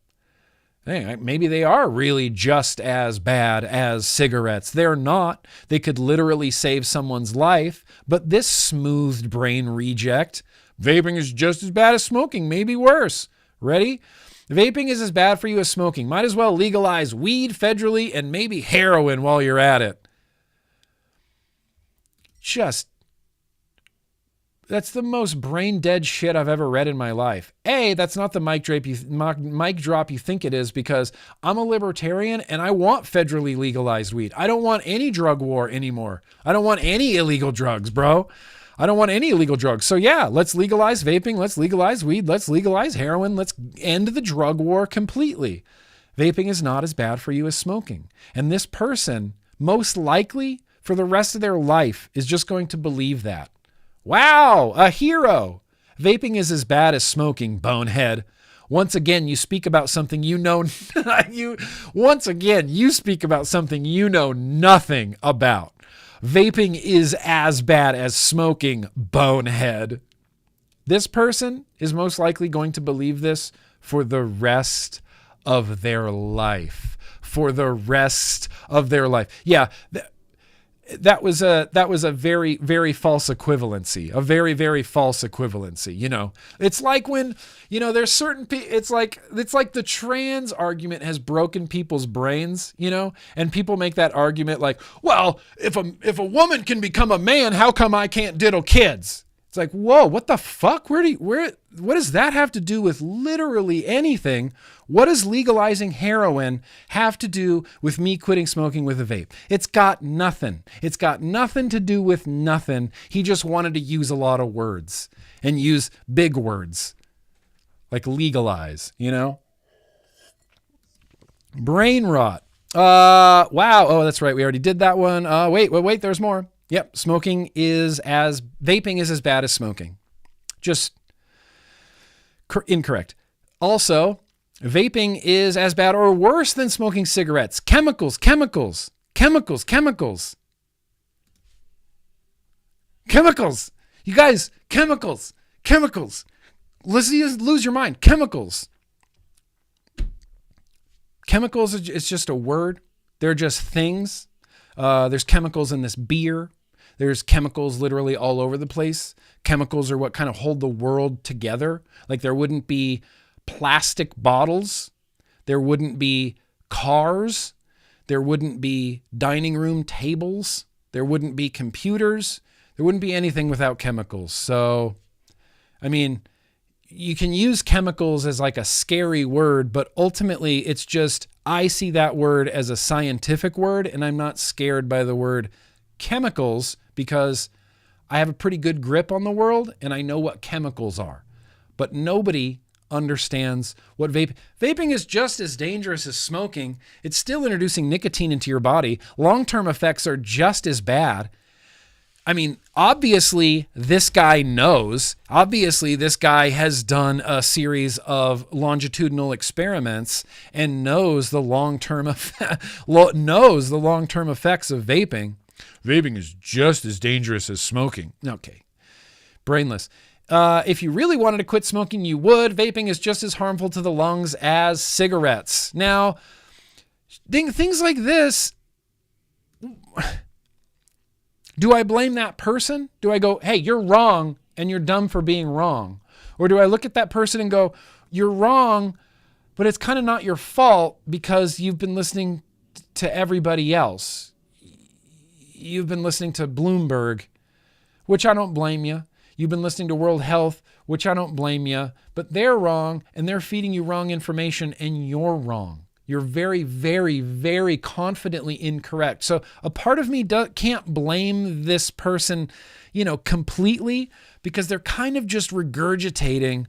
hey, maybe they are really just as bad as cigarettes. They're not. They could literally save someone's life. But this smoothed brain reject, vaping is just as bad as smoking, maybe worse. Ready? Vaping is as bad for you as smoking. Might as well legalize weed federally and maybe heroin while you're at it. That's the most brain dead shit I've ever read in my life. That's not the mic drop you think it is, because I'm a libertarian and I want federally legalized weed. I don't want any drug war anymore. I don't want any illegal drugs, bro. I don't want any illegal drugs. So yeah, let's legalize vaping. Let's legalize weed. Let's legalize heroin. Let's end the drug war completely. Vaping is not as bad for you as smoking. And this person, most likely for the rest of their life, is just going to believe that. Wow, a hero. Vaping is as bad as smoking, bonehead. Once again, you speak about something you know. You speak about something you know nothing about. Vaping is as bad as smoking, bonehead. This person is most likely going to believe this for the rest of their life. For the rest of their life. Yeah. That was a very, very false equivalency, a very, very false equivalency. You know, it's like when, there's certain it's like the trans argument has broken people's brains, and people make that argument like, well, if a woman can become a man, how come I can't diddle kids? It's like, whoa, what the fuck? What does that have to do with literally anything? What does legalizing heroin have to do with me quitting smoking with a vape? It's got nothing. It's got nothing to do with nothing. He just wanted to use a lot of words and use big words like legalize, Brain rot. Wow. Oh, that's right. We already did that one. Wait, there's more. Yep, vaping is as bad as smoking. Just incorrect. Also, vaping is as bad or worse than smoking cigarettes. Chemicals. You guys, chemicals. Lose your mind. Chemicals. Chemicals is just a word. They're just things. There's chemicals in this beer. There's chemicals literally all over the place. Chemicals are what kind of hold the world together. Like there wouldn't be plastic bottles. There wouldn't be cars. There wouldn't be dining room tables. There wouldn't be computers. There wouldn't be anything without chemicals. So, I mean, you can use chemicals as like a scary word, but ultimately it's just, I see that word as a scientific word, and I'm not scared by the word chemicals because I have a pretty good grip on the world and I know what chemicals are. But nobody understands what vaping is just as dangerous as smoking. It's still introducing nicotine into your body. Long-term effects are just as bad. I mean, obviously this guy knows. Obviously this guy has done a series of longitudinal experiments and knows the long-term effects of vaping. Vaping is just as dangerous as smoking. Okay, brainless. If you really wanted to quit smoking, you would. Vaping is just as harmful to the lungs as cigarettes. Now, things like this. Do I blame that person? Do I go, hey, you're wrong and you're dumb for being wrong? Or do I look at that person and go, you're wrong, but it's kind of not your fault because you've been listening to everybody else. You've been listening to Bloomberg, which I don't blame you. You've been listening to World Health, which I don't blame you. But they're wrong and they're feeding you wrong information and you're wrong. You're very, very, very confidently incorrect. So a part of me can't blame this person, completely, because they're kind of just regurgitating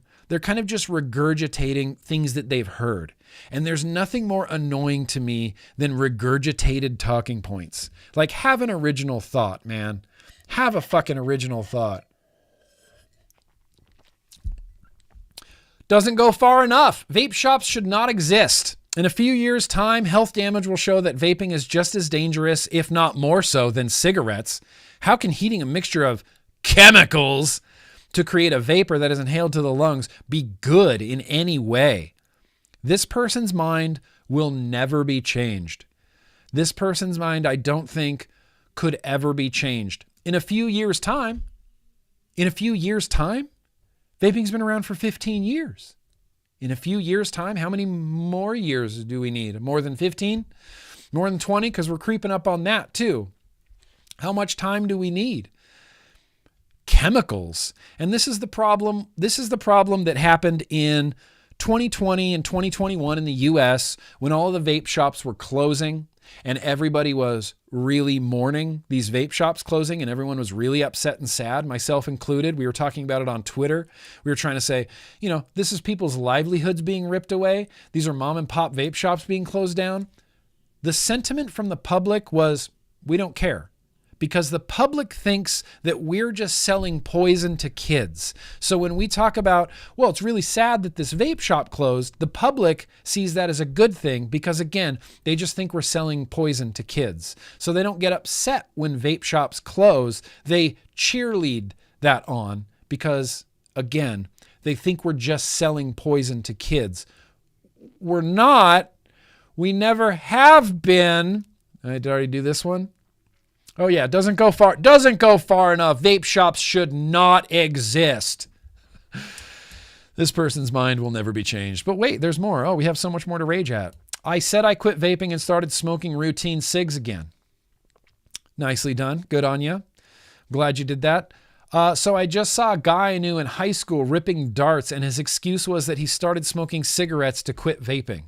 things that they've heard. And there's nothing more annoying to me than regurgitated talking points. Like, have an original thought, man. Have a fucking original thought. Doesn't go far enough. Vape shops should not exist. In a few years' time, health damage will show that vaping is just as dangerous, if not more so, than cigarettes. How can heating a mixture of chemicals to create a vapor that is inhaled to the lungs be good in any way? This person's mind will never be changed. This person's mind, I don't think, could ever be changed. In a few years' time, vaping's been around for 15 years. In a few years' time, how many more years do we need? More than 15? More than 20? Because we're creeping up on that too. How much time do we need? Chemicals. And this is the problem. This is the problem that happened in 2020 and 2021 in the US when all the vape shops were closing and everybody was really mourning these vape shops closing and everyone was really upset and sad, myself included. We were talking about it on Twitter. We were trying to say, you know, this is people's livelihoods being ripped away. These are mom and pop vape shops being closed down. The sentiment from the public was, we don't care. Because the public thinks that we're just selling poison to kids. So when we talk about, well, it's really sad that this vape shop closed, the public sees that as a good thing because, again, they just think we're selling poison to kids. So they don't get upset when vape shops close. They cheerlead that on because, again, they think we're just selling poison to kids. We're not. We never have been. I did already do this one. Oh yeah, doesn't go far enough. Vape shops should not exist. This person's mind will never be changed. But wait, there's more. Oh, we have so much more to rage at. I said I quit vaping and started smoking routine cigs again. Nicely done. Good on you. Glad you did that. So I just saw a guy I knew in high school ripping darts, and his excuse was that he started smoking cigarettes to quit vaping.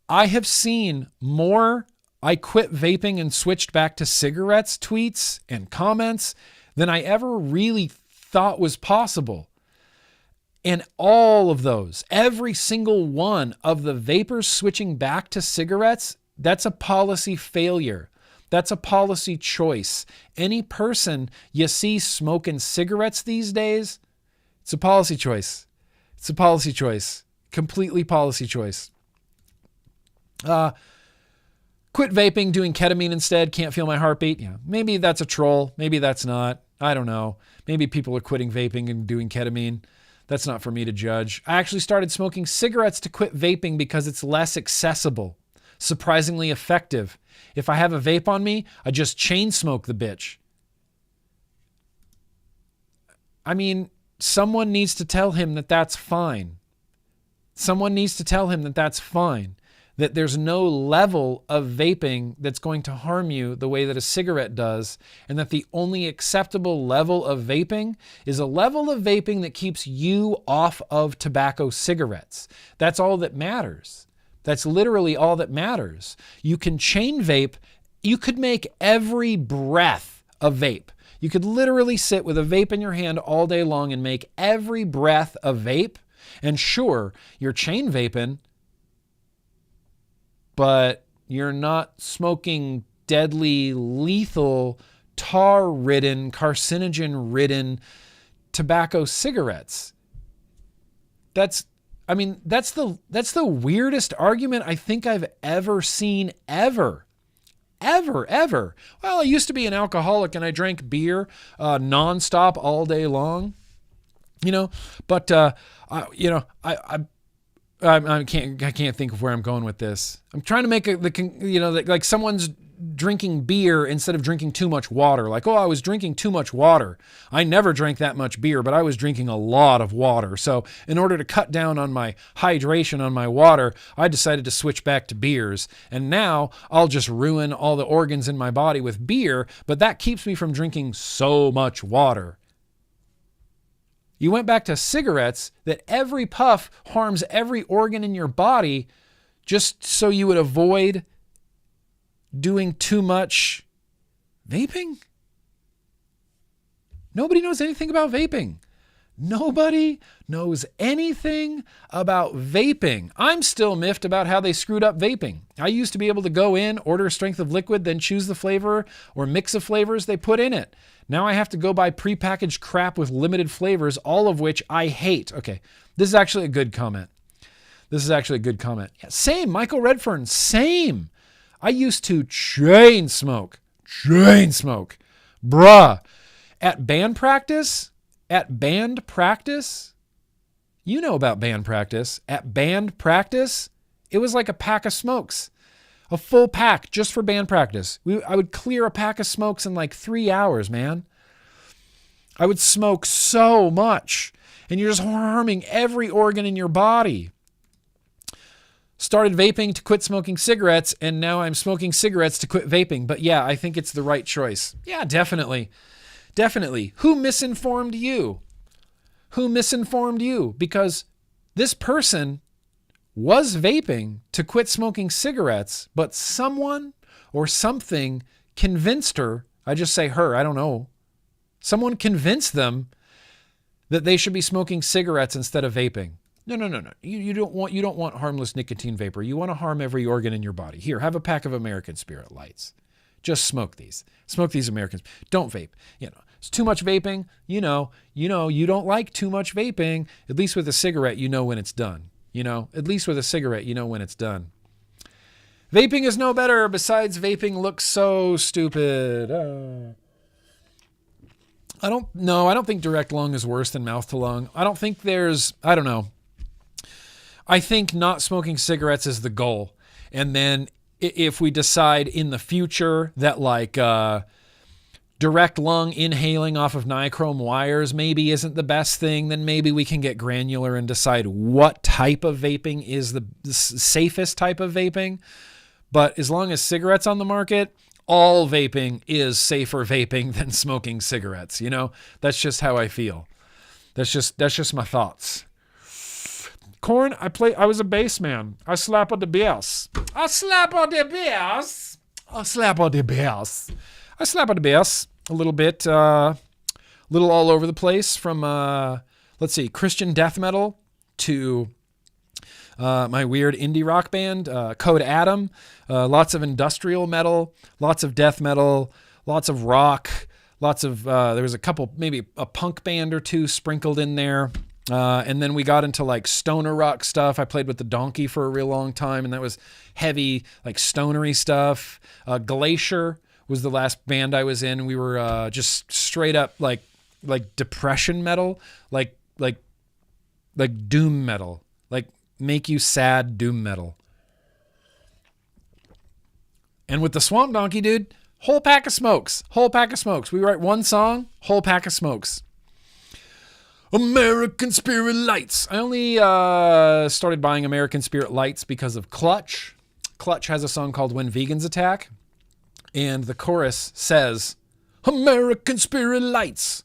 I have seen more I quit vaping and switched back to cigarettes tweets and comments than I ever really thought was possible. And all of those, every single one of the vapors switching back to cigarettes, that's a policy failure. That's a policy choice. Any person you see smoking cigarettes these days, it's a policy choice. It's a policy choice. Completely policy choice. Quit vaping, doing ketamine instead, can't feel my heartbeat. Yeah, maybe that's a troll. Maybe that's not. I don't know. Maybe people are quitting vaping and doing ketamine. That's not for me to judge. I actually started smoking cigarettes to quit vaping because it's less accessible. Surprisingly effective. If I have a vape on me, I just chain smoke the bitch. I mean, someone needs to tell him that that's fine. Someone needs to tell him that that's fine. That there's no level of vaping that's going to harm you the way that a cigarette does, and that the only acceptable level of vaping is a level of vaping that keeps you off of tobacco cigarettes. That's all that matters. That's literally all that matters. You can chain vape. You could make every breath a vape. You could literally sit with a vape in your hand all day long and make every breath a vape. And sure, you're chain vaping, but you're not smoking deadly, lethal, tar-ridden, carcinogen-ridden tobacco cigarettes. That's the weirdest argument I think I've ever seen ever. Ever. Well, I used to be an alcoholic and I drank beer nonstop all day long, but I can't think of where I'm going with this. I'm trying to make like someone's drinking beer instead of drinking too much water. Like, oh, I was drinking too much water. I never drank that much beer, but I was drinking a lot of water. So in order to cut down on my hydration on my water, I decided to switch back to beers. And now I'll just ruin all the organs in my body with beer, but that keeps me from drinking so much water. You went back to cigarettes that every puff harms every organ in your body just so you would avoid doing too much vaping? Nobody knows anything about vaping. Nobody knows anything about vaping. I'm still miffed about how they screwed up vaping. I used to be able to go in, order a strength of liquid, then choose the flavor or mix of flavors they put in it. Now I have to go buy prepackaged crap with limited flavors, all of which I hate. Okay, this is actually a good comment. Yeah, same, Michael Redfern, same. I used to chain smoke. Bruh. At band practice, you know about band practice. At band practice, it was like a pack of smokes. A full pack just for band practice. I would clear a pack of smokes in like 3 hours, man. I would smoke so much. and you're just harming every organ in your body. Started vaping to quit smoking cigarettes, and now I'm smoking cigarettes to quit vaping. But yeah, I think it's the right choice. Yeah, definitely. Definitely. Who misinformed you? Who misinformed you? Because this person was vaping to quit smoking cigarettes, but someone or something convinced her, I just say her, I don't know. Someone convinced them that they should be smoking cigarettes instead of vaping. No. You don't want harmless nicotine vapor. You want to harm every organ in your body. Here, have a pack of American Spirit Lights. Just smoke these. Smoke these Americans. Don't vape. It's too much vaping. You don't like too much vaping. At least with a cigarette, you know when it's done. At least with a cigarette, you know when it's done. Vaping is no better. Besides, vaping looks so stupid. I don't think direct lung is worse than mouth to lung. I don't know. I think not smoking cigarettes is the goal. And then if we decide in the future that direct lung inhaling off of nichrome wires maybe isn't the best thing, then maybe we can get granular and decide what type of vaping is the safest type of vaping. But as long as cigarettes on the market, all vaping is safer vaping than smoking cigarettes. That's just how I feel. That's just my thoughts. Corn, I was a bass man. I slap on the bass. I slap on the bass. I slap on the bass. I slap on the bass a little bit, little all over the place from, Christian death metal to my weird indie rock band, Code Adam. Lots of industrial metal, lots of death metal, lots of rock, lots of, there was a couple, maybe a punk band or two sprinkled in there. And then we got into stoner rock stuff. I played with the Donkey for a real long time, and that was heavy, stonery stuff. Glacier was the last band I was in. We were just straight up like depression metal, like doom metal, make you sad doom metal. And with the Swamp Donkey, dude, whole pack of smokes. We write one song, whole pack of smokes. American Spirit Lights. I only started buying American Spirit Lights because of Clutch. Clutch has a song called When Vegans Attack. And the chorus says, American Spirit Lights.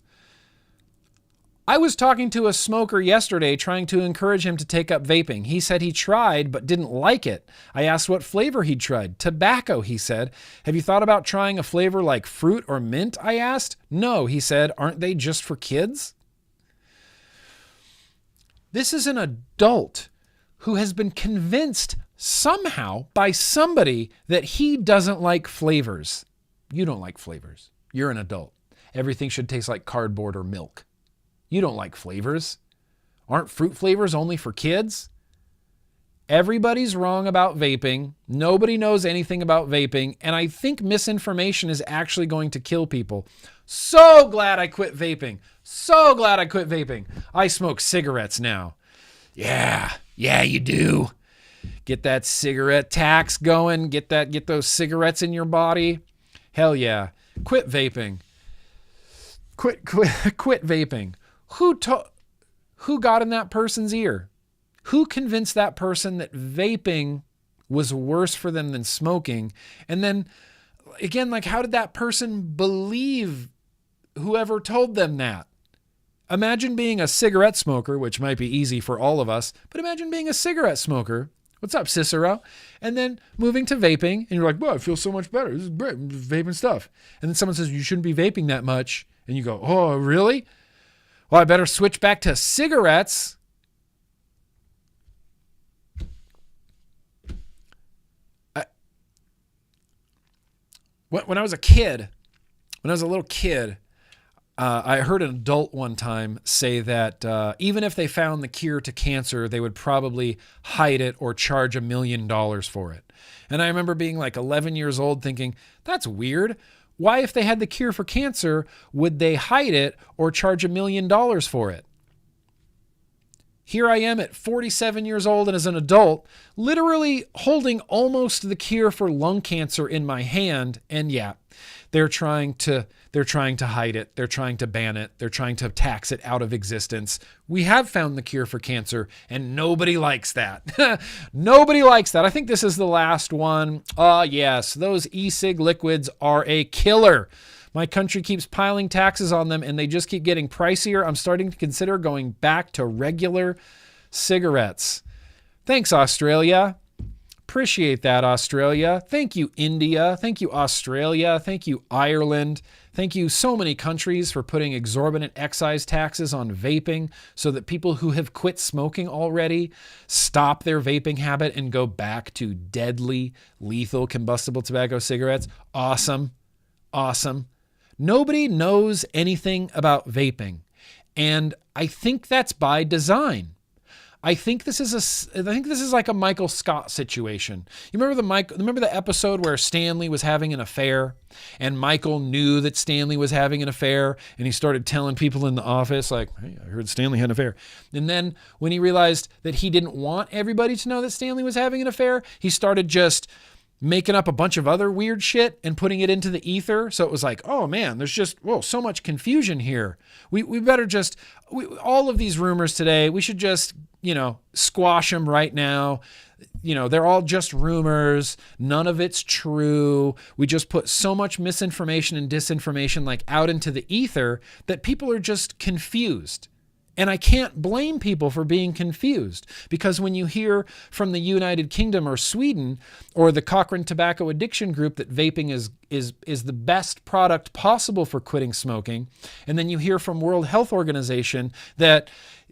I was talking to a smoker yesterday trying to encourage him to take up vaping. He said he tried but didn't like it. I asked what flavor he'd tried. Tobacco, he said. Have you thought about trying a flavor like fruit or mint? I asked. No, he said. Aren't they just for kids? This is an adult who has been convinced somehow by somebody that he doesn't like flavors. You don't like flavors. You're an adult. Everything should taste like cardboard or milk. You don't like flavors. Aren't fruit flavors only for kids? Everybody's wrong about vaping. Nobody knows anything about vaping. And I think misinformation is actually going to kill people. So glad I quit vaping. I smoke cigarettes now. Yeah, you do. Get that cigarette tax going. Get those cigarettes in your body. Hell yeah. Quit vaping. Quit vaping. Who got in that person's ear? Who convinced that person that vaping was worse for them than smoking? And then again, how did that person believe whoever told them that? Imagine being a cigarette smoker, which might be easy for all of us, but imagine being a cigarette smoker. What's up, Cicero? And then moving to vaping, and you're like, well, I feel so much better. This is great. I'm just vaping stuff. And then someone says, you shouldn't be vaping that much. And you go, oh, really? Well, I better switch back to cigarettes. When I was a little kid, I heard an adult one time say that even if they found the cure to cancer, they would probably hide it or charge $1 million for it. And I remember being 11 years old thinking, that's weird. Why, if they had the cure for cancer, would they hide it or charge $1 million for it? Here I am at 47 years old and as an adult, literally holding almost the cure for lung cancer in my hand. And yeah, they're trying to hide it. They're trying to ban it. They're trying to tax it out of existence. We have found the cure for cancer, and nobody likes that. Nobody likes that. I think this is the last one. Yes, those e-cig liquids are a killer. My country keeps piling taxes on them, and they just keep getting pricier. I'm starting to consider going back to regular cigarettes. Thanks, Australia. Appreciate that, Australia. Thank you, India. Thank you, Australia. Thank you, Ireland. Thank you, so many countries, for putting exorbitant excise taxes on vaping so that people who have quit smoking already stop their vaping habit and go back to deadly, lethal combustible tobacco cigarettes. Awesome. Awesome. Nobody knows anything about vaping, and I think that's by design. I think this is like a Michael Scott situation. You remember the episode where Stanley was having an affair, and Michael knew that Stanley was having an affair, and he started telling people in the office, like, "Hey, I heard Stanley had an affair." And then when he realized that he didn't want everybody to know that Stanley was having an affair, he started just making up a bunch of other weird shit and putting it into the ether. So it was like, oh man, there's just, so much confusion here. We better just, all of these rumors today, we should just, squash them right now. They're all just rumors. None of it's true. We just put so much misinformation and disinformation out into the ether that people are just confused. And I can't blame people for being confused, because when you hear from the United Kingdom or Sweden or the Cochrane Tobacco Addiction Group that vaping is the best product possible for quitting smoking, and then you hear from World Health Organization that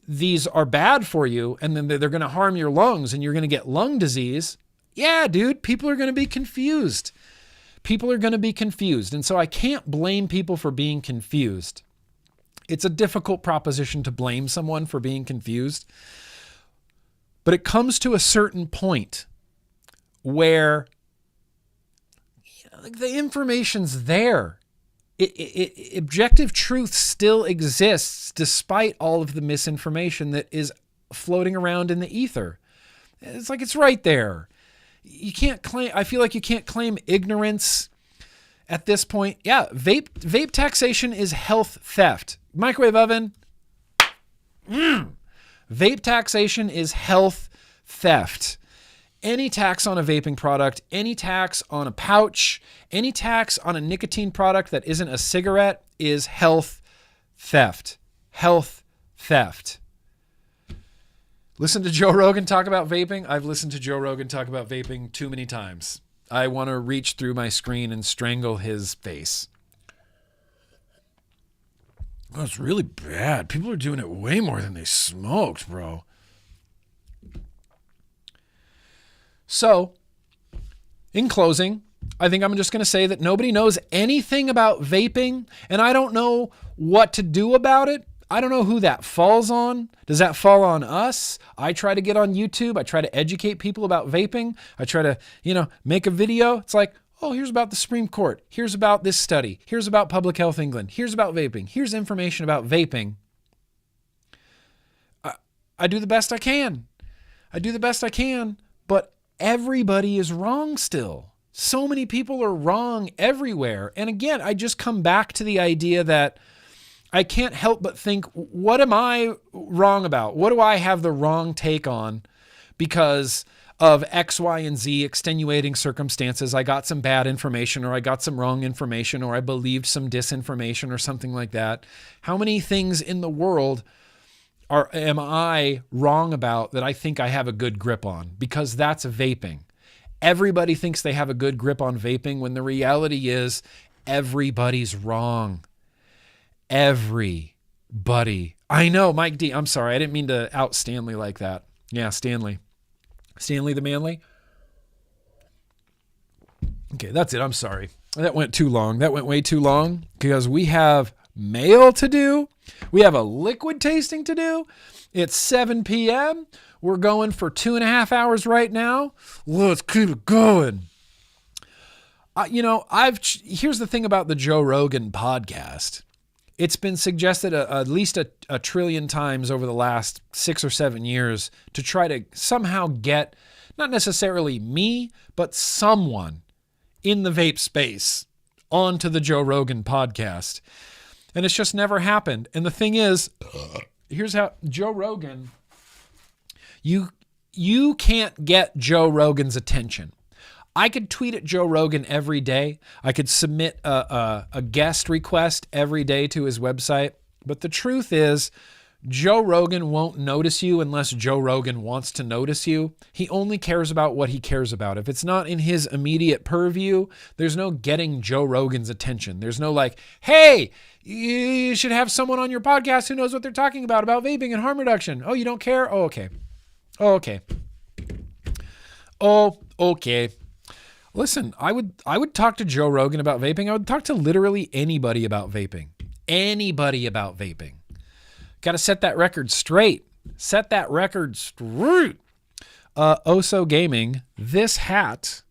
these are bad for you and then they're going to harm your lungs and you're going to get lung disease, yeah, dude, people are going to be confused. People are going to be confused. And so I can't blame people for being confused. It's a difficult proposition to blame someone for being confused, but it comes to a certain point where the information's there. Objective truth still exists despite all of the misinformation that is floating around in the ether. It's right there. You can't claim, I feel like you can't claim ignorance at this point. Yeah, vape taxation is health theft. Microwave oven. Vape taxation is health theft. Any tax on a vaping product, any tax on a pouch, any tax on a nicotine product that isn't a cigarette is health theft. Health theft. Listen to Joe Rogan talk about vaping. I've listened to Joe Rogan talk about vaping too many times. I want to reach through my screen and strangle his face. Oh, it's really bad. People are doing it way more than they smoked, bro. So, in closing, I think I'm just going to say that nobody knows anything about vaping, and I don't know what to do about it. I don't know who that falls on. Does that fall on us? I try to get on YouTube. I try to educate people about vaping. I try to, make a video. It's like, oh, here's about the Supreme Court. Here's about this study. Here's about Public Health England. Here's about vaping. Here's information about vaping. I do the best I can. But everybody is wrong still. So many people are wrong everywhere. And again, I just come back to the idea that I can't help but think, what am I wrong about? What do I have the wrong take on because of X, Y, and Z extenuating circumstances? I got some bad information, or I got some wrong information, or I believed some disinformation or something like that. How many things in the world am I wrong about that I think I have a good grip on? Because that's vaping. Everybody thinks they have a good grip on vaping when the reality is everybody's wrong. Everybody. I know, Mike D. I'm sorry. I didn't mean to out Stanley like that. Yeah, Stanley. Stanley the Manly. Okay, that's it. I'm sorry. That went too long. That went way too long because we have mail to do. We have a liquid tasting to do. It's 7 p.m. We're going for 2.5 hours right now. Let's keep it going. Here's the thing about the Joe Rogan podcast. It's been suggested at least a trillion times over the last 6 or 7 years to try to somehow get, not necessarily me, but someone in the vape space onto the Joe Rogan podcast. And it's just never happened. And the thing is, here's how Joe Rogan, you can't get Joe Rogan's attention. I could tweet at Joe Rogan every day. I could submit a guest request every day to his website. But the truth is, Joe Rogan won't notice you unless Joe Rogan wants to notice you. He only cares about what he cares about. If it's not in his immediate purview, there's no getting Joe Rogan's attention. There's no like, hey, you should have someone on your podcast who knows what they're talking about vaping and harm reduction. Oh, you don't care? Oh, okay. Oh, okay. Oh, okay. Listen, I would talk to Joe Rogan about vaping. I would talk to literally anybody about vaping. Anybody about vaping. Got to set that record straight. Set that record straight. Oso Gaming. This hat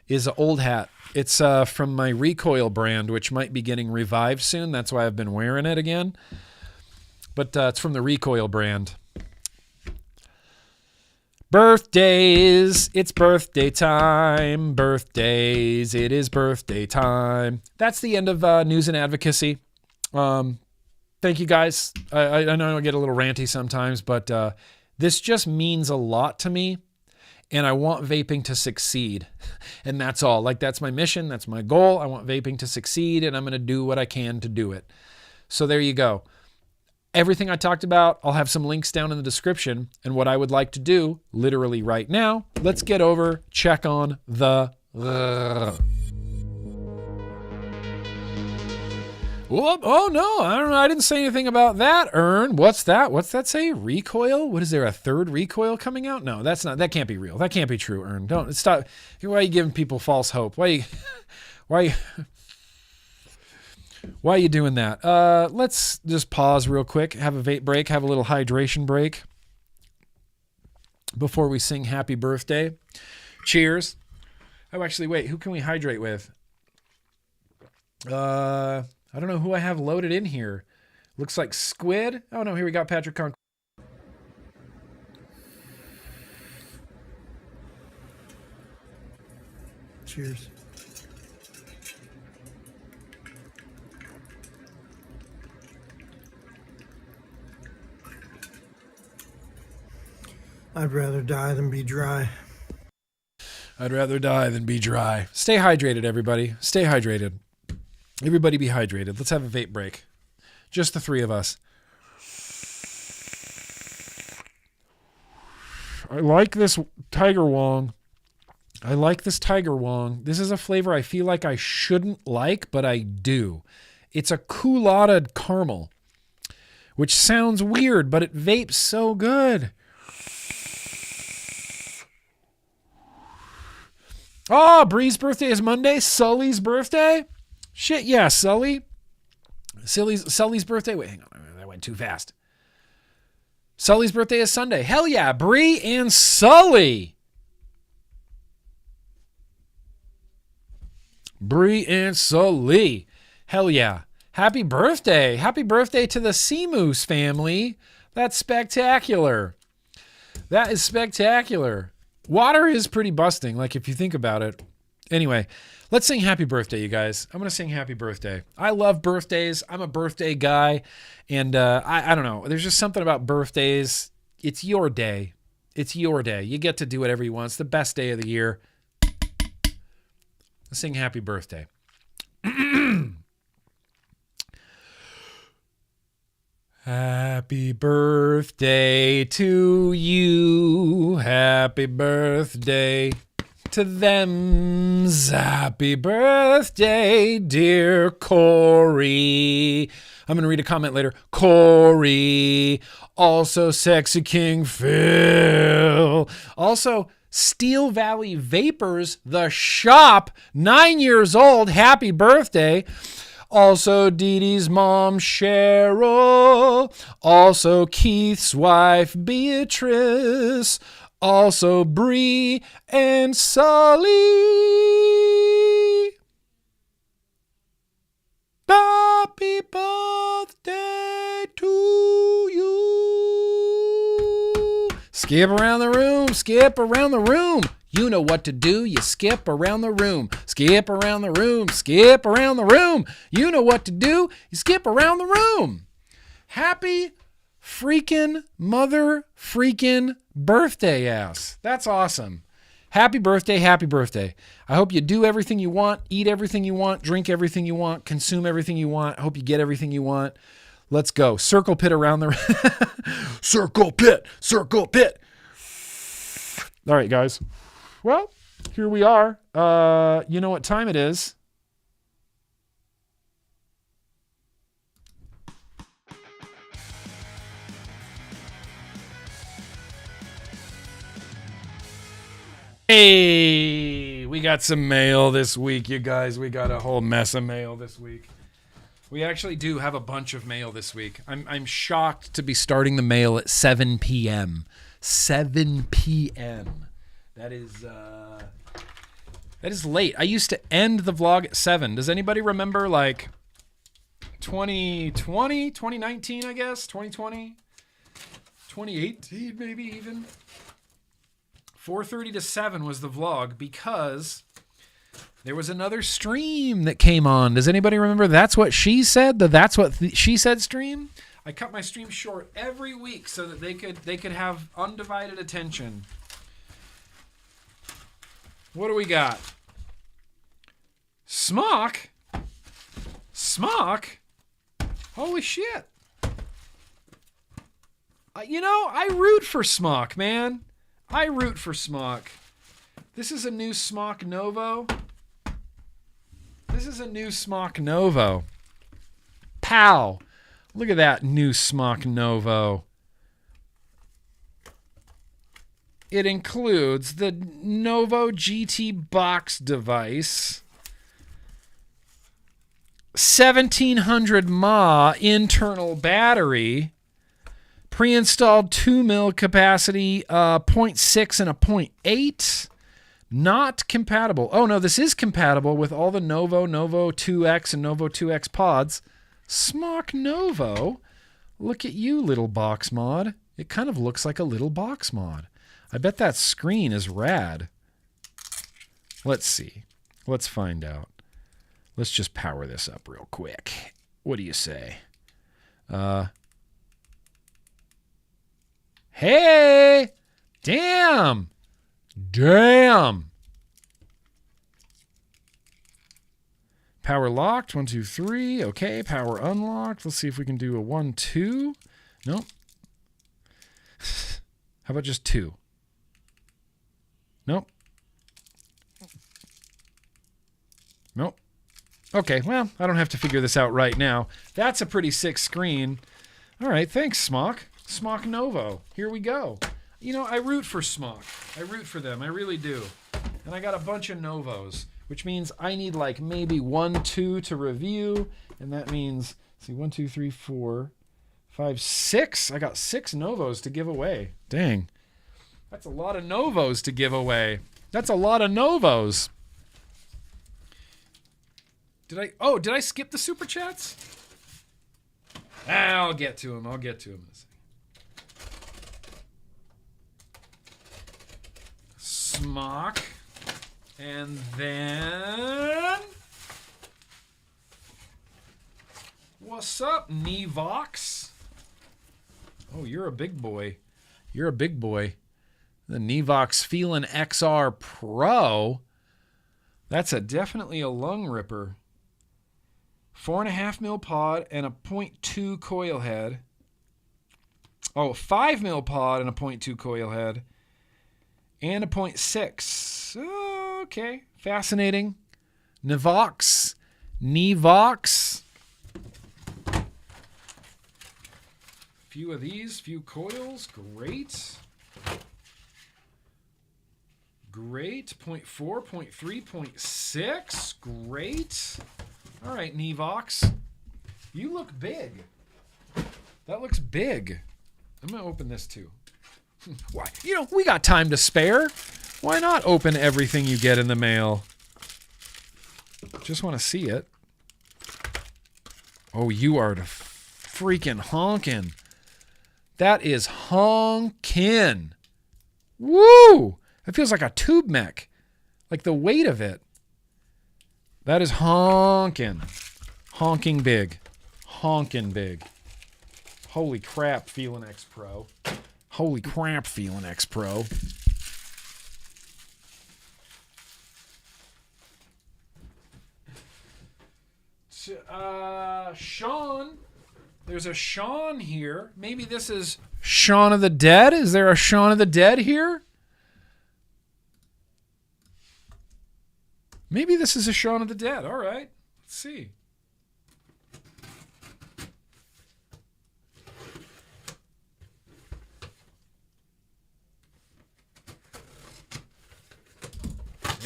is an old hat. It's from my Recoil brand, which might be getting revived soon. That's why I've been wearing it again. But it's from the Recoil brand. Birthdays, it's birthday time. Birthdays, it is birthday time. That's the end of news and advocacy. Thank you guys. I know I get a little ranty sometimes, but this just means a lot to me. And I want vaping to succeed. And that's all. Like, that's my mission. That's my goal. I want vaping to succeed, and I'm going to do what I can to do it. So there you go. Everything I talked about, I'll have some links down in the description. And what I would like to do, literally right now, let's get over, check on the... Oh, no, I don't know. I didn't say anything about that, Ern. What's that? What's that say? Recoil? What is there, a third Recoil coming out? No, that can't be real. That can't be true, Ern. Don't stop. Why are you giving people false hope? Why are you doing that? Let's just pause real quick, have a vape break, have a little hydration break before we sing happy birthday. Cheers. Oh, actually, wait, who can we hydrate with? I don't know who I have loaded in here. Looks like Squid. Oh, no, here we got Patrick Conk. Cheers. I'd rather die than be dry. I'd rather die than be dry. Stay hydrated, everybody. Stay hydrated. Everybody be hydrated. Let's have a vape break. Just the three of us. I like this Tiger Wong. This is a flavor I feel like I shouldn't like, but I do. It's a culotta caramel, which sounds weird, but it vapes so good. Oh, Bree's birthday is Monday. Sully's birthday? Shit, yeah, Sully. Sully's birthday. Wait, hang on. That went too fast. Sully's birthday is Sunday. Hell yeah, Bree and Sully. Bree and Sully. Hell yeah. Happy birthday. Happy birthday to the Sea Moose family. That's spectacular. That is spectacular. Water is pretty busting, like if you think about it. Anyway, let's sing happy birthday, you guys. I'm going to sing happy birthday. I love birthdays. I'm a birthday guy. And I don't know. There's just something about birthdays. It's your day. It's your day. You get to do whatever you want. It's the best day of the year. Let's sing happy birthday. Happy birthday to you. Happy birthday to them. Happy birthday, dear Corey. I'm going to read a comment later. Corey. Also, Sexy King Phil. Also, Steel Valley Vapors, the shop, 9 years old. Happy birthday. Also, Dee Dee's mom, Cheryl. Also, Keith's wife, Beatrice. Also, Bree and Sully. Happy birthday to you. Skip around the room. Skip around the room. You know what to do. You skip around the room. Skip around the room. Skip around the room. You know what to do. You skip around the room. Happy freaking mother freaking birthday, ass. That's awesome. Happy birthday, happy birthday. I hope you do everything you want, eat everything you want, drink everything you want, consume everything you want. I hope you get everything you want. Let's go. Circle pit around the... Circle pit, circle pit. All right, guys. Well, here we are. You know what time it is. Hey, we got some mail this week, you guys. We got a whole mess of mail this week. We actually do have a bunch of mail this week. I'm shocked to be starting the mail at 7 p.m. 7 p.m. That is late. I used to end the vlog at 7. Does anybody remember like 2020, 2019, I guess? 2020? 2018 maybe even? 4:30 to 7 was the vlog because there was another stream that came on. Does anybody remember That's What She Said? The That's What She Said stream? I cut my stream short every week so that they could have undivided attention. What do we got? Smock? Smock? Holy shit. I root for Smock, man. I root for Smock. This is a new Smock Novo. This is a new Smock Novo. Pow. Look at that new Smock Novo. It includes the Novo GT box device, 1700 mAh internal battery, pre-installed 2 mil capacity, 0.6 and a 0.8. Not compatible. Oh no, this is compatible with all the Novo 2X and Novo 2X pods. Smock Novo. Look at you, little box mod. It kind of looks like a little box mod. I bet that screen is rad. Let's see. Let's find out. Let's just power this up real quick. What do you say? Hey! Damn! Damn! Power locked. 1, 2, 3. Okay. Power unlocked. Let's see if we can do a 1, 2. Nope. How about just 2? Nope. Nope. Okay, well, I don't have to figure this out right now. That's a pretty sick screen. All right, thanks, Smock. Smock Novo. Here we go. I root for Smock. I root for them. I really do. And I got a bunch of Novos, which means I need like maybe 1, 2 to review. And that means, let's see, 1, 2, 3, 4, 5, 6. I got 6 Novos to give away. Dang. That's a lot of Novos to give away. That's a lot of Novos. Did I skip the super chats? I'll get to him. In a second. Smock. And then... What's up, Nevox? Oh, you're a big boy. You're a big boy. The Nevox Feelin' XR Pro. That's definitely a lung ripper. 4.5 mil pod and a 0.2 coil head. Oh, 5 mil pod and a 0.2 coil head. And a 0.6. Oh, okay. Fascinating. Nevox. Few of these, few coils. Great. 0.4, 0.3, 0.6. Great. All right, Nevox. You look big. That looks big. I'm going to open this too. Why? We got time to spare. Why not open everything you get in the mail? Just want to see it. Oh, you are freaking honkin'. That is honkin'. Woo! It feels like a tube mech. Like the weight of it. That is honking. Honking big. Honking big. Holy crap, Feeling X Pro. Holy crap, Feeling X Pro. Sean. There's a Sean here. Maybe this is Shaun of the Dead. Is there a Shaun of the Dead here? Maybe this is a Shaun of the Dead. All right. Let's see.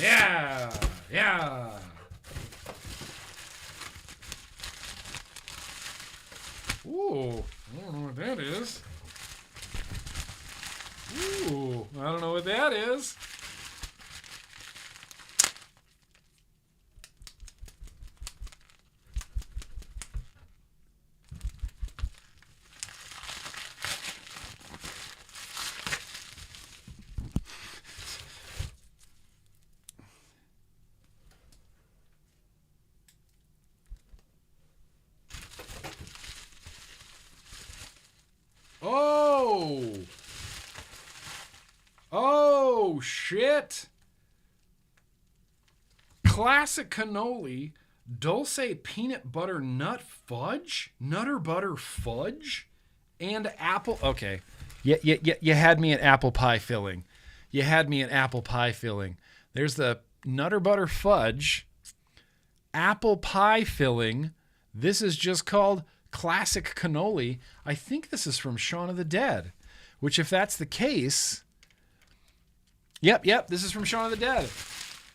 Yeah. Yeah. Ooh, I don't know what that is. Ooh, I don't know what that is. Oh, shit. Classic cannoli, dulce peanut butter nut fudge, nutter butter fudge, and apple. Okay. You had me at apple pie filling. You had me at apple pie filling. There's the nutter butter fudge, apple pie filling. This is just called classic cannoli. I think this is from Shaun of the Dead, which if that's the case, yep, this is from Shaun of the Dead.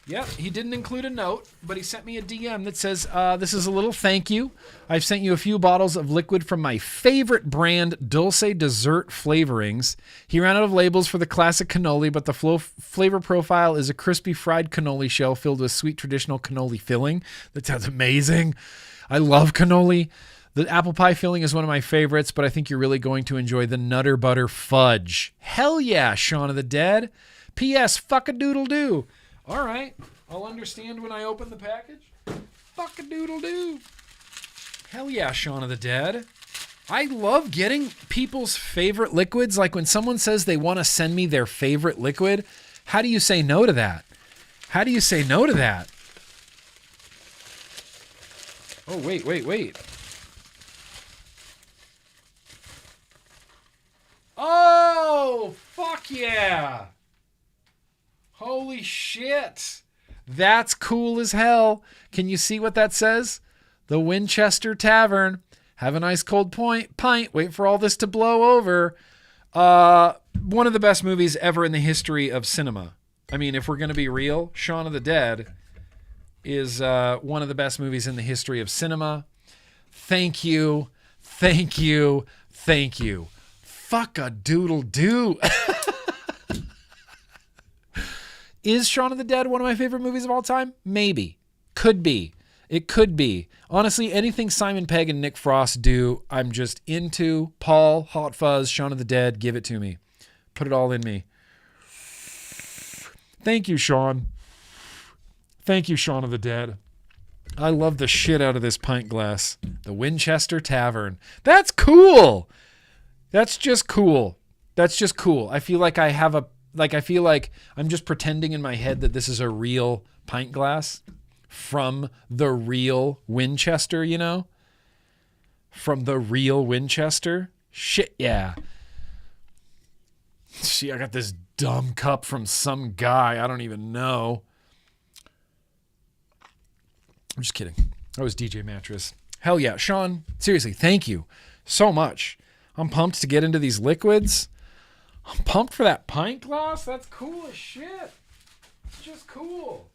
Yep, he didn't include a note, but he sent me a DM that says, this is a little thank you. I've sent you a few bottles of liquid from my favorite brand, Dulce Dessert Flavorings. He ran out of labels for the classic cannoli, but the flavor profile is a crispy fried cannoli shell filled with sweet traditional cannoli filling. That sounds amazing. I love cannoli. The apple pie filling is one of my favorites, but I think you're really going to enjoy the Nutter Butter Fudge. Hell yeah, Shaun of the Dead. P.S. Fuck-a-doodle-doo. All right, I'll understand when I open the package. Fuck-a-doodle-doo. Hell yeah, Shaun of the Dead. I love getting people's favorite liquids. Like when someone says they want to send me their favorite liquid, how do you say no to that? How do you say no to that? Oh, wait. Oh, fuck yeah. Holy shit. That's cool as hell. Can you see what that says? The Winchester Tavern. Have a nice cold pint. Wait for all this to blow over. One of the best movies ever in the history of cinema. I mean, if we're going to be real, Shaun of the Dead is one of the best movies in the history of cinema. Thank you. Fuck-a-doodle-doo. Is Shaun of the Dead one of my favorite movies of all time? Maybe. Could be. It could be. Honestly, anything Simon Pegg and Nick Frost do, I'm just into. Paul, Hot Fuzz, Shaun of the Dead, give it to me. Put it all in me. Thank you, Sean. Thank you, Shaun of the Dead. I love the shit out of this pint glass. The Winchester Tavern. That's cool. That's just cool. I feel like I feel like I'm just pretending in my head that this is a real pint glass from the real Winchester, you know? From the real Winchester. Shit, yeah. See, I got this dumb cup from some guy I don't even know. I'm just kidding. That was DJ Mattress. Hell yeah. Sean, seriously, thank you so much. I'm pumped to get into these liquids. I'm pumped for that pint glass. That's cool as shit. It's just cool.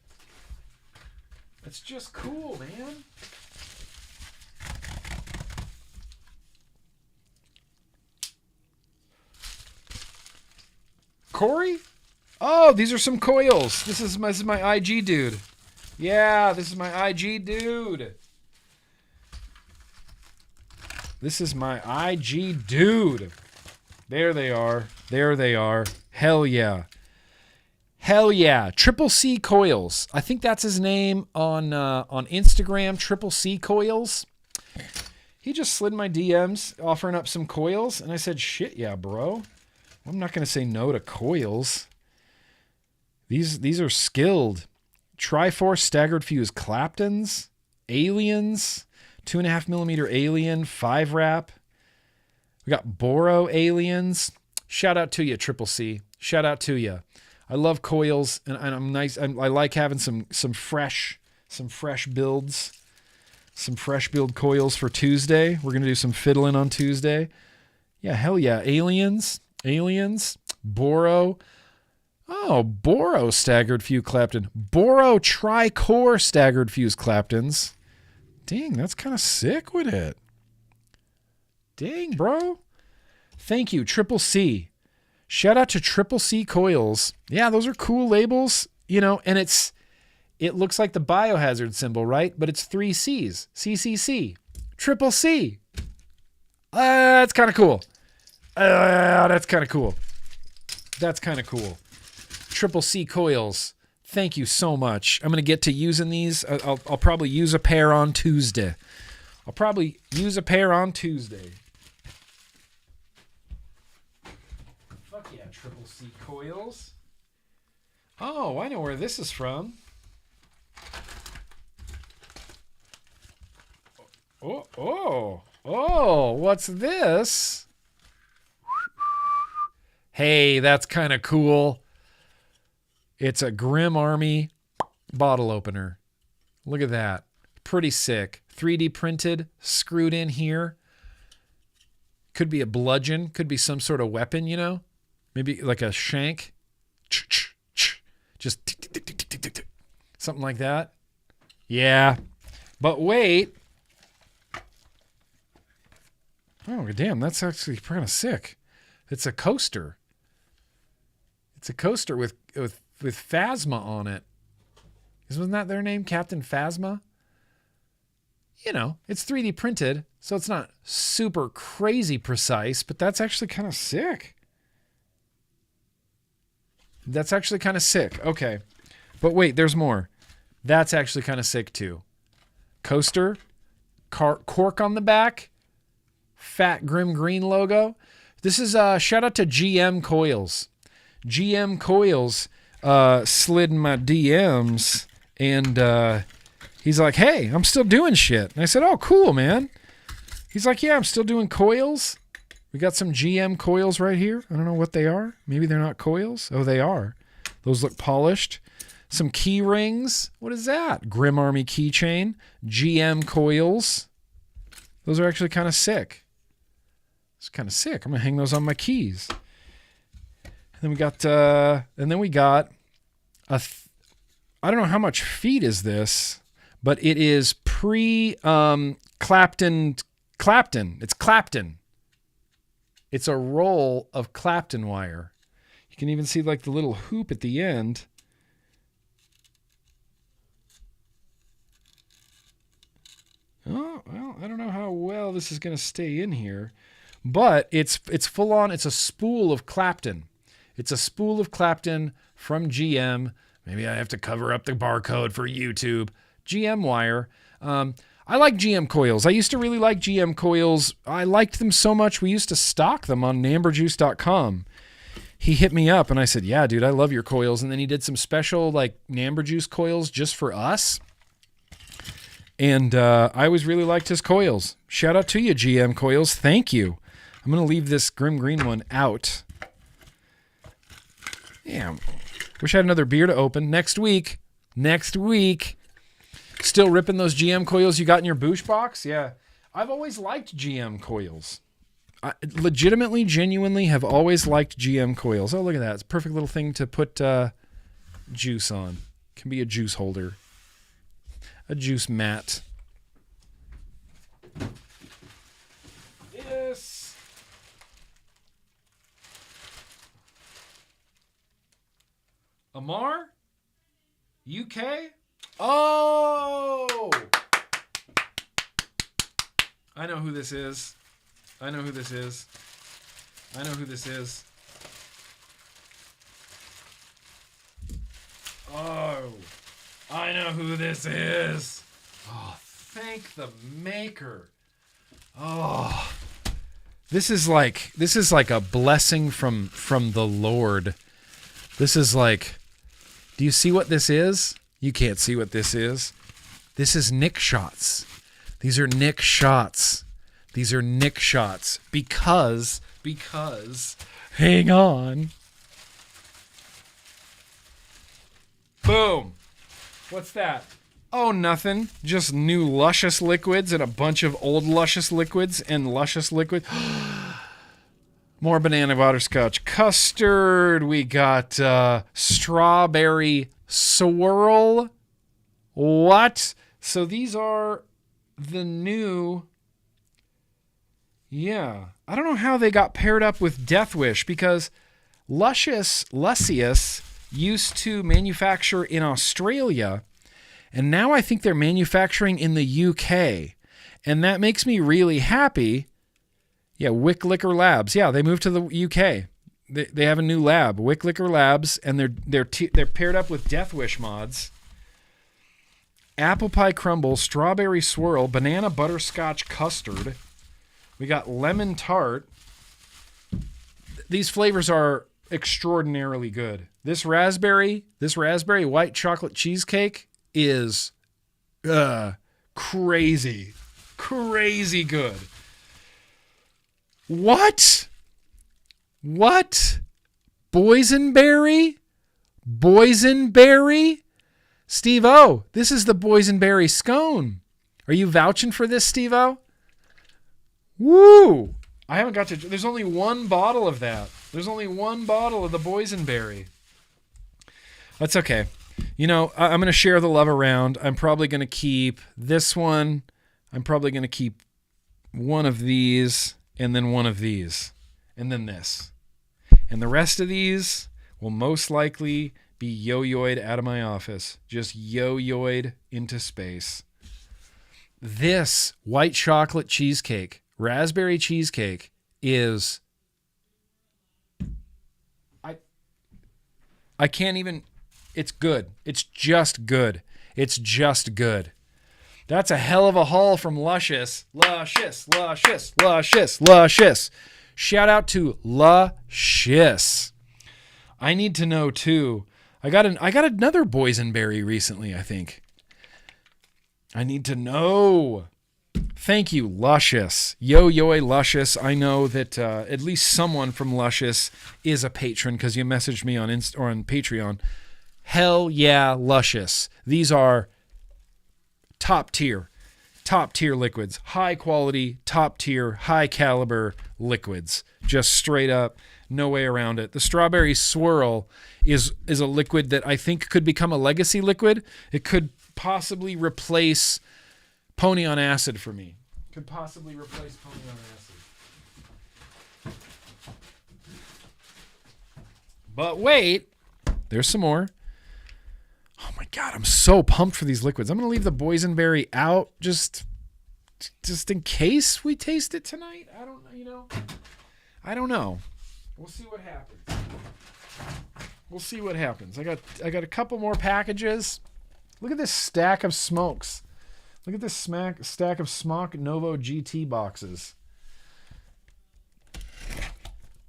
It's just cool, man. Corey? Oh, these are some coils. This is my IG dude. Yeah, this is my IG dude. This is my IG dude. There they are. Hell yeah. Hell yeah. Triple C Coils. I think that's his name on Instagram, Triple C Coils. He just slid my DMs offering up some coils, and I said, shit yeah, bro. I'm not going to say no to coils. These are skilled. Triforce staggered fuse Claptons, Aliens, 2.5 millimeter Alien, 5 wrap. We got Boro Aliens. Shout out to you, Triple C. Shout out to you. I love coils, and I'm nice. I like having some fresh builds, some fresh build coils for Tuesday. We're gonna do some fiddling on Tuesday. Yeah, hell yeah. Aliens, Boro. Oh, Boro staggered fuse Clapton. Boro tri-core staggered fuse Claptons. Dang, that's kind of sick with it. Dang, bro. Thank you, Triple C. Shout out to Triple C Coils. Yeah, those are cool labels, you know, and it looks like the biohazard symbol, right? But it's 3 C's. CCC. Triple C. That's kind of cool. That's kind of cool. That's kind of cool. Triple C Coils. Thank you so much. I'm going to get to using these. I'll probably use a pair on Tuesday. Fuck yeah, Triple C Coils. Oh, I know where this is from. Oh, what's this? Hey, that's kind of cool. It's a Grimm Army bottle opener. Look at that. Pretty sick. 3D printed, screwed in here. Could be a bludgeon, could be some sort of weapon, you know? Maybe like a shank. Just something like that. Yeah. But wait. Oh, damn, that's actually kind of sick. It's a coaster. It's a coaster with Phasma on it. Wasn't that their name? Captain Phasma? You know, it's 3D printed, so it's not super crazy precise, but that's actually kind of sick. That's actually kind of sick. Okay. But wait, there's more. That's actually kind of sick too. Coaster, cork on the back, fat GrimmGreen logo. This is shout out to GM Coils. GM Coils slid in my DMs and he's like, hey, I'm still doing shit. And I said, oh, cool, man. He's like, yeah, I'm still doing coils. We got some GM coils right here. I don't know what they are. Maybe they're not coils. Oh, they are. Those look polished. Some key rings. What is that? Grimm Army keychain. GM coils. Those are actually kind of sick. It's kind of sick. I'm going to hang those on my keys. And then we got I don't know how much feet is this, but it is Clapton. It's Clapton. It's a roll of Clapton wire. You can even see like the little hoop at the end. Oh, well, I don't know how well this is going to stay in here, but it's full on. It's a spool of Clapton. It's a spool of Clapton from GM. Maybe I have to cover up the barcode for YouTube. GM wire. I like GM coils. I used to really like GM coils. I liked them so much. We used to stock them on namberjuice.com. He hit me up and I said, yeah, dude, I love your coils. And then he did some special like Namberjuice coils just for us. And I always really liked his coils. Shout out to you, GM coils. Thank you. I'm going to leave this GrimmGreen one out. Damn. Wish I had another beer to open. Next week. Still ripping those GM coils you got in your Boosh box? Yeah. I've always liked GM coils. I legitimately, genuinely have always liked GM coils. Oh, look at that. It's a perfect little thing to put juice on. Can be a juice holder. A juice mat. Yes. Amar? UK? Oh! I know who this is. Oh, I know who this is. Oh, thank the maker. Oh, this is like a blessing from the Lord. This is like, do you see what this is? You can't see what this is. This is Nick shots. These are Nick shots. These are Nick shots because, hang on. Boom. What's that? Oh, nothing. Just new luscious liquids and a bunch of old luscious liquids and luscious liquid. More banana butterscotch custard. We got strawberry swirl. What? So these are the new... Yeah. I don't know how they got paired up with Death Wish because Luscious used to manufacture in Australia, and now I think they're manufacturing in the UK. And that makes me really happy. Yeah, Wick Liquor Labs. Yeah, they moved to the UK. They have a new lab, Wick Liquor Labs, and they're paired up with Death Wish mods. Apple pie crumble, strawberry swirl, banana butterscotch custard. We got lemon tart. These flavors are extraordinarily good. This raspberry white chocolate cheesecake is crazy good. What? Boysenberry? Steve-O, this is the boysenberry scone. Are you vouching for this, Steve-O? Woo! I haven't got to... There's only one bottle of that. There's only one bottle of the boysenberry. That's okay. You know, I'm going to share the love around. I'm probably going to keep this one. I'm probably going to keep one of these, and then one of these, and then this. And the rest of these will most likely be yo-yoed out of my office. Just yo-yoed into space. This white chocolate cheesecake, raspberry cheesecake, is... I can't even... It's good. It's just good. It's just good. That's a hell of a haul from Luscious. Luscious. Shout out to Luscious. I need to know too. I got another boysenberry recently, I think. I need to know. Thank you, Luscious. Yo-yoy Luscious. I know that at least someone from Luscious is a patron because you messaged me on or on Patreon. Hell yeah, Luscious. These are top tier liquids. High quality, top tier, high caliber liquids. Just straight up, no way around it. The strawberry swirl is a liquid that I think could become a legacy liquid. It could possibly replace Pony on Acid for me. Could possibly replace Pony on Acid. But wait, there's some more. Oh my God, I'm so pumped for these liquids. I'm going to leave the boysenberry out just in case we taste it tonight. I don't know. We'll see what happens. I got a couple more packages. Look at this stack of smokes. Look at this stack of Smock Novo GT boxes.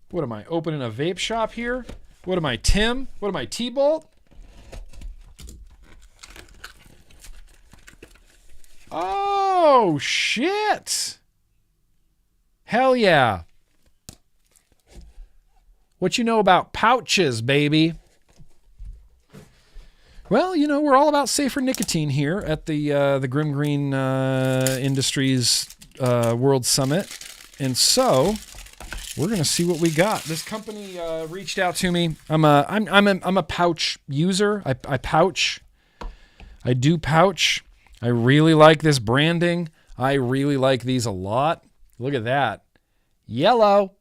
What am I, opening a vape shop here? What am I, Tim? What am I, T-Bolt? Oh, shit. Hell yeah. What you know about pouches, baby? Well, you know, we're all about safer nicotine here at the GrimmGreen Industries World Summit. And so we're going to see what we got. This company reached out to me. I'm a pouch user. I pouch. I do pouch. I really like this branding. I really like these a lot. Look at that. Yellow.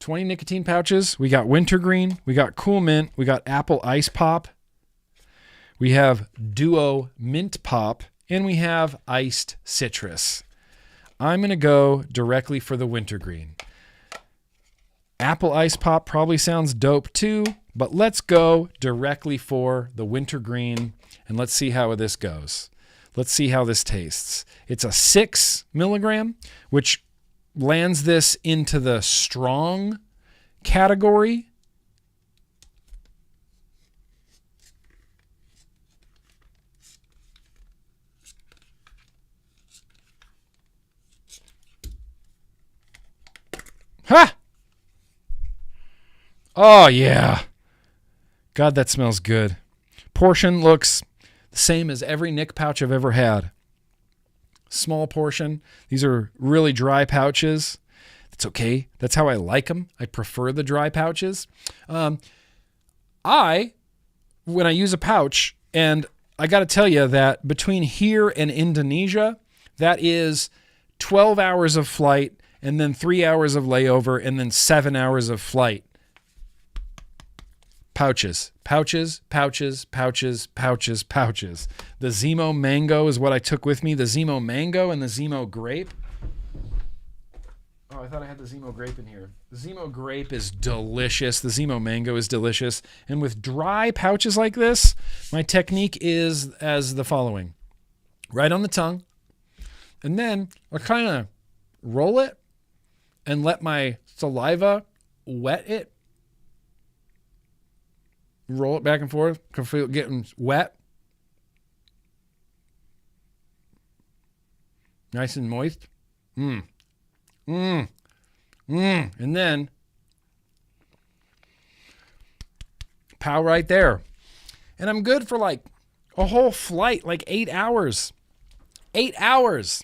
20 nicotine pouches. We got wintergreen. We got cool mint. We got apple ice pop. We have duo mint pop. And we have iced citrus. I'm going to go directly for the wintergreen. Apple Ice Pop probably sounds dope too, but let's go directly for the wintergreen and let's see how this goes. Let's see how this tastes. It's a 6 milligram, which lands this into the strong category. Ha! Oh, yeah. God, that smells good. Portion looks the same as every Nick pouch I've ever had. Small portion. These are really dry pouches. It's okay. That's how I like them. I prefer the dry pouches. When I use a pouch, and I got to tell you that between here and Indonesia, that is 12 hours of flight and then 3 hours of layover and then 7 hours of flight. Pouches, pouches, pouches, pouches, pouches, pouches. The Zemo Mango is what I took with me. The Zemo Mango and the Zemo Grape. Oh, I thought I had the Zemo Grape in here. The Zemo Grape is delicious. The Zemo Mango is delicious. And with dry pouches like this, my technique is as the following. Right on the tongue. And then I kind of roll it and let my saliva wet it. Roll it back and forth. Can feel it getting wet. Nice and moist. And then pow right there. And I'm good for like a whole flight, like 8 hours. 8 hours.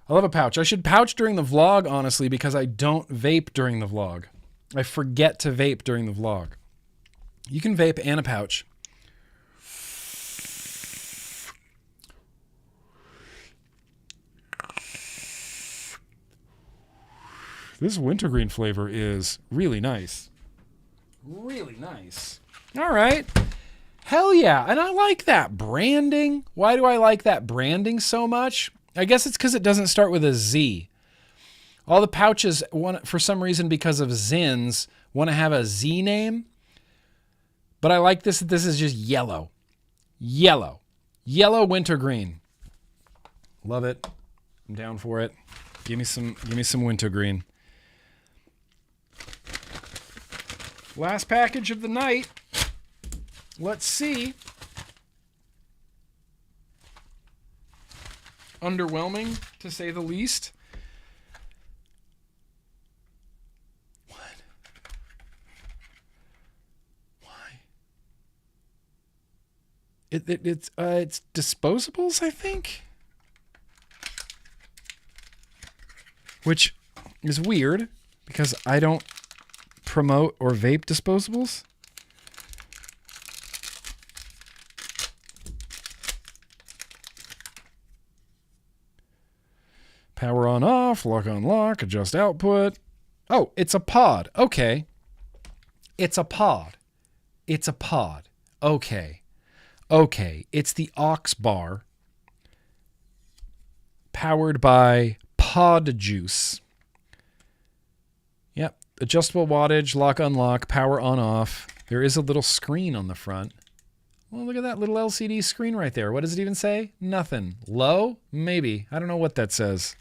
I love a pouch. I should pouch during the vlog, honestly, because I don't vape during the vlog. I forget to vape during the vlog. You can vape and a pouch. This wintergreen flavor is really nice. Really nice. All right. Hell yeah. And I like that branding. Why do I like that branding so much? I guess it's because it doesn't start with a Z. All the pouches, for some reason, because of Zins, want to have a Z name. But I like this. This is just yellow. Yellow. Yellow wintergreen. Love it. I'm down for it. Give me some wintergreen. Last package of the night. Let's see. Underwhelming, to say the least. What? Why? It's disposables, I think. Which is weird because I don't promote or vape disposables. Power on off, lock on lock, adjust output. Oh, it's a pod. Okay. It's a pod. It's a pod. Okay. Okay. It's the aux bar powered by pod juice. Yep. Adjustable wattage, lock unlock, power on off. There is a little screen on the front. Well, look at that little LCD screen right there. What does it even say? Nothing. Low? Maybe. I don't know what that says.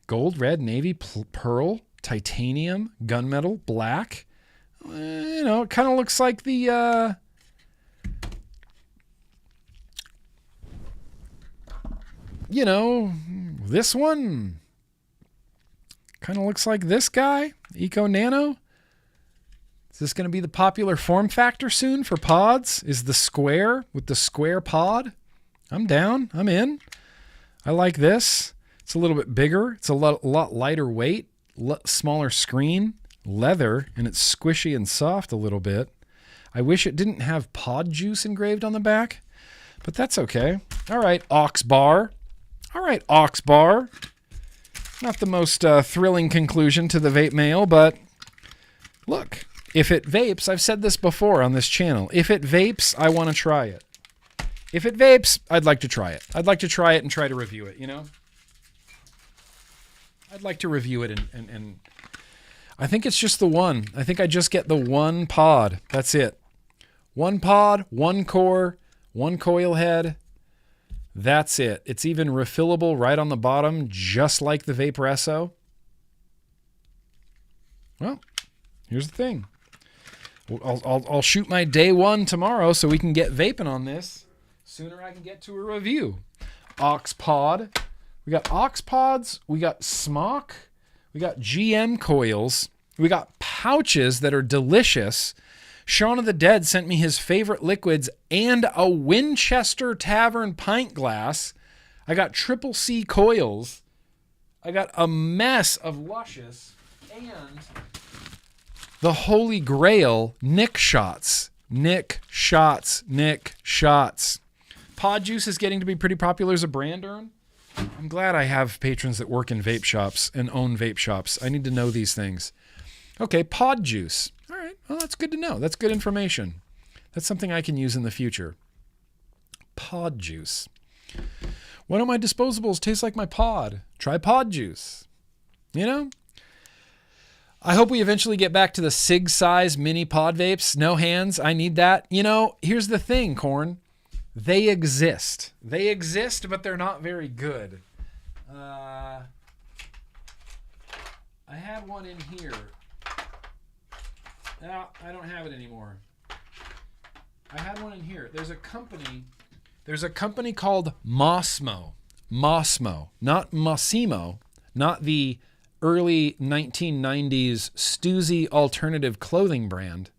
Gold, red, navy, pearl, titanium, gunmetal, black. It kind of looks like the... this one. Kind of looks like this guy, Eco Nano. Is this going to be the popular form factor soon for pods? Is the square with the square pod? I'm down. I'm in. I like this. It's a little bit bigger. It's a lot lighter weight, smaller screen, leather, and it's squishy and soft a little bit. I wish it didn't have pod juice engraved on the back, but that's okay. All right, aux bar. All right, aux bar. Not the most thrilling conclusion to the vape mail, but look, if it vapes, I've said this before on this channel, if it vapes, I want to try it. If it vapes, I'd like to try it. I'd like to try it and try to review it, I'd like to review it and I think it's just the one. I think I just get the one pod. That's it. One pod, one core, one coil head. That's it. It's even refillable right on the bottom, just like the Vaporesso. Well, here's the thing. I'll shoot my day one tomorrow so we can get vaping on this. Sooner I can get to a review. Aux pod. We got aux pods. We got smock. We got GM coils. We got pouches that are delicious. Shaun of the Dead sent me his favorite liquids and a Winchester Tavern pint glass. I got Triple C coils. I got a mess of Luscious and the Holy Grail Nick shots. Nick shots. Pod juice is getting to be pretty popular as a brand, Ern. I'm glad I have patrons that work in vape shops and own vape shops. I need to know these things. Okay, pod juice. All right, well, that's good to know. That's good information. That's something I can use in the future. Pod juice. Why don't my disposables taste like my pod? Try pod juice. You know? I hope we eventually get back to the SIG size mini pod vapes. No hands. I need that. You know, here's the thing, Corn. They exist. They exist, but they're not very good. I had one in here. I don't have it anymore. I had one in here. There's a company called Mosmo. Mosmo. Not Mossimo. Not the early 1990s Stussy alternative clothing brand.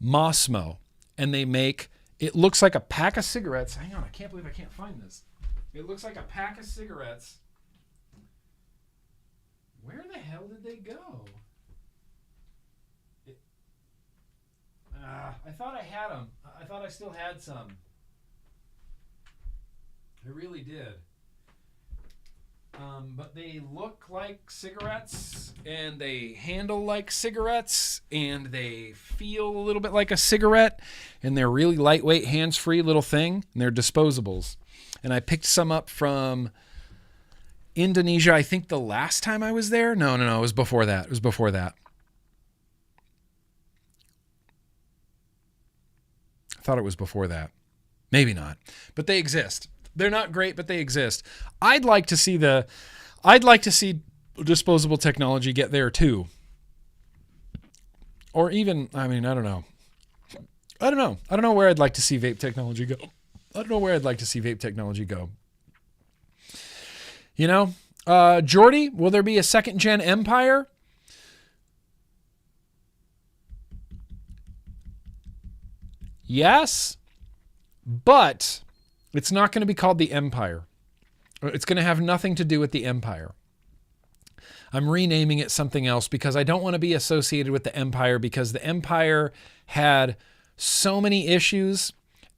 Mosmo. And they make... It looks like a pack of cigarettes. Hang on, I can't believe I can't find this. It looks like a pack of cigarettes. Where the hell did they go? I thought I had them. I thought I still had some. I really did. But they look like cigarettes, and they handle like cigarettes, and they feel a little bit like a cigarette, and they're really lightweight, hands-free little thing, and they're disposables. And I picked some up from Indonesia, I think the last time I was there. No, it was before that. I thought it was before that. Maybe not. But they exist. They're not great, but they exist. I'd like to see disposable technology get there too. Or even, I don't know. I don't know where I'd like to see vape technology go. You know? Jordy, will there be a second gen Empire? Yes, but it's not going to be called the Empire. It's going to have nothing to do with the Empire. I'm renaming it something else because I don't want to be associated with the Empire, because the Empire had so many issues,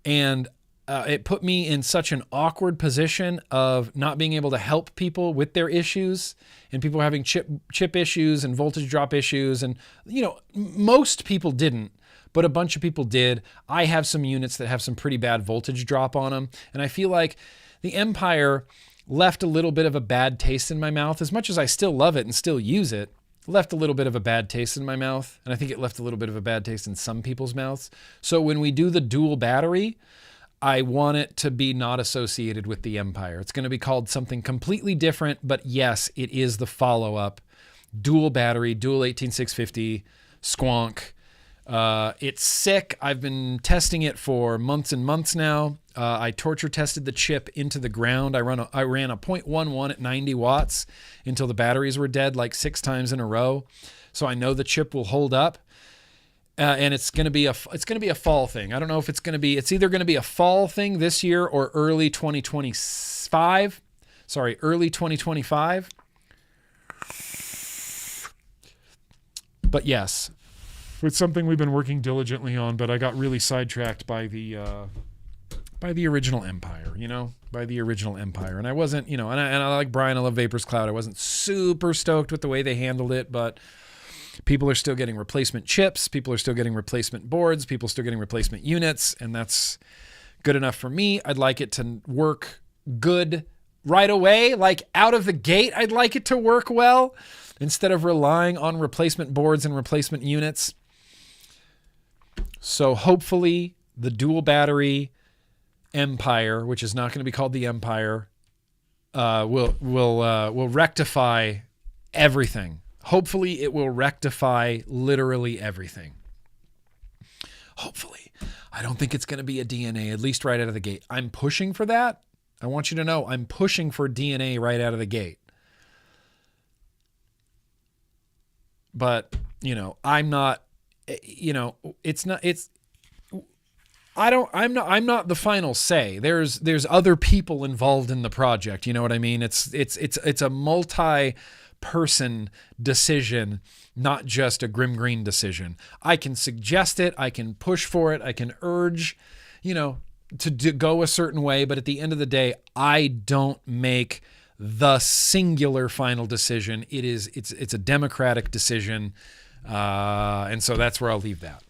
and it put me in such an awkward position of not being able to help people with their issues, and people having chip issues and voltage drop issues. And, you know, most people didn't, but a bunch of people did. I have some units that have some pretty bad voltage drop on them. And I feel like the Empire left a little bit of a bad taste in my mouth. As much as I still love it and still use it, left a little bit of a bad taste in my mouth. And I think it left a little bit of a bad taste in some people's mouths. So when we do the dual battery, I want it to be not associated with the Empire. It's going to be called something completely different, but yes, it is the follow-up. Dual battery, dual 18650, squonk. It's sick. I've been testing it for months and months now. I torture tested the chip into the ground. I ran a 0.11 at 90 watts until the batteries were dead like 6 times in a row. So I know the chip will hold up. And it's going to be a fall thing. I don't know if it's either going to be a fall thing this year or early 2025. Early 2025. But yes, it's something we've been working diligently on, but I got really sidetracked by the original Empire, And I wasn't, and I like Brian, I love Vapors Cloud. I wasn't super stoked with the way they handled it, but people are still getting replacement chips. People are still getting replacement boards. People are still getting replacement units, and that's good enough for me. I'd like it to work good right away, like out of the gate, I'd like it to work well instead of relying on replacement boards and replacement units. So hopefully the dual battery Empire, which is not going to be called the Empire, will rectify everything. Hopefully it will rectify literally everything. Hopefully. I don't think it's going to be a DNA, at least right out of the gate. I'm pushing for that. I want you to know I'm pushing for DNA right out of the gate. But, I'm not, I'm not the final say. There's other people involved in the project. You know what I mean? It's a multi-person decision, not just a GrimmGreen decision. I can suggest it. I can push for it. I can urge, to go a certain way. But at the end of the day, I don't make the singular final decision. It's a democratic decision. And so that's where I'll leave that.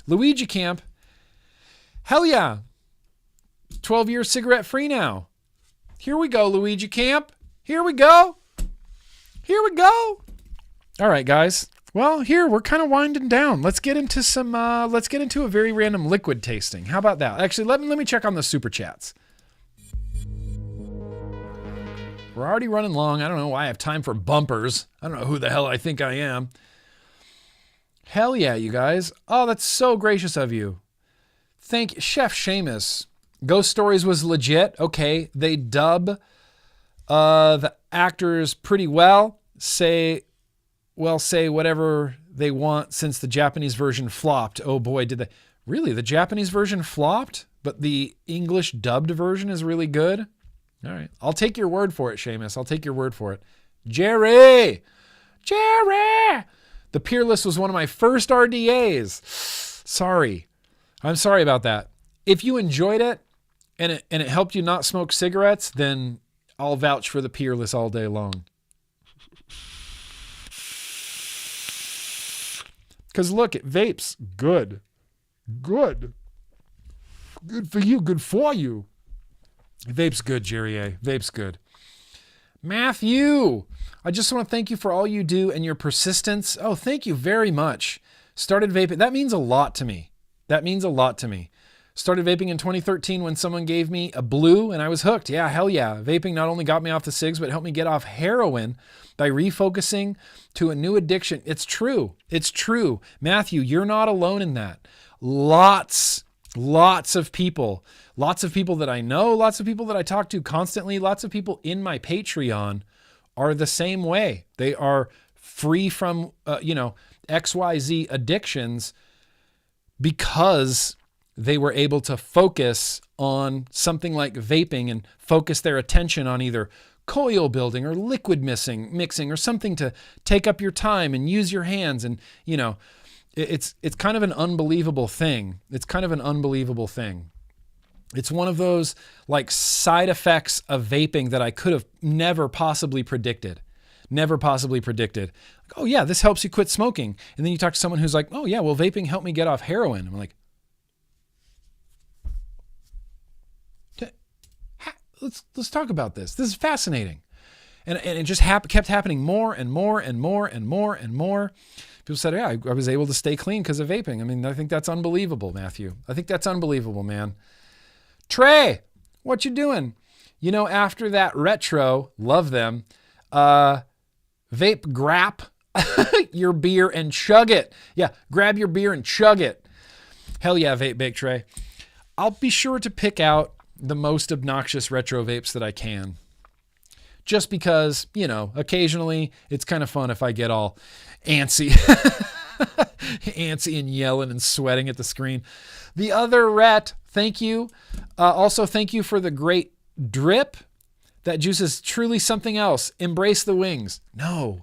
Luigi Camp. Hell yeah. 12 years cigarette free now. Here we go, Luigi Camp. Here we go. All right, guys. Well, here we're kind of winding down. Let's get into a very random liquid tasting. How about that? Actually, let me check on the super chats. We're already running long. I don't know why I have time for bumpers. I don't know who the hell I think I am. Hell yeah, you guys. Oh, that's so gracious of you. Thank Chef Seamus. Ghost Stories was legit. Okay, they dub the actors pretty well. Say whatever they want since the Japanese version flopped. Oh boy, did they. Really? The Japanese version flopped? But the English dubbed version is really good? All right. I'll take your word for it, Seamus. I'll take your word for it. Jerry! The Peerless was one of my first RDAs. Sorry. I'm sorry about that. If you enjoyed it and it helped you not smoke cigarettes, then I'll vouch for the Peerless all day long. Because look, it vapes. Good. Good for you. Good for you. Vape's good, Jerry A. Vape's good. Matthew, I just want to thank you for all you do and your persistence. Oh, thank you very much. Started vaping. That means a lot to me. Started vaping in 2013 when someone gave me a blue and I was hooked. Yeah, hell yeah. Vaping not only got me off the cigs, but helped me get off heroin by refocusing to a new addiction. It's true. Matthew, you're not alone in that. Lots of people that I know, lots of people that I talk to constantly, lots of people in my Patreon are the same way. They are free from, XYZ addictions because they were able to focus on something like vaping and focus their attention on either coil building or liquid mixing or something to take up your time and use your hands. And, it's kind of an unbelievable thing. It's one of those like side effects of vaping that I could have never possibly predicted. Like, oh yeah, this helps you quit smoking. And then you talk to someone who's like, oh yeah, well, vaping helped me get off heroin. I'm like, let's talk about this. This is fascinating. And it just kept happening more and more. People said, yeah, I was able to stay clean because of vaping. I mean, I think that's unbelievable, Matthew. I think that's unbelievable, man. Trey, what you doing? After that retro, love them, vape grab your beer and chug it. Yeah, grab your beer and chug it. Hell yeah, Vape Bake Trey. I'll be sure to pick out the most obnoxious retro vapes that I can. Just because, occasionally it's kind of fun if I get all antsy. Antsy and yelling and sweating at the screen. The other Rhett, thank you. Also, thank you for the great drip. That juice is truly something else. Embrace the wings. No,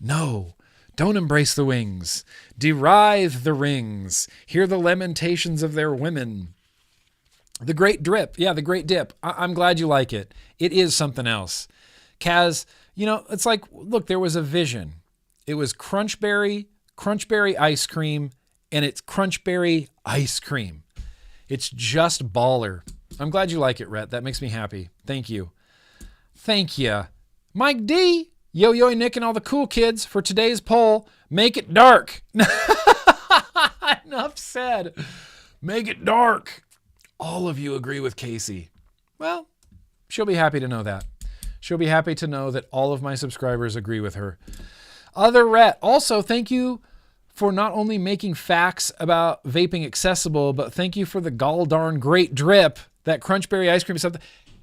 don't embrace the wings. Deride the rings. Hear the lamentations of their women. The great drip. Yeah, the great dip. I'm glad you like it. It is something else. Kaz, it's like, look, there was a vision. It was crunchberry ice cream, and it's crunchberry ice cream. It's just baller. I'm glad you like it, Rhett. That makes me happy. Thank you. Thank you. Mike D, Yo-Yo, Nick, and all the cool kids for today's poll. Make it dark. Enough said. Make it dark. All of you agree with Casey. Well, she'll be happy to know that. She'll be happy to know that all of my subscribers agree with her. Other Rhett, also thank you for not only making facts about vaping accessible, but thank you for the gall darn great drip, that crunchberry ice cream stuff.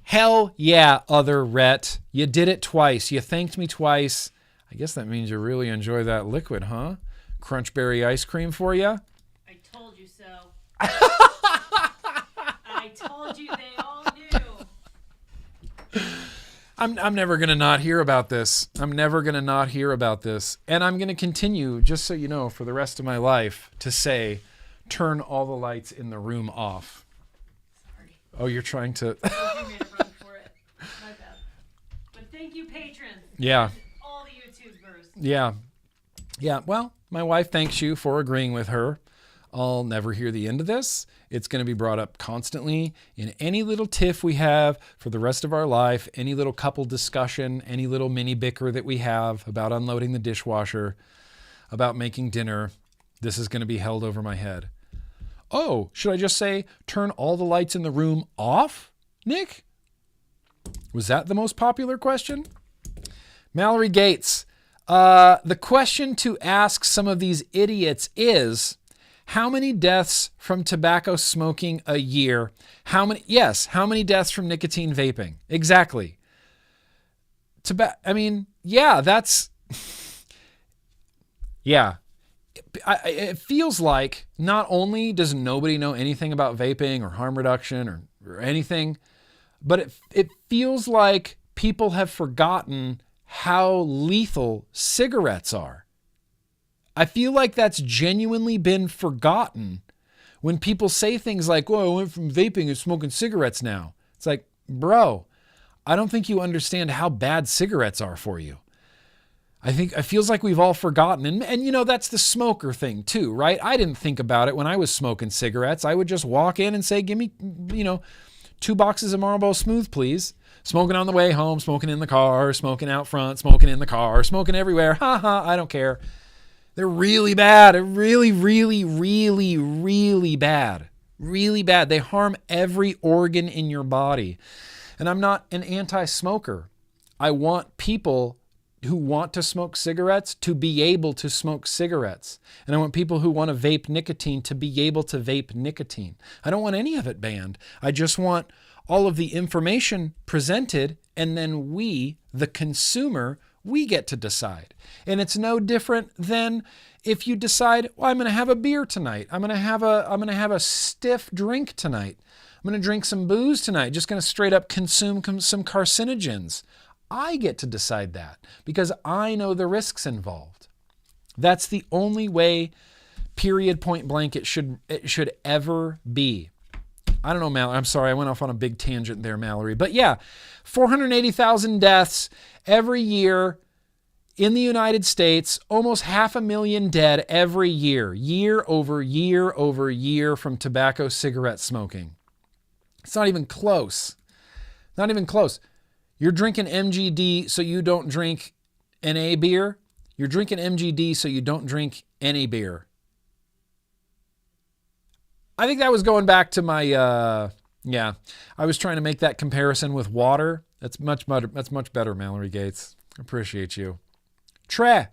Hell yeah, other Rhett. You did it twice. You thanked me twice. I guess that means you really enjoy that liquid, huh? Crunchberry ice cream for you? I told you so. I told you they all knew. I'm never going to not hear about this. I'm never going to not hear about this. And I'm going to continue, just so you know, for the rest of my life, to say, turn all the lights in the room off. Sorry. Oh, you're trying to... You made a run for it. My bad. But thank you, patrons. Yeah. And all the YouTubers. Yeah. Yeah, well, my wife thanks you for agreeing with her. I'll never hear the end of this. It's going to be brought up constantly in any little tiff we have for the rest of our life, any little couple discussion, any little mini bicker that we have about unloading the dishwasher, about making dinner. This is going to be held over my head. Oh, should I just say, turn all the lights in the room off, Nick? Was that the most popular question? Mallory Gates. The question to ask some of these idiots is, how many deaths from tobacco smoking a year? How many deaths from nicotine vaping? Exactly. That's... Yeah. It feels like not only does nobody know anything about vaping or harm reduction or anything, but it feels like people have forgotten how lethal cigarettes are. I feel like that's genuinely been forgotten when people say things like, "Well, I went from vaping to smoking cigarettes now." It's like, bro, I don't think you understand how bad cigarettes are for you. I think it feels like we've all forgotten. And you know, that's the smoker thing too, right? I didn't think about it when I was smoking cigarettes. I would just walk in and say, "Give me, 2 boxes of Marlboro Smooth, please." Smoking on the way home, smoking in the car, smoking out front, smoking in the car, smoking everywhere. Ha ha, I don't care. They're really bad. They're really, really, really, really bad. Really bad. They harm every organ in your body. And I'm not an anti-smoker. I want people who want to smoke cigarettes to be able to smoke cigarettes. And I want people who want to vape nicotine to be able to vape nicotine. I don't want any of it banned. I just want all of the information presented, and then we, the consumer, we get to decide. And it's no different than if you decide, well, I'm going to have a beer tonight. I'm going to have a stiff drink tonight. I'm going to drink some booze tonight. Just going to straight up consume some carcinogens. I get to decide that because I know the risks involved. That's the only way, period, point blank, it should ever be. I don't know, Mallory. I'm sorry. I went off on a big tangent there, Mallory. But yeah, 480,000 deaths every year in the United States, almost 500,000 dead every year, year over year over year from tobacco cigarette smoking. It's not even close. Not even close. You're drinking MGD so you don't drink NA beer. You're drinking MGD so you don't drink any beer. I think that was going back to my, I was trying to make that comparison with water. That's much better, Mallory Gates. Appreciate you. Tre,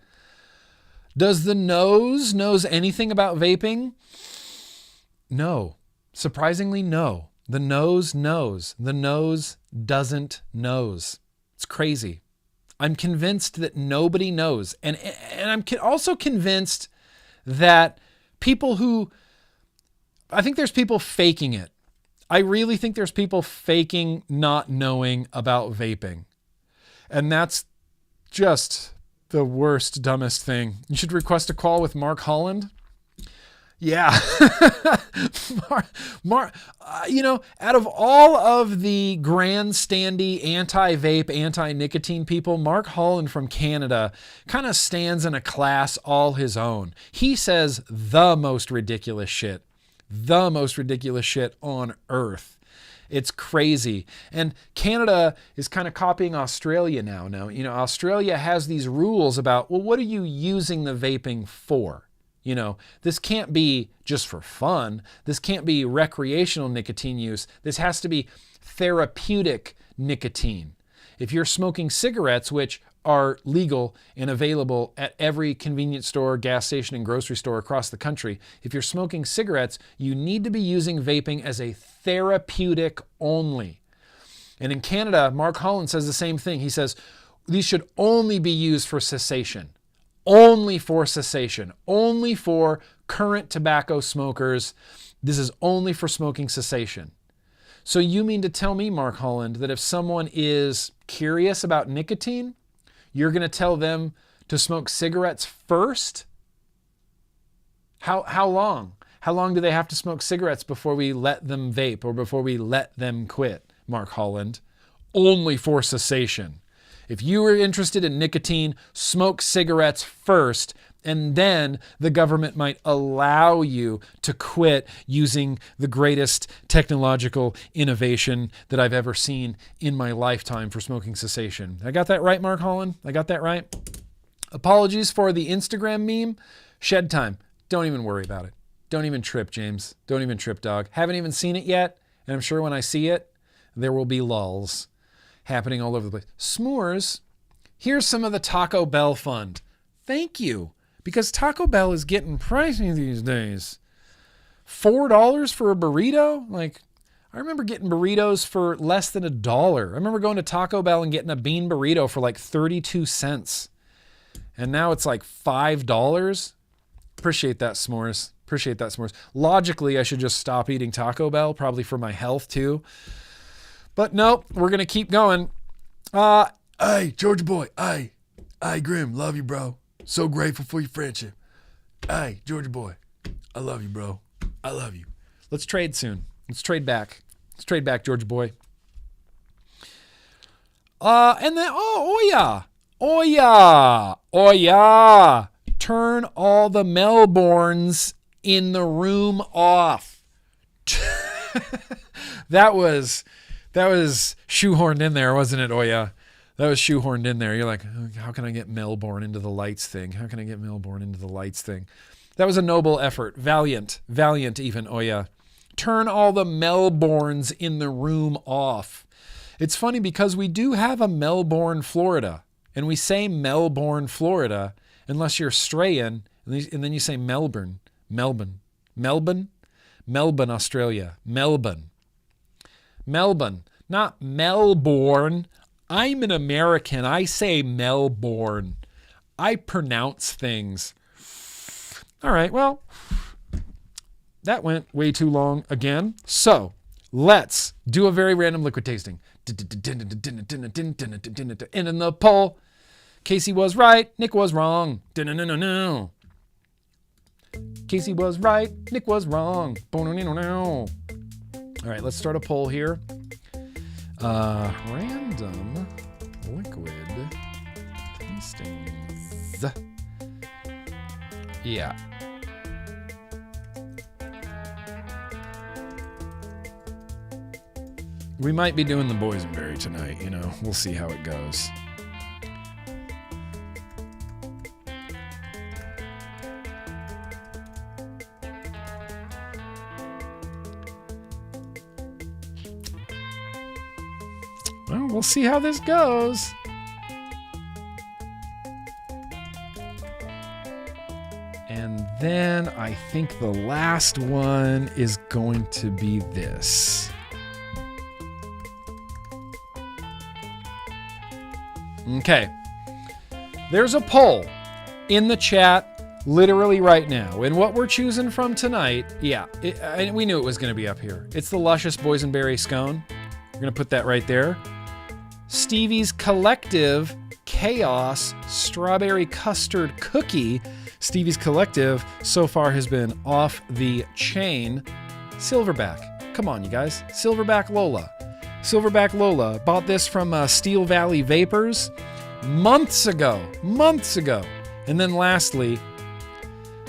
does the nose knows anything about vaping? No. Surprisingly, no. The nose knows. The nose doesn't knows. It's crazy. I'm convinced that nobody knows. And I'm also convinced that people who... I think there's people faking it. I really think there's people faking not knowing about vaping. And that's just the worst, dumbest thing. You should request a call with Mark Holland. Yeah. Out of all of the grandstandy anti-vape, anti-nicotine people, Mark Holland from Canada kind of stands in a class all his own. He says the most ridiculous shit on earth. It's crazy. And Canada is kind of copying Australia now. Now, you know, Australia has these rules about, well, what are you using the vaping for? You know, this can't be just for fun. This can't be recreational nicotine use. This has to be therapeutic nicotine. If you're smoking cigarettes, which are legal and available at every convenience store, gas station, and grocery store across the country, if you're smoking cigarettes, you need to be using vaping as a therapeutic only. And in Canada, Mark Holland says the same thing. He says, these should only be used for cessation. Only for cessation. Only for current tobacco smokers. This is only for smoking cessation. So you mean to tell me, Mark Holland, that if someone is curious about nicotine, you're going to tell them to smoke cigarettes first? How long? How long do they have to smoke cigarettes before we let them vape or before we let them quit, Mark Holland? Only for cessation. If you are interested in nicotine, smoke cigarettes first, and then the government might allow you to quit using the greatest technological innovation that I've ever seen in my lifetime for smoking cessation. I got that right, Mark Holland? I got that right? Apologies for the Instagram meme. Shed time. Don't even worry about it. Don't even trip, James. Don't even trip, dog. Haven't even seen it yet, and I'm sure when I see it, there will be lulls happening all over the place. S'mores. Here's some of the Taco Bell fund. Thank you. Because Taco Bell is getting pricey these days. $4 for a burrito? Like, I remember getting burritos for less than $1. I remember going to Taco Bell and getting a bean burrito for like 32 cents. And now it's like $5. Appreciate that, S'mores. Appreciate that, S'mores. Logically, I should just stop eating Taco Bell, probably for my health too. But nope, we're going to keep going. Hey, Georgia boy. Hey, Grimm, love you, bro. So grateful for your friendship. Hey, Georgia boy. I love you, bro. I love you. Let's trade soon. Let's trade back. Let's trade back, Georgia boy. And then, oh yeah. Turn all the Melbournes in the room off. That was shoehorned in there, wasn't it? Oh yeah. That was shoehorned in there. You're like, how can I get Melbourne into the lights thing? How can I get Melbourne into the lights thing? That was a noble effort. Valiant even. Oh yeah. Turn all the Melbournes in the room off. It's funny because we do have a Melbourne, Florida. And we say Melbourne, Florida, unless you're Australian, and then you say Melbourne, Australia, Melbourne, not Melbourne. I'm an American. I say Melbourne. I pronounce things. All right, well, that went way too long again. So let's do a very random liquid tasting. And in the poll, Casey was right, Nick was wrong. No. Casey was right, Nick was wrong. All right, let's start a poll here. Random liquid tastings. Yeah. We might be doing the boysenberry tonight, you know. We'll see how it goes. Well, we'll see how this goes. And then I think the last one is going to be this. Okay. There's a poll in the chat literally right now. And what we're choosing from tonight, we knew it was going to be up here. It's the Luscious Boysenberry Scone. We're going to put that right there. Stevie's Collective Chaos Strawberry Custard Cookie. Stevie's Collective so far has been off the chain. Silverback. Come on, you guys. Silverback Lola. Silverback Lola. Bought this from Steel Valley Vapors months ago. And then lastly,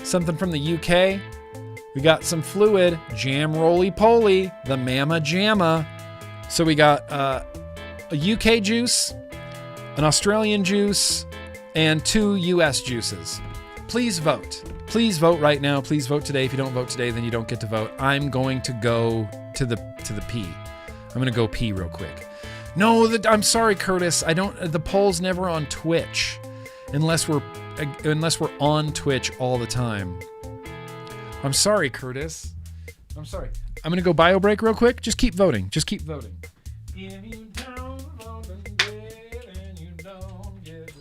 something from the UK. We got some fluid. Jam Roly Poly. The Mama Jamma. So we got a UK juice, an Australian juice, and 2 US juices. Please vote. Please vote right now. Please vote today. If you don't vote today, then you don't get to vote. I'm going to go to the pee. I'm going to go pee real quick. No, I'm sorry, Curtis. The poll's never on Twitch unless we're on Twitch all the time. I'm sorry, Curtis. I'm sorry. I'm going to go bio break real quick. Just keep voting. Just keep voting. If you don't vote today, then you don't get to vote.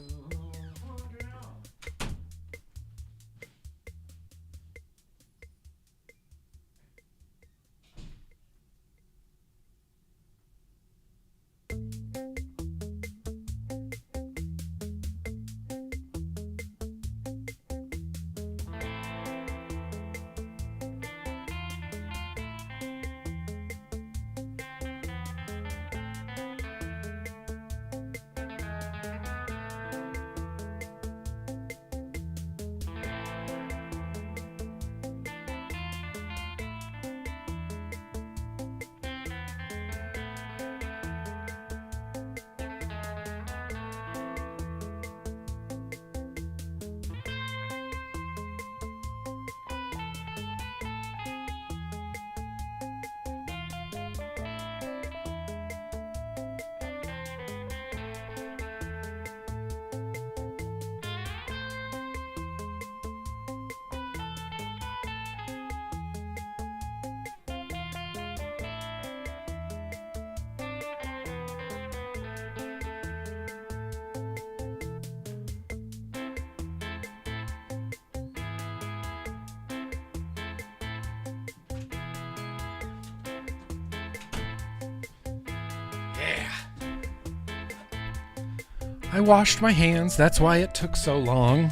I washed my hands. That's why it took so long.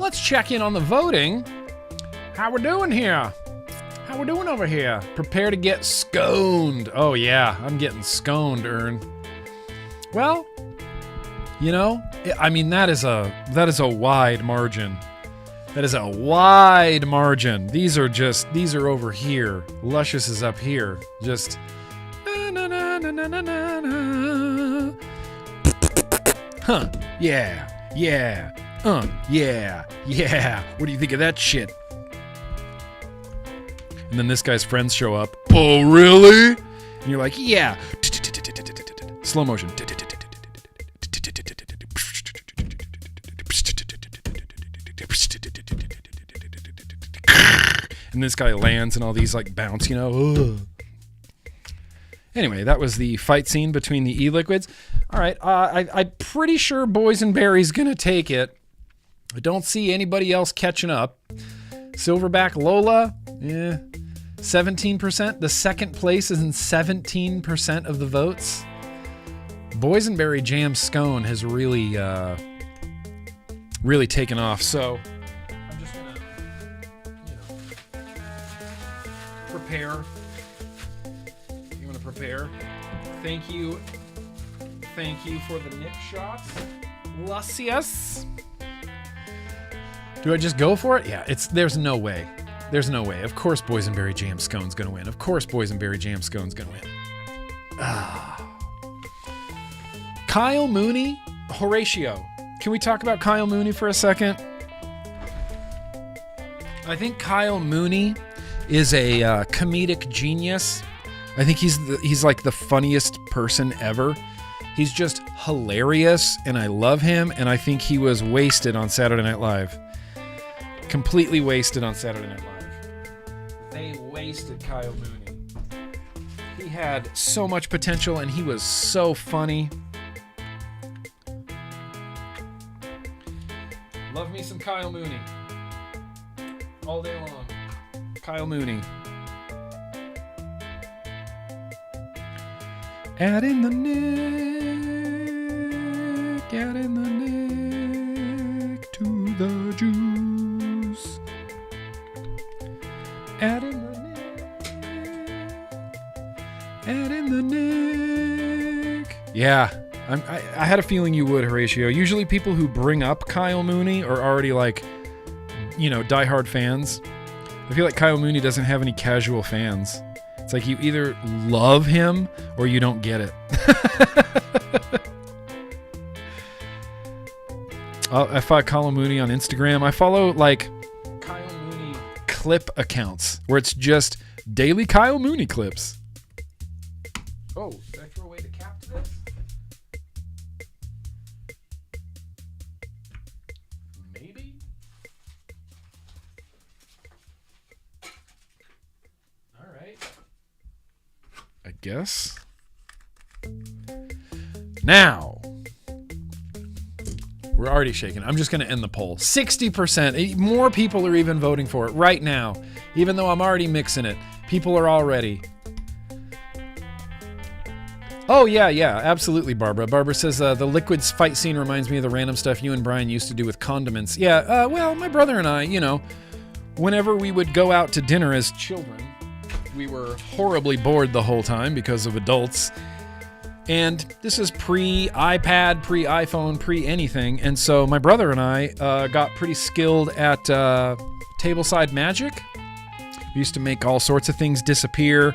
Let's check in on the voting. How we're doing here? How we're doing over here? Prepare to get sconed. Oh yeah, I'm getting sconed, Ern. Well, you know, I mean that is a wide margin. That is a wide margin. These are over here. Luscious is up here. Just na na na na na na na. Huh, yeah, yeah, yeah. What do you think of that shit? And then this guy's friends show up. Oh, really? And you're like, yeah. Slow motion. And this guy lands and all these like bounce, you know. Ugh. Anyway, that was the fight scene between the e-liquids. All right, I'm pretty sure Boysenberry's going to take it. I don't see anybody else catching up. Silverback Lola, 17%. The second place is in 17% of the votes. Boysenberry Jam Scone has really taken off. So I'm just going to, prepare. You want to prepare? Thank you for the Nick shots. Gracias. Do I just go for it? Yeah, there's no way. There's no way. Of course Boysenberry Jam Scone's going to win. Of course Boysenberry Jam Scone's going to win. Kyle Mooney, Horatio. Can we talk about Kyle Mooney for a second? I think Kyle Mooney is a comedic genius. I think he's like the funniest person ever. He's just hilarious, and I love him, and I think he was wasted on Saturday Night Live. Completely wasted on Saturday Night Live. They wasted Kyle Mooney. He had so much potential, and he was so funny. Love me some Kyle Mooney. All day long. Kyle Mooney. Add in the Nick, add in the Nick to the juice. Add in the Nick, add in the Nick. Yeah, I had a feeling you would, Horatio. Usually people who bring up Kyle Mooney are already like, diehard fans. I feel like Kyle Mooney doesn't have any casual fans. It's like you either love him or you don't get it. I follow Kyle Mooney on Instagram. I follow like Kyle Mooney clip accounts where it's just daily Kyle Mooney clips. Oh, did I throw away the cap to this? Maybe? All right. I guess. Now, we're already shaking. I'm just going to end the poll. 60%. More people are even voting for it right now. Even though I'm already mixing it. People are already. Oh, yeah, absolutely, Barbara. Barbara says, the liquids fight scene reminds me of the random stuff you and Brian used to do with condiments. Yeah, well, my brother and I, you know, whenever we would go out to dinner as children, we were horribly bored the whole time because of adults. And this is pre-iPad, pre-iPhone, pre-anything. And so my brother and I got pretty skilled at tableside magic. We used to make all sorts of things disappear.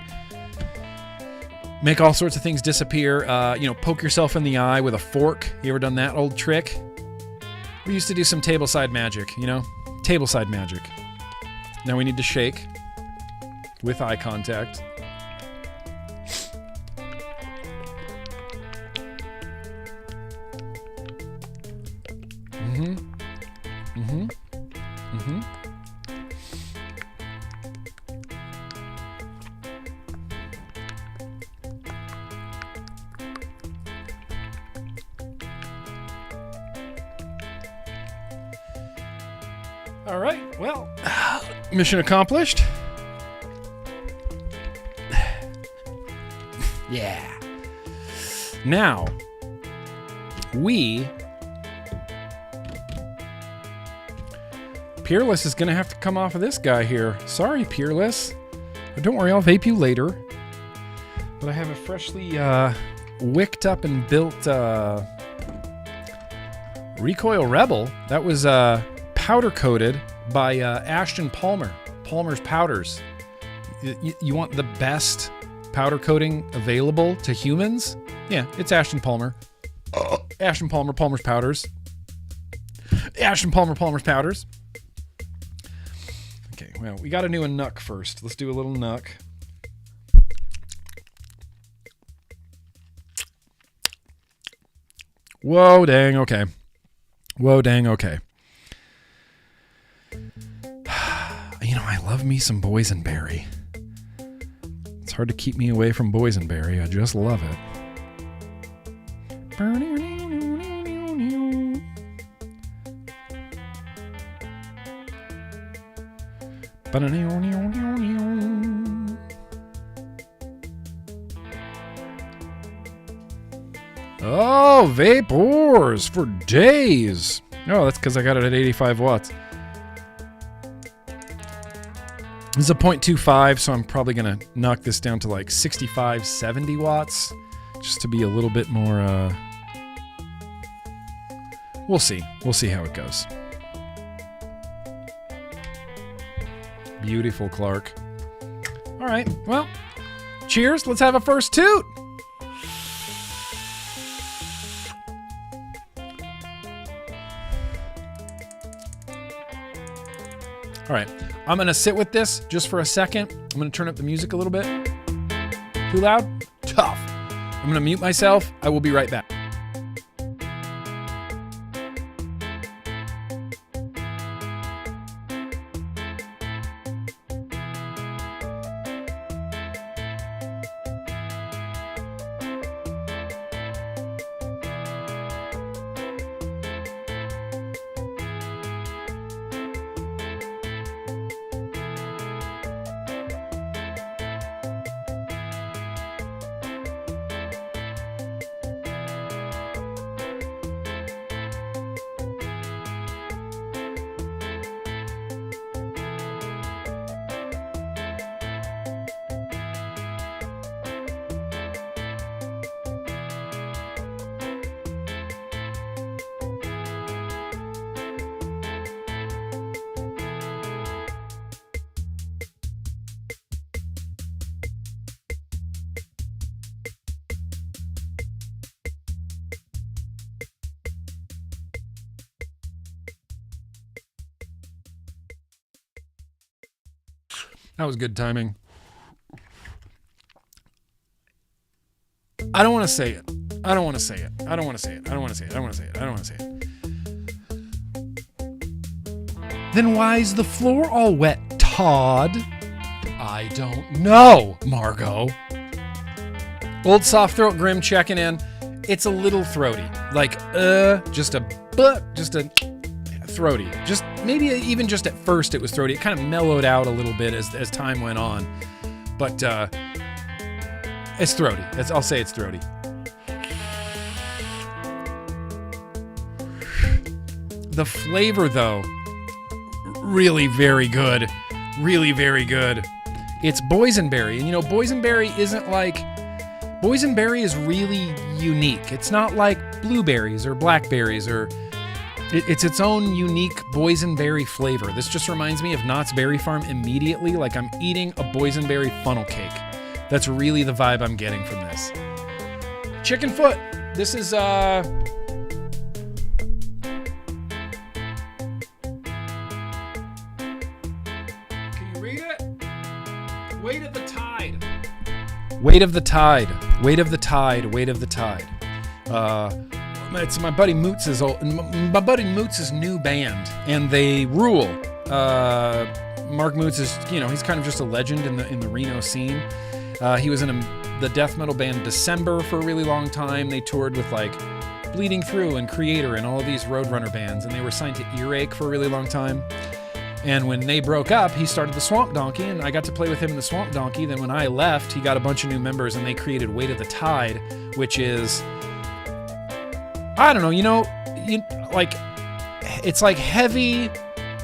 You know, poke yourself in the eye with a fork. You ever done that old trick? We used to do some tableside magic, you know? Tableside magic. Now we need to shake with eye contact. All right, well, mission accomplished. Yeah. Now, Peerless is going to have to come off of this guy here. Sorry, Peerless. But don't worry, I'll vape you later. But I have a freshly wicked up and built Recoil Rebel. That was powder coated by Ashton Palmer's Powders. You want the best powder coating available to humans? Yeah, it's Ashton Palmer. Ashton Palmer, Palmer's Powders. Ashton Palmer, Palmer's Powders. Okay, well, we got to do a nuck first. Let's do a little nuck. Whoa, dang, okay. Whoa, dang, okay. You know, I love me some boysenberry. It's hard to keep me away from boysenberry. I just love it. Oh, vapors for days. Oh, that's because I got it at 85 watts. This is a 0.25, so I'm probably going to knock this down to like 65, 70 watts. Just to be a little bit more, we'll see. We'll see how it goes. Beautiful, Clark. All right, well, cheers. Let's have a first toot. All right, I'm going to sit with this just for a second. I'm going to turn up the music a little bit. Too loud? Tough. I'm going to mute myself. I will be right back. That was good timing. I don't want to say it. I don't want to say it. I don't want to say it. I don't want to say it. I don't want to say it. I don't want to say it. Then why's the floor all wet, Todd? I don't know, Margot. Old soft throat Grimm checking in. It's a little throaty. Like, just a throaty. Just maybe even just at first it was throaty. It kind of mellowed out a little bit as time went on. But it's throaty. I'll say it's throaty. The flavor, though, really very good. Really very good. It's boysenberry. And you know, boysenberry isn't like... Boysenberry is really unique. It's not like blueberries or blackberries or... It's its own unique boysenberry flavor. This just reminds me of Knott's Berry Farm immediately, like I'm eating a boysenberry funnel cake. That's really the vibe I'm getting from this. Chicken foot. This is, Can you read it? Weight of the tide. Weight of the tide. Weight of the tide. Weight of the tide. It's my buddy Mootz's new band, and they rule. Mark Mootz is, he's kind of just a legend in the Reno scene. He was in the death metal band December for a really long time. They toured with like Bleeding Through and Creator and all of these Roadrunner bands, and they were signed to Earache for a really long time. And when they broke up, he started the Swamp Donkey, and I got to play with him in the Swamp Donkey. Then when I left, he got a bunch of new members, and they created Weight of the Tide, which is, I don't know, it's like heavy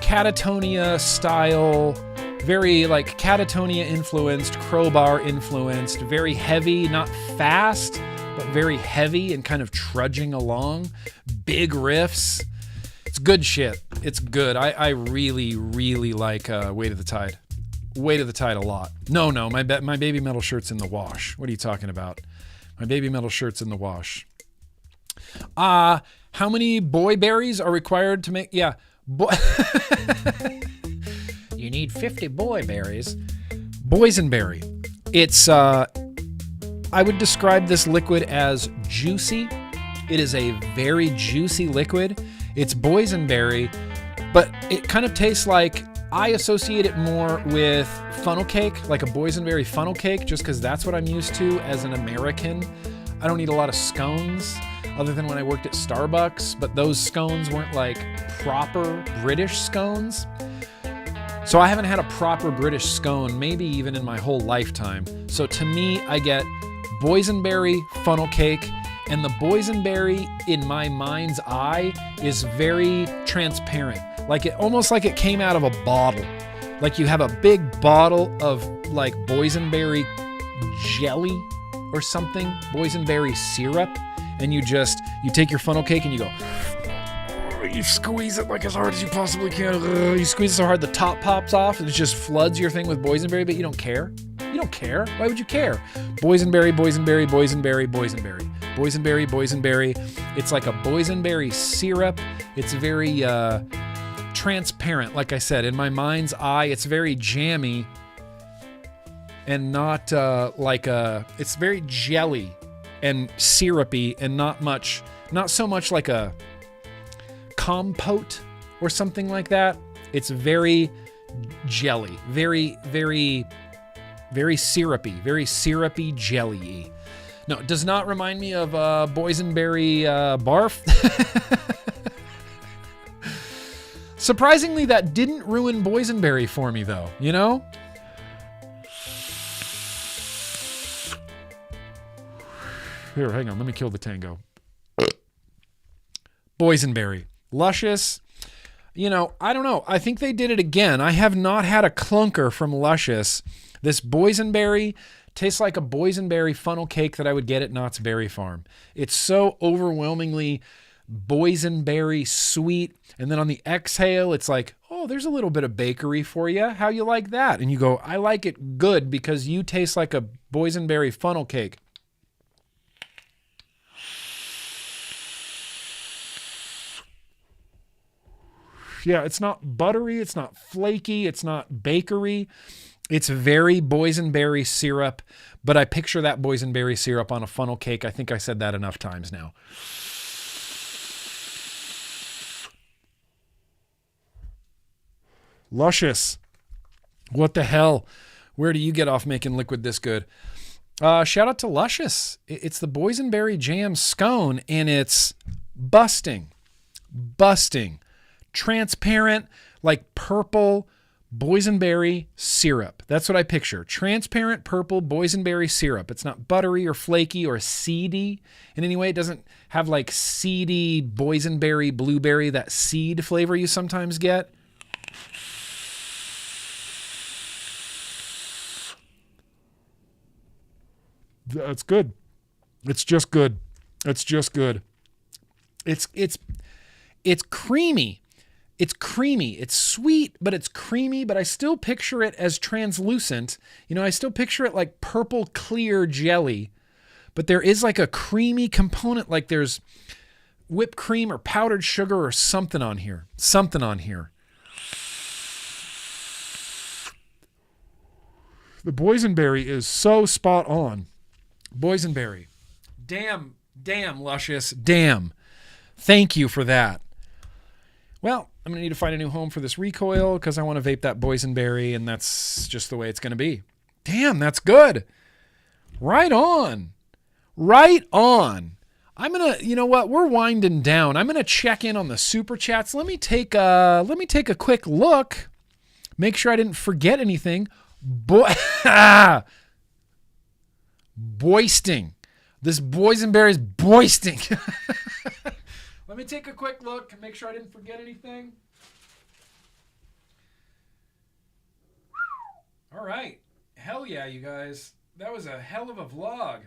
Catatonia style, very like Catatonia influenced, Crowbar influenced, very heavy, not fast, but very heavy and kind of trudging along. Big riffs. It's good shit. It's good. I really, really like Weight of the Tide. Weight of the Tide a lot. No, my Baby Metal shirt's in the wash. What are you talking about? My Baby Metal shirt's in the wash. How many boy berries are required to make... Yeah. You need 50 boy berries. Boysenberry. It's... I would describe this liquid as juicy. It is a very juicy liquid. It's boysenberry, but it kind of tastes like... I associate it more with funnel cake, like a boysenberry funnel cake, just because that's what I'm used to as an American. I don't eat a lot of scones, other than when I worked at Starbucks, but those scones weren't like proper British scones. So I haven't had a proper British scone, maybe even in my whole lifetime. So to me, I get boysenberry funnel cake, and the boysenberry in my mind's eye is very transparent. Almost like it came out of a bottle. Like you have a big bottle of like boysenberry jelly or something, boysenberry syrup, and you take your funnel cake and you go, you squeeze it like as hard as you possibly can. You squeeze it so hard the top pops off and it just floods your thing with boysenberry, but you don't care. You don't care. Why would you care? Boysenberry, boysenberry, boysenberry, boysenberry. Boysenberry, boysenberry. It's like a boysenberry syrup. It's very transparent, like I said. In my mind's eye, it's very jammy and not it's very jelly and syrupy and not so much like a compote or something like that. It's very jelly, very, very, very syrupy jelly-y. No, it does not remind me of boysenberry barf. Surprisingly, that didn't ruin boysenberry for me, though, you know? Here, hang on, let me kill the tango. Boysenberry. Luscious. I don't know. I think they did it again. I have not had a clunker from Luscious. This boysenberry tastes like a boysenberry funnel cake that I would get at Knott's Berry Farm. It's so overwhelmingly boysenberry sweet. And then on the exhale, it's like, oh, there's a little bit of bakery for you. How you like that? And you go, I like it good because you taste like a boysenberry funnel cake. Yeah, it's not buttery, it's not flaky, it's not bakery. It's very boysenberry syrup, but I picture that boysenberry syrup on a funnel cake. I think I said that enough times now. Luscious. What the hell? Where do you get off making liquid this good? Shout out to Luscious. It's the boysenberry jam scone, and it's busting. Transparent, like purple boysenberry syrup. That's what I picture. Transparent purple boysenberry syrup. It's not buttery or flaky or seedy in any way. It doesn't have like seedy boysenberry, blueberry, that seed flavor you sometimes get. That's good. It's just good. It's just good. It's creamy. It's creamy. It's sweet, but it's creamy, but I still picture it as translucent. You know, I still picture it like purple clear jelly, but there is like a creamy component, like there's whipped cream or powdered sugar or something on here. Something on here. The boysenberry is so spot on. Boysenberry. Damn, Luscious. Damn. Thank you for that. Well, I'm going to need to find a new home for this recoil because I want to vape that boysenberry, and that's just the way it's going to be. Damn, that's good. Right on. Right on. I'm going to, you know what? We're winding down. I'm going to check in on the super chats. Let me take a quick look. Make sure I didn't forget anything. Boisting. This boysenberry is boisting. Let me take a quick look and make sure I didn't forget anything. All right. Hell yeah, you guys. That was a hell of a vlog.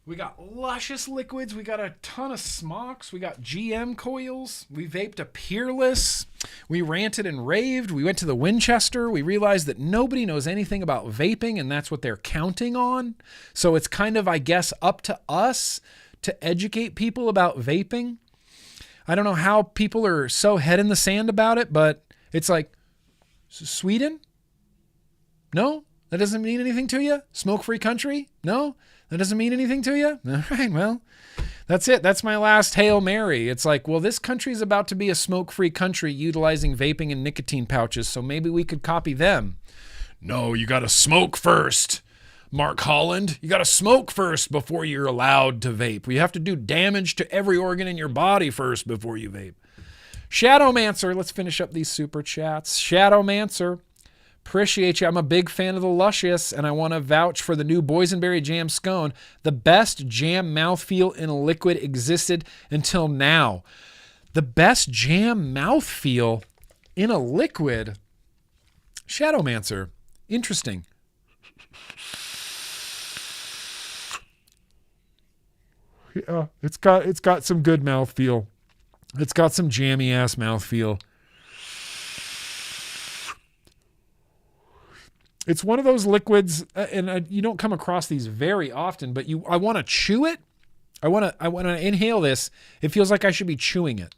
We got luscious liquids. We got a ton of smocks. We got GM coils. We vaped a Peerless. We ranted and raved. We went to the Winchester. We realized that nobody knows anything about vaping, and that's what they're counting on. So it's kind of, I guess, up to us to educate people about vaping. I don't know how people are so head in the sand about it, but it's like, Sweden? No? That doesn't mean anything to you? Smoke-free country? No? That doesn't mean anything to you? All right, well, that's it. That's my last Hail Mary. It's like, well, this country is about to be a smoke-free country utilizing vaping and nicotine pouches, so maybe we could copy them. No, you got to smoke first, Mark Holland. You got to smoke first before you're allowed to vape. You have to do damage to every organ in your body first before you vape. Shadowmancer, let's finish up these super chats. Shadowmancer. Appreciate you. I'm a big fan of the Luscious, and I want to vouch for the new boysenberry jam scone. The best jam mouthfeel in a liquid existed until now. The best jam mouthfeel in a liquid? Shadowmancer. Interesting. Yeah, it's got some good mouthfeel. It's got some jammy ass mouthfeel. It's one of those liquids, and you don't come across these very often, but I want to chew it. I want to inhale this. It feels like I should be chewing it.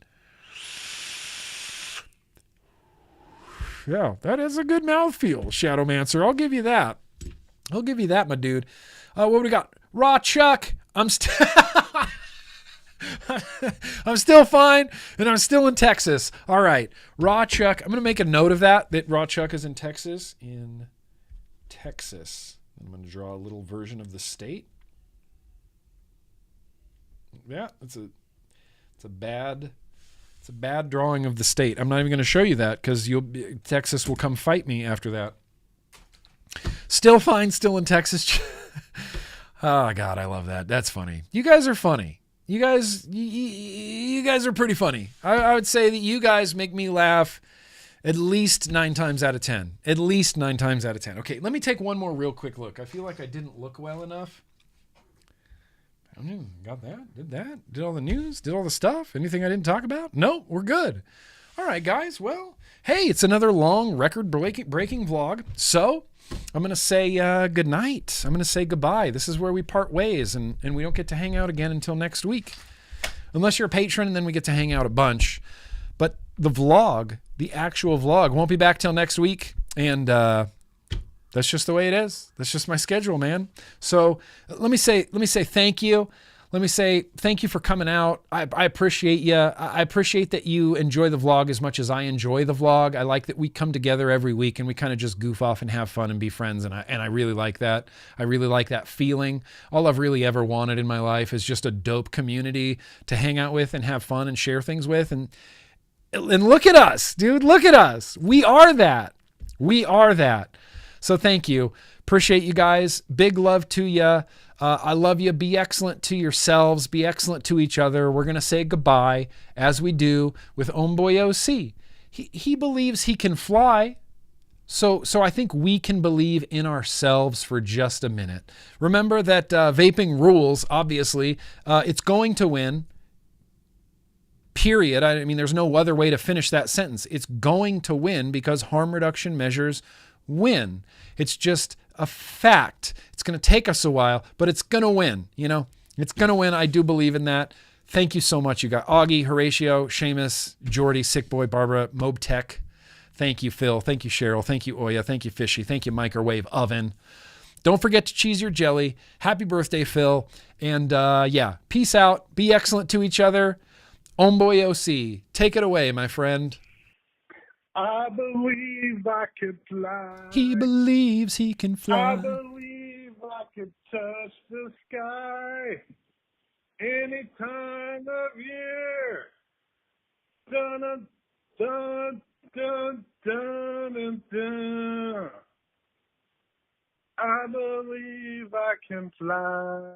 Yeah, that is a good mouthfeel, Shadowmancer. I'll give you that. I'll give you that, my dude. What do we got? Raw Chuck. I'm still fine, and I'm still in Texas. All right, Raw Chuck. I'm going to make a note of that Raw Chuck is in Texas. I'm going to draw a little version of the state. Yeah, it's a bad drawing of the state. I'm not even going to show you that because Texas will come fight me after that. Still fine, still in Texas. Oh God, I love that. That's funny. You guys are funny. You guys are pretty funny. I would say that you guys make me laugh at least 9 times out of 10. At least 9 times out of 10. Okay, let me take one more real quick look. I feel like I didn't look well enough. Got that. Did all the news? Did all the stuff? Anything I didn't talk about? No, we're good. All right, guys. Well, hey, it's another long record-breaking vlog. So I'm going to say good night. I'm going to say goodbye. This is where we part ways, and we don't get to hang out again until next week. Unless you're a patron, and then we get to hang out a bunch. But the actual vlog, won't be back till next week. And That's just the way it is. That's just my schedule, man. So let me say thank you. Let me say thank you for coming out. I appreciate you. I appreciate that you enjoy the vlog as much as I enjoy the vlog. I like that we come together every week and we kind of just goof off and have fun and be friends. And I really like that. I really like that feeling. All I've really ever wanted in my life is just a dope community to hang out with and have fun and share things with. And look at us, dude. Look at us. We are that. We are that. So thank you. Appreciate you guys. Big love to you. I love you. Be excellent to yourselves. Be excellent to each other. We're going to say goodbye as we do with Homeboy OC. He believes he can fly. So I think we can believe in ourselves for just a minute. Remember that vaping rules, obviously. It's going to win. Period. I mean, there's no other way to finish that sentence. It's going to win because harm reduction measures win. It's just a fact. It's going to take us a while, but it's going to win. You know, it's going to win. I do believe in that. Thank you so much. You got Augie, Horatio, Seamus, Jordy, Sick Boy, Barbara, Mobtech. Thank you, Phil. Thank you, Cheryl. Thank you, Oya. Thank you, Fishy. Thank you, Microwave Oven. Don't forget to cheese your jelly. Happy birthday, Phil. And yeah, peace out. Be excellent to each other. Homeboy OC, take it away, my friend. I believe I could fly. He believes he can fly. I believe I could touch the sky any time of year. Dun dun dun dun dun dun. I believe I can fly.